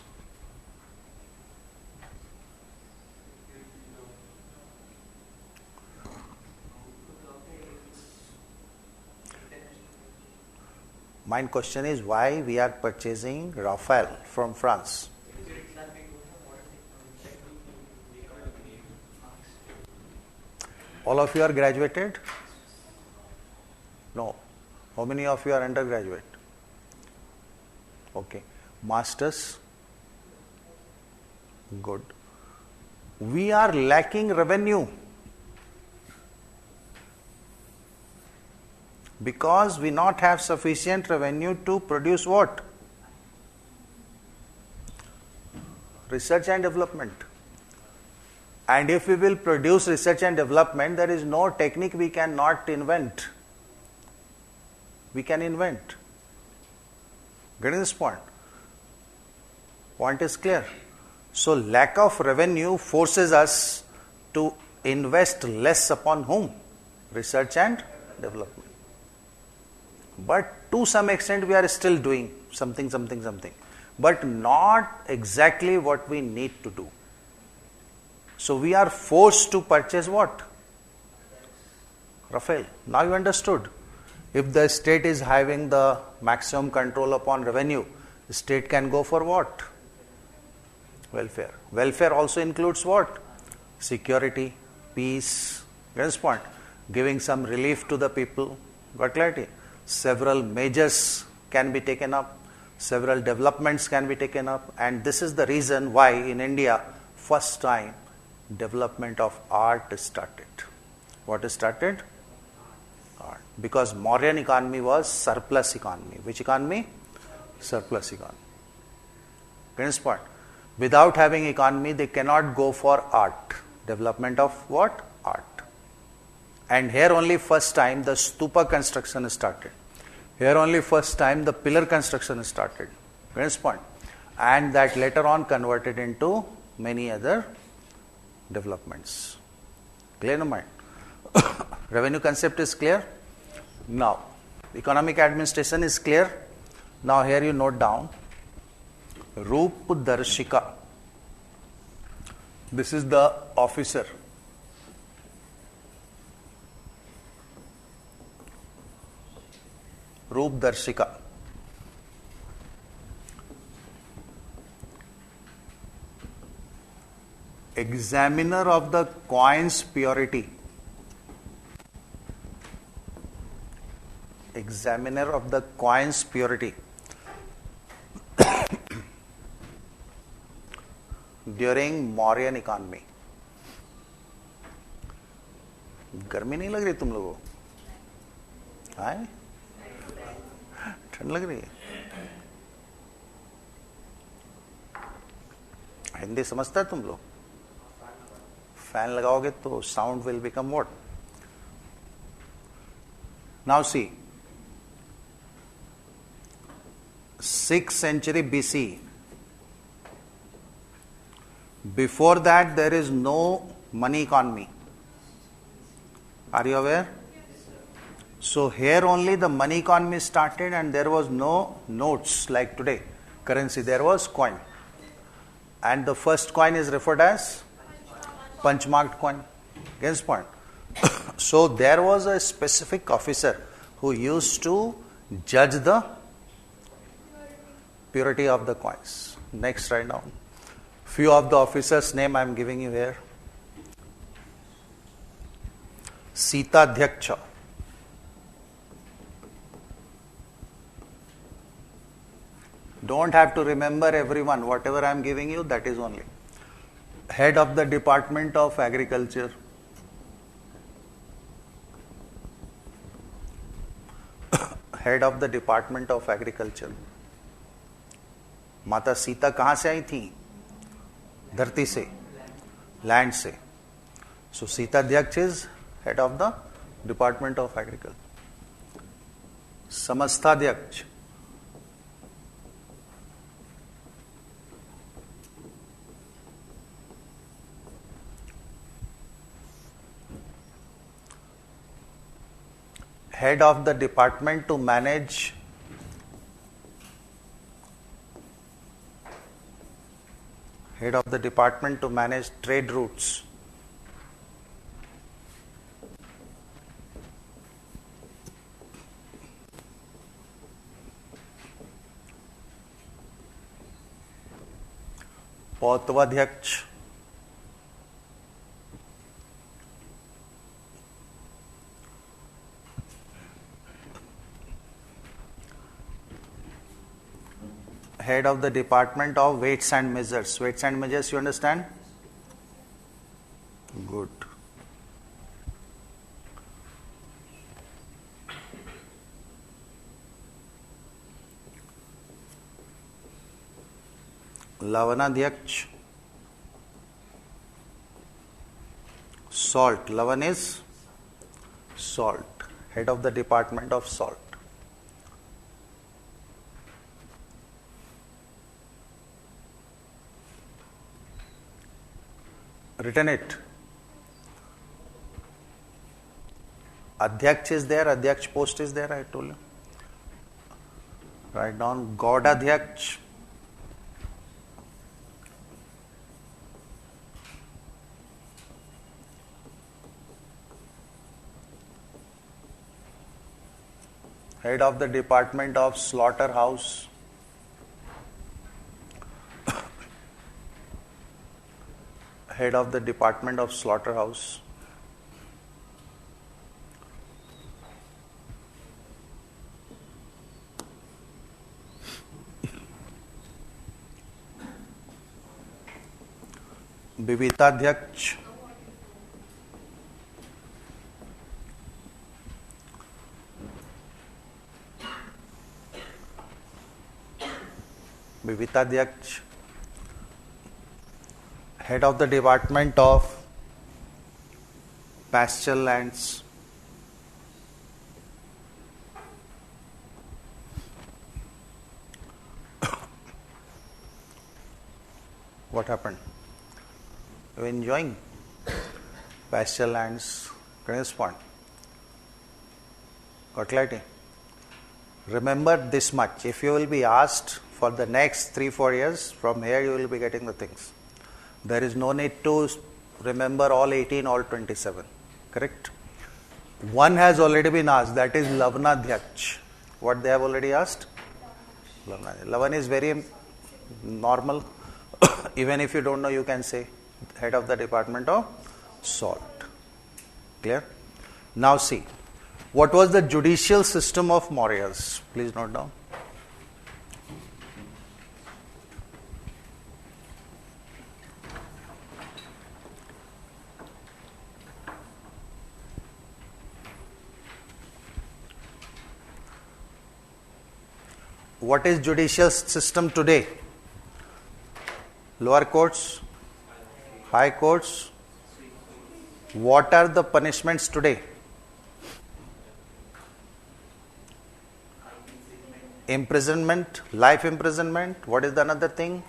My question is why we are purchasing Rafale from France? All of you are graduated? No. How many of you are undergraduate? Okay. Masters? Good. We are lacking revenue because we not have sufficient revenue to produce what? Research and development. And if we will produce research and development, there is no technique we cannot invent. We can invent. Getting this point? Point is clear. So lack of revenue forces us to invest less upon whom? Research and development. But to some extent we are still doing something, but not exactly what we need to do. So we are forced to purchase what? Rafale. Now you understood. If the state is having the maximum control upon revenue, the state can go for what? Welfare. Welfare also includes what? Security, peace. Get this point? Giving some relief to the people. Got clarity? Several measures can be taken up, several developments can be taken up, and this is the reason why in India, first time, development of art started. What is started? Art. Because Mauryan economy was surplus economy. Which economy? Surplus economy. Get this point? Without having economy, they cannot go for art. Development of what? Art. And here only first time the stupa construction started. Here only first time the pillar construction started. Get this point? And that later on converted into many other developments. Clear in mind? Revenue concept is clear? Now, economic administration is clear. Now here you note down Roop Darshika. This is the officer. Roop Darshika. Examiner of the coin's purity. Examiner of the coin's purity. During Mauryan economy. गर्मी नहीं लग रही तुम लोगों को? हाँ? ठंड लग रही है? हिंदी समझता है तुम लोग? फैन लगाओगे तो sound will become what? Now see 6th century BC. Before that, there is no money economy. Are you aware? So here only the money economy started, and there was no notes like today. Currency, there was coin. And the first coin is referred as punch-marked coin. Get this point? So there was a specific officer who used to judge the purity of the coins. Next, write down. Few of the officers' name I am giving you here. Sitadhyaksha. Don't have to remember everyone. Whatever I am giving you, that is only. Head of the Department of Agriculture. Head of the Department of Agriculture. माता सीता कहाँ से आई थी? धरती से, land से. So Sitadhyaksh is head of the Department of Agriculture. Samastadhyaksh. head of the department to manage trade routes. पौत्वाध्यक्ष, head of the department of weights and measures. Weights and measures, you understand? Good. Lavanadhyaksh, salt. Lavan is salt. Head of the department of salt. Written it. Adhyaksh is there. Adhyaksh post is there. I told you. Write down Gaudadhyaksh. Head of the department of slaughterhouse. Head of the department of slaughterhouse. Vivitadhyaksh. Vivitadhyaksh. Head of the department of pasture lands. What happened? You enjoying pasture lands? Can you respond? Got clarity? Remember this much. If you will be asked for the next 3-4 years, from here you will be getting the things. There is no need to remember all 18, all 27. Correct? One has already been asked, that is Lavnadhyaksh. What they have already asked? Lavan is very normal. Even if you don't know, you can say head of the department of salt. Clear? Now see, what was the judicial system of Mauryas? Please note down. What is judicial system today? Lower courts, high courts. What are the punishments today? Imprisonment, life imprisonment. What is the another thing?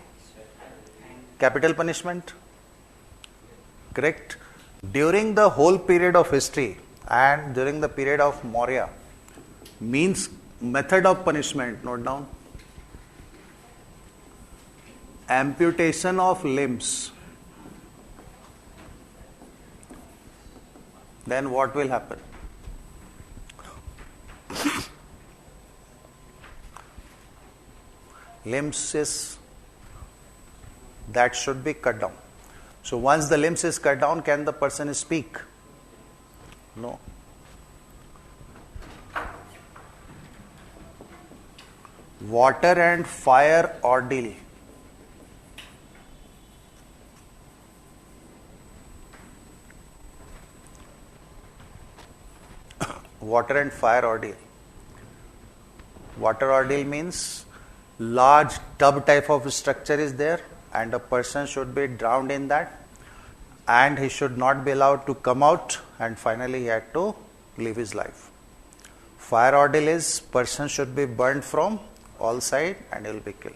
Capital punishment. Correct? During the whole period of history and during the period of Maurya, means method of punishment, note down. Amputation of limbs. Then what will happen? Limbs is, that should be cut down. So once the limbs is cut down, can the person speak? No. Water and fire ordeal. Water and fire ordeal. Water ordeal means large tub type of structure is there and a person should be drowned in that and he should not be allowed to come out and finally he had to live his life. Fire ordeal is person should be burned from all side and he will be killed.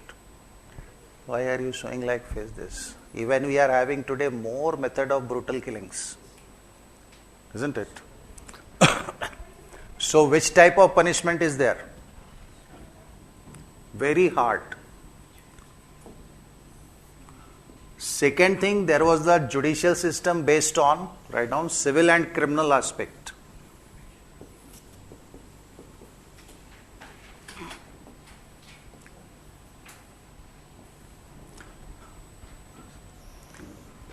Why are you showing like face this? Even we are having today more method of brutal killings. Isn't it? So which type of punishment is there? Very hard. Second thing, there was the judicial system based on, write down, civil and criminal aspect.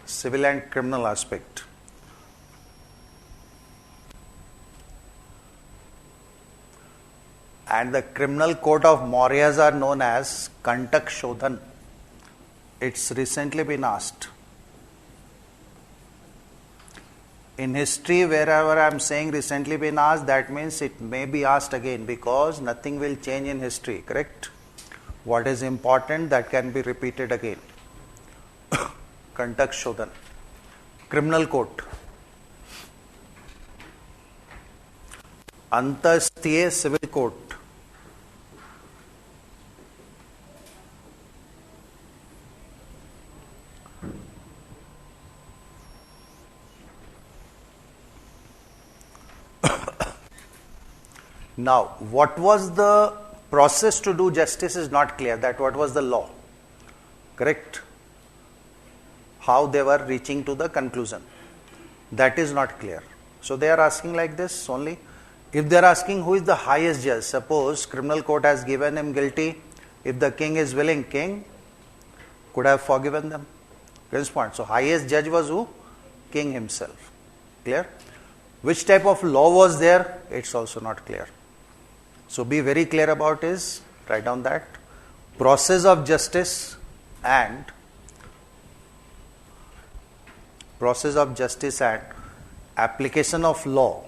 Civil and criminal aspect. And the criminal court of Mauryas are known as Kantak Shodhan. It's recently been asked. In history, wherever I am saying recently been asked, that means it may be asked again, because nothing will change in history, correct? What is important, that can be repeated again. Kantak Shodhan. Criminal court. Antarsthiye civil court. Now, what was the process to do justice is not clear. That what was the law, correct? How they were reaching to the conclusion, that is not clear. So they are asking like this only. If they are asking who is the highest judge, suppose criminal court has given him guilty, if the king is willing, king could have forgiven them. Point. So highest judge was who? King himself. Clear? Which type of law was there? It's also not clear. So be very clear about is, write down that process of justice and application of law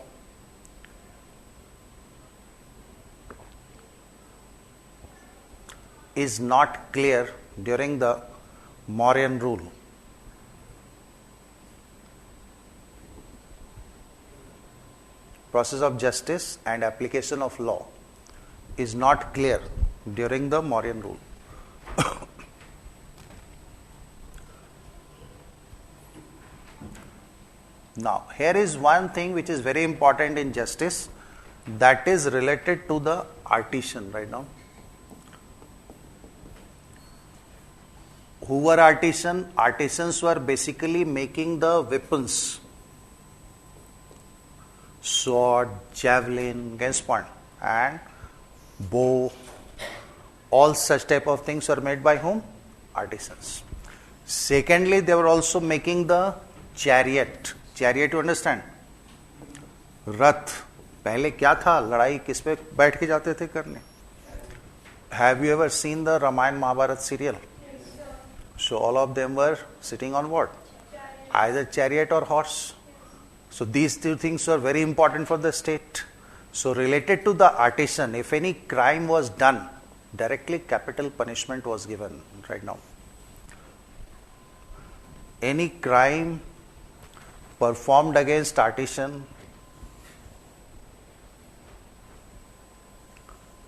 is not clear during the Mauryan rule. Process of justice and application of law is not clear during the Mauryan rule. Now, here is one thing which is very important in justice, that is related to the artisan. Right now, who were artisan? Artisans were basically making the weapons, sword, javelin, against point, and bow. All such type of things were made by whom? Artisans. Secondly, they were also making the chariot. Chariot, you understand? रथ. पहले क्या था? लड़ाई किस पे बैठ के जाते थे करने? Have you ever seen the Ramayana Mahabharata serial? So all of them were sitting on what? Either chariot or horse. So these two things were very important for the state. So related to the artisan, if any crime was done, directly capital punishment was given right now. Any crime performed against artisan,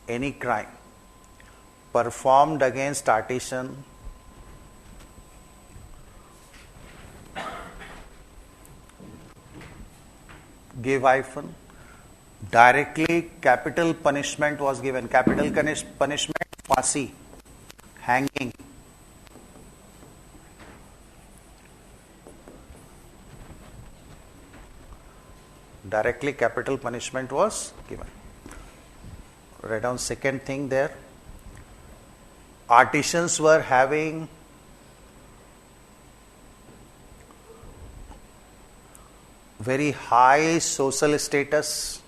any crime performed against artisan give hyphen, directly capital punishment was given. Capital punishment, फांसी, hanging. Directly capital punishment was given. Write down second thing there. Artisans were having very high social status.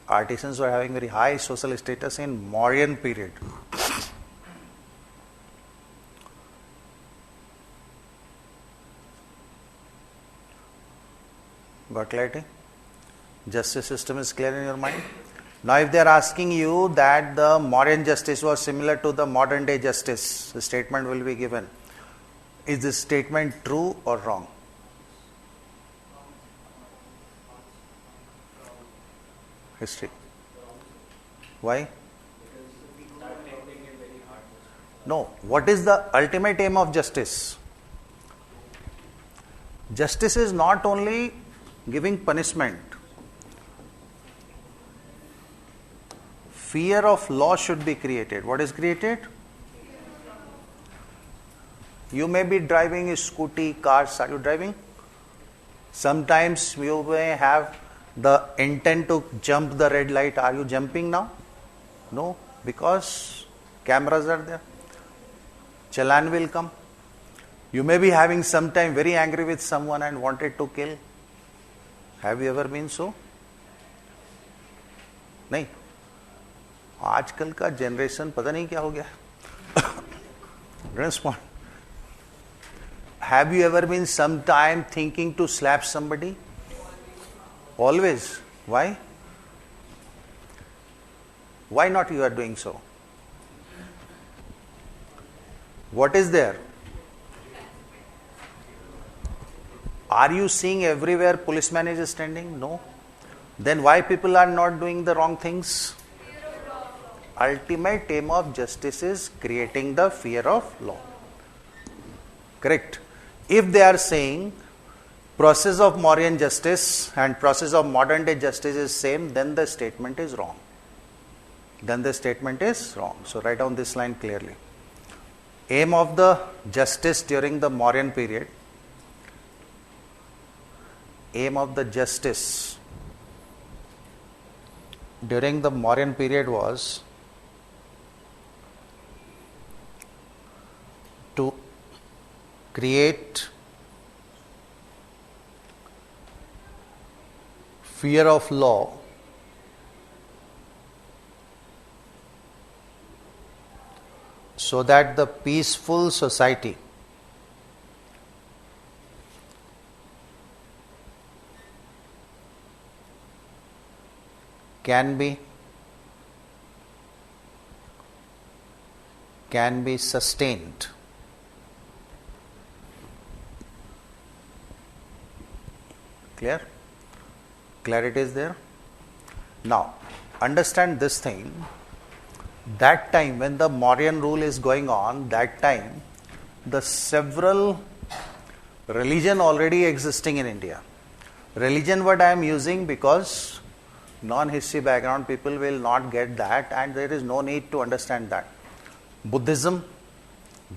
Artisans were having very high social status in Mauryan period. Got clarity? Justice system is clear in your mind? Now if they are asking you that the Mauryan justice was similar to the modern day justice, the statement will be given. Is this statement true or wrong? History. Why? No. What is the ultimate aim of justice? Justice is not only giving punishment. Fear of law should be created. What is created? You may be driving a scooty, cars. Are you driving? Sometimes you may have the intent to jump the red light. Are you jumping now? No, because cameras are there. Challan will come. You may be having sometime very angry with someone and wanted to kill. Have you ever been so? नहीं. आजकल का generation पता नहीं क्या हो गया. Respond. Have you ever been sometime thinking to slap somebody? Always. Why? Why not you are doing so? What is there? Are you seeing everywhere policeman is standing? No. Then why people are not doing the wrong things? Ultimate aim of justice is creating the fear of law. Correct. If they are saying process of Mauryan justice and process of modern day justice is same, then the statement is wrong. So write down this line clearly. Aim of the justice during the Mauryan period. Aim of the justice during the Mauryan period was to create fear of law so that the peaceful society can be sustained. Clear? Clarity is there? Now, understand this thing. That time when the Mauryan rule is going on, that time the several religion already existing in India. Religion what I am using because non-history background people will not get that and there is no need to understand that. Buddhism,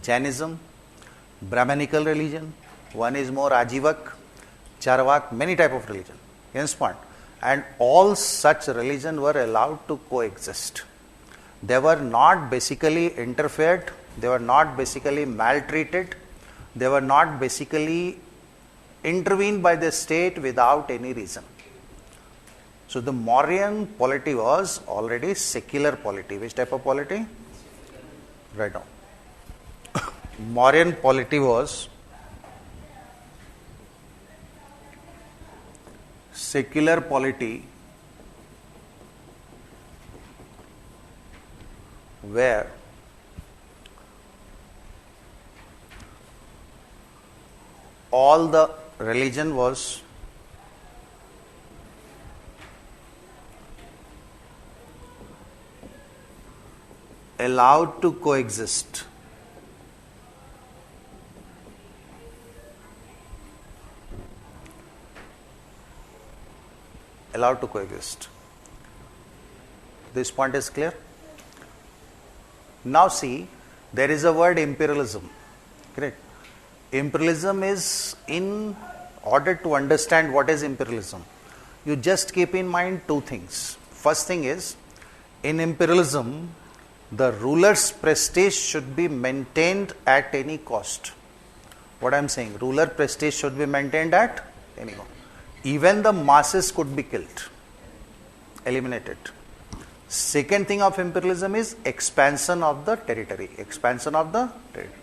Jainism, Brahmanical religion, one is more Ajivak, Charvak, many type of religion. Hence point. And all such religion were allowed to coexist. They were not basically interfered, they were not basically maltreated, they were not basically intervened by the state without any reason. So the Mauryan polity was already secular polity. Which type of polity? Write down. Mauryan polity was secular polity where all the religion was allowed to coexist. Allowed to coexist. This point is clear? Now see, there is a word imperialism. Correct? Imperialism is, in order to understand what is imperialism, you just keep in mind two things. First thing is, in imperialism, the ruler's prestige should be maintained at any cost. What I am saying, ruler prestige should be maintained at any cost. Even the masses could be killed, eliminated. Second thing of imperialism is expansion of the territory. Expansion of the territory.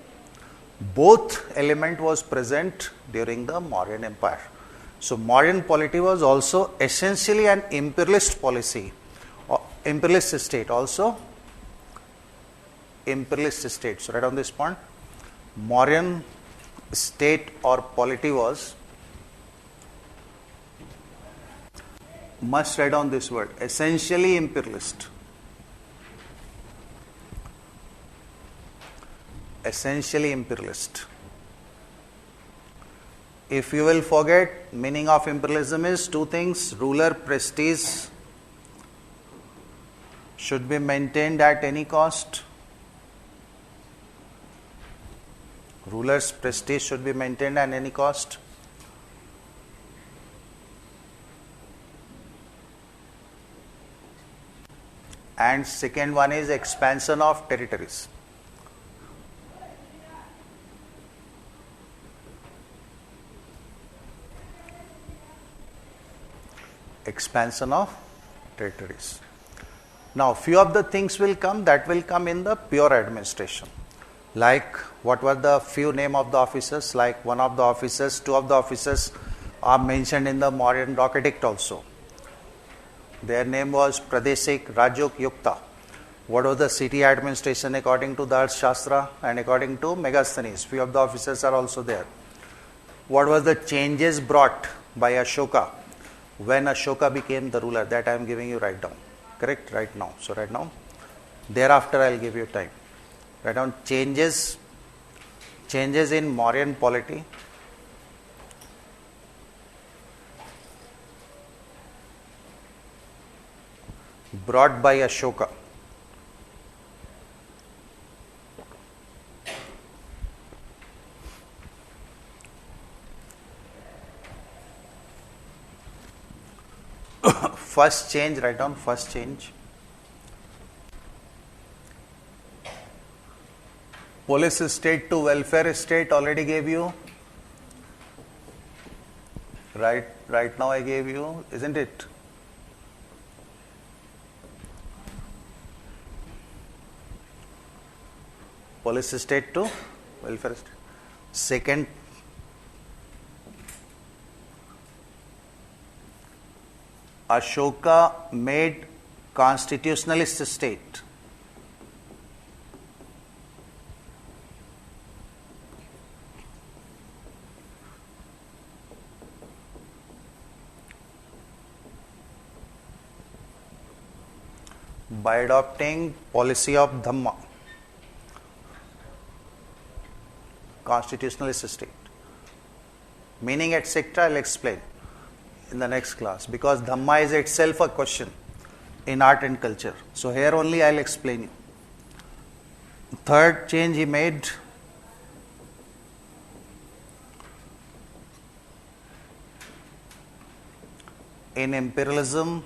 Both element was present during the Mauryan Empire. So Mauryan polity was also essentially an imperialist policy, or imperialist state also. Imperialist state. So write down this point. Mauryan state or polity was, must write down this word, essentially imperialist. Essentially imperialist. If you will forget, meaning of imperialism is two things: ruler prestige should be maintained at any cost. Ruler's prestige should be maintained at any cost. And second one is expansion of territories. Expansion of territories. Now, few of the things will come that will come in the pure administration. Like what were the few name of the officers? Like one of the officers, two of the officers are mentioned in the Mauryan Rock Edict also. Their name was Pradeshik, Rajuk, Yukta. What was the city administration according to the Arthashastra and according to Megasthenes? Few of the officers are also there. What was the changes brought by Ashoka when Ashoka became the ruler? That I am giving you right down. Correct? Right now. So right now. Thereafter I will give you time. Write down changes in Mauryan polity. Brought by Ashoka. First change, write down first change. Police state to welfare state already gave you. Right now I gave you, isn't it? Police state to welfare state. Second, Ashoka made constitutionalist state. By adopting policy of Dhamma, constitutionalist state. Meaning etc. I will explain in the next class, because Dhamma is itself a question in art and culture. So here only I will explain you. Third change he made, in imperialism,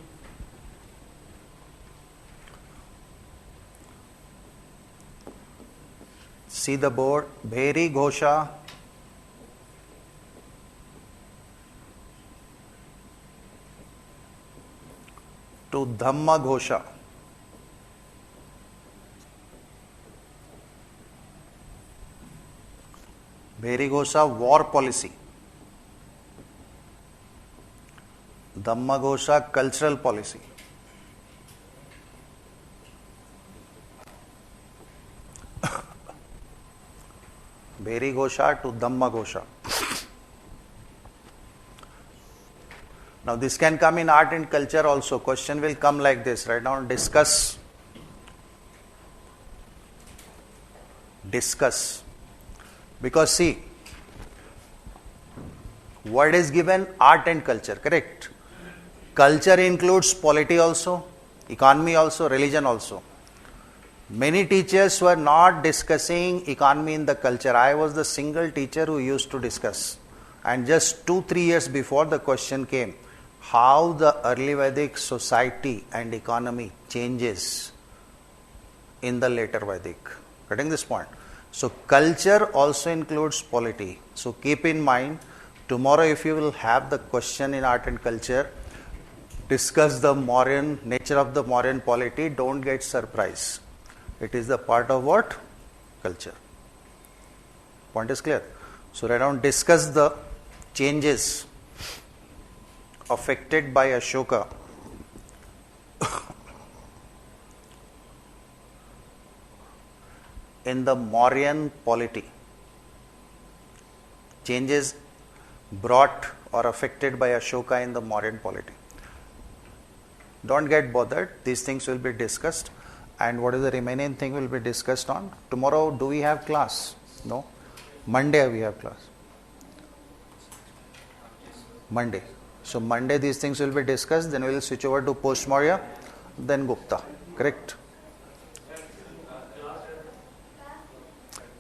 see the board, Bheri Ghosha to Dhamma Ghosha. Bheri Ghosha war policy. Dhamma Ghosha cultural policy. Bheri Ghosha to Dhamma Ghosha. Now this can come in art and culture also. Question will come like this. Right now discuss. Because see, word is given art and culture, correct? Culture includes polity also, economy also, religion also. Many teachers were not discussing economy in the culture. I was the single teacher who used to discuss. And just 2-3 years before the question came, how the early Vedic society and economy changes in the later Vedic. Getting this point? So culture also includes polity. So keep in mind, tomorrow if you will have the question in art and culture, discuss the Mauryan, nature of the Mauryan polity, don't get surprised. It is the part of what? Culture. Point is clear. So write down, discuss the changes affected by Ashoka in the Mauryan polity. Changes brought or affected by Ashoka in the Mauryan polity. Don't get bothered. These things will be discussed. And what is the remaining thing will be discussed on? Tomorrow, do we have class? No. Monday we have class. Monday. So Monday these things will be discussed, then we will switch over to post-Maurya, then Gupta. Correct?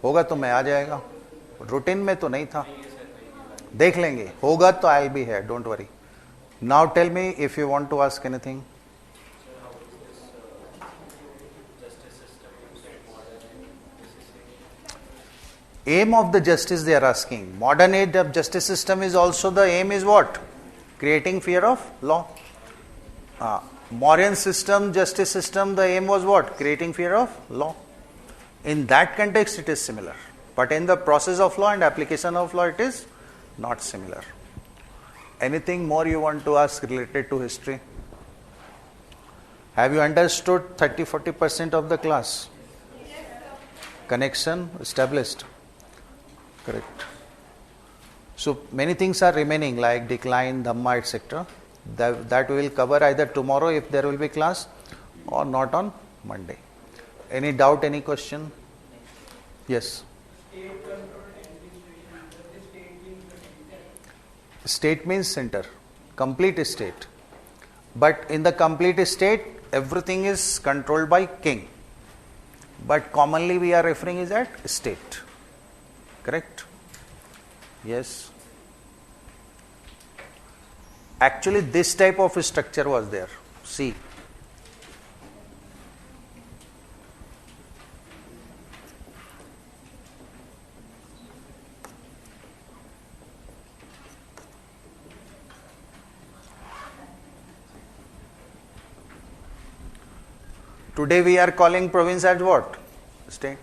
होगा तो मैं आ जाएगा, routine में तो नहीं था, देख लेंगे, होगा तो I will be here, don't worry. Now tell me if you want to ask anything. Aim of the justice they are asking. Modern age of justice system is also the aim is what? Creating fear of law. Mauryan system, justice system, the aim was what? Creating fear of law. In that context it is similar. But in the process of law and application of law it is not similar. Anything more you want to ask related to history? Have you understood 30-40% of the class? Connection established. Correct. So many things are remaining like decline, Dhamma, etc. That we will cover either tomorrow if there will be class or not on Monday. Any doubt, any question? Yes. State means center, complete state. But in the complete state, everything is controlled by king. But commonly we are referring is at state. Correct? Yes. Actually, this type of structure was there. See. Today we are calling province as what? State.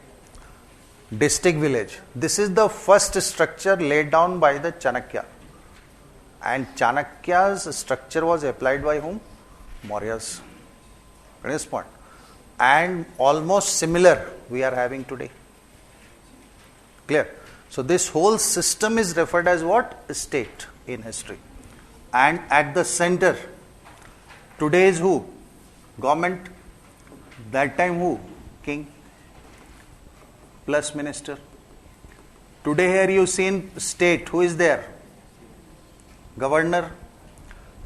District village. This is the first structure laid down by the Chanakya. And Chanakya's structure was applied by whom? Mauryas. Next point. And almost similar we are having today. Clear? So this whole system is referred as what? State in history. And at the center, today is who? Government. That time who? King. Plus minister. Today here you see in state, who is there? Governor.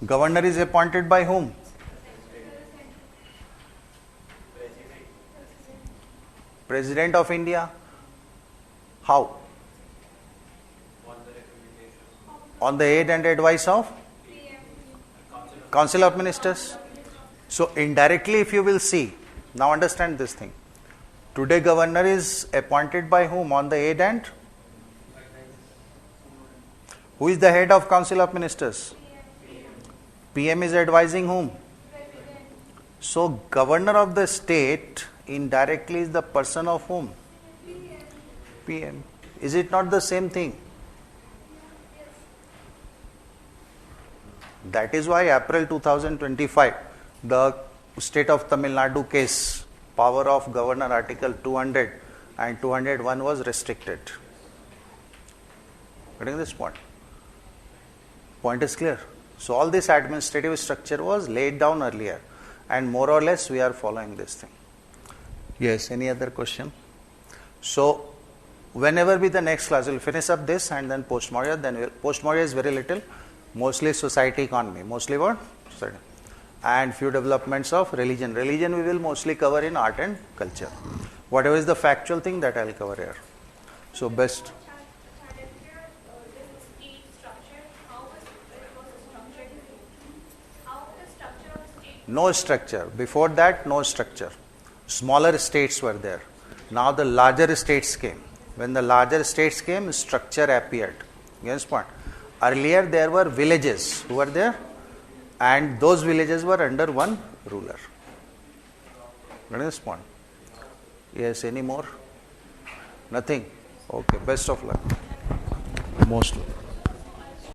Governor is appointed by whom? President of India. How? On the aid and advice of? Council of Ministers. So indirectly if you will see, now understand this thing. Today governor is appointed by whom? On the aid and? Who is the head of Council of Ministers? PM is advising whom? So governor of the state indirectly is the person of whom? PM. Is it not the same thing? That is why April 2025, the state of Tamil Nadu case, power of governor article 200 and 201 was restricted. Getting this point? Point is clear. So all this administrative structure was laid down earlier and more or less we are following this thing. Yes, any other question? So whenever be the next class, we'll finish up this and then post-Maurya. Then post-Maurya is very little, mostly society economy, mostly what? Society. And few developments of religion. Religion we will mostly cover in art and culture. Whatever is the factual thing that I will cover here. So best. No structure. Before that, no structure. Smaller states were there. Now the larger states came. When the larger states came, structure appeared. You understand? Earlier there were villages who were there. And those villages were under one ruler. Understand? Yes, any more? Nothing? Okay, best of luck. Most.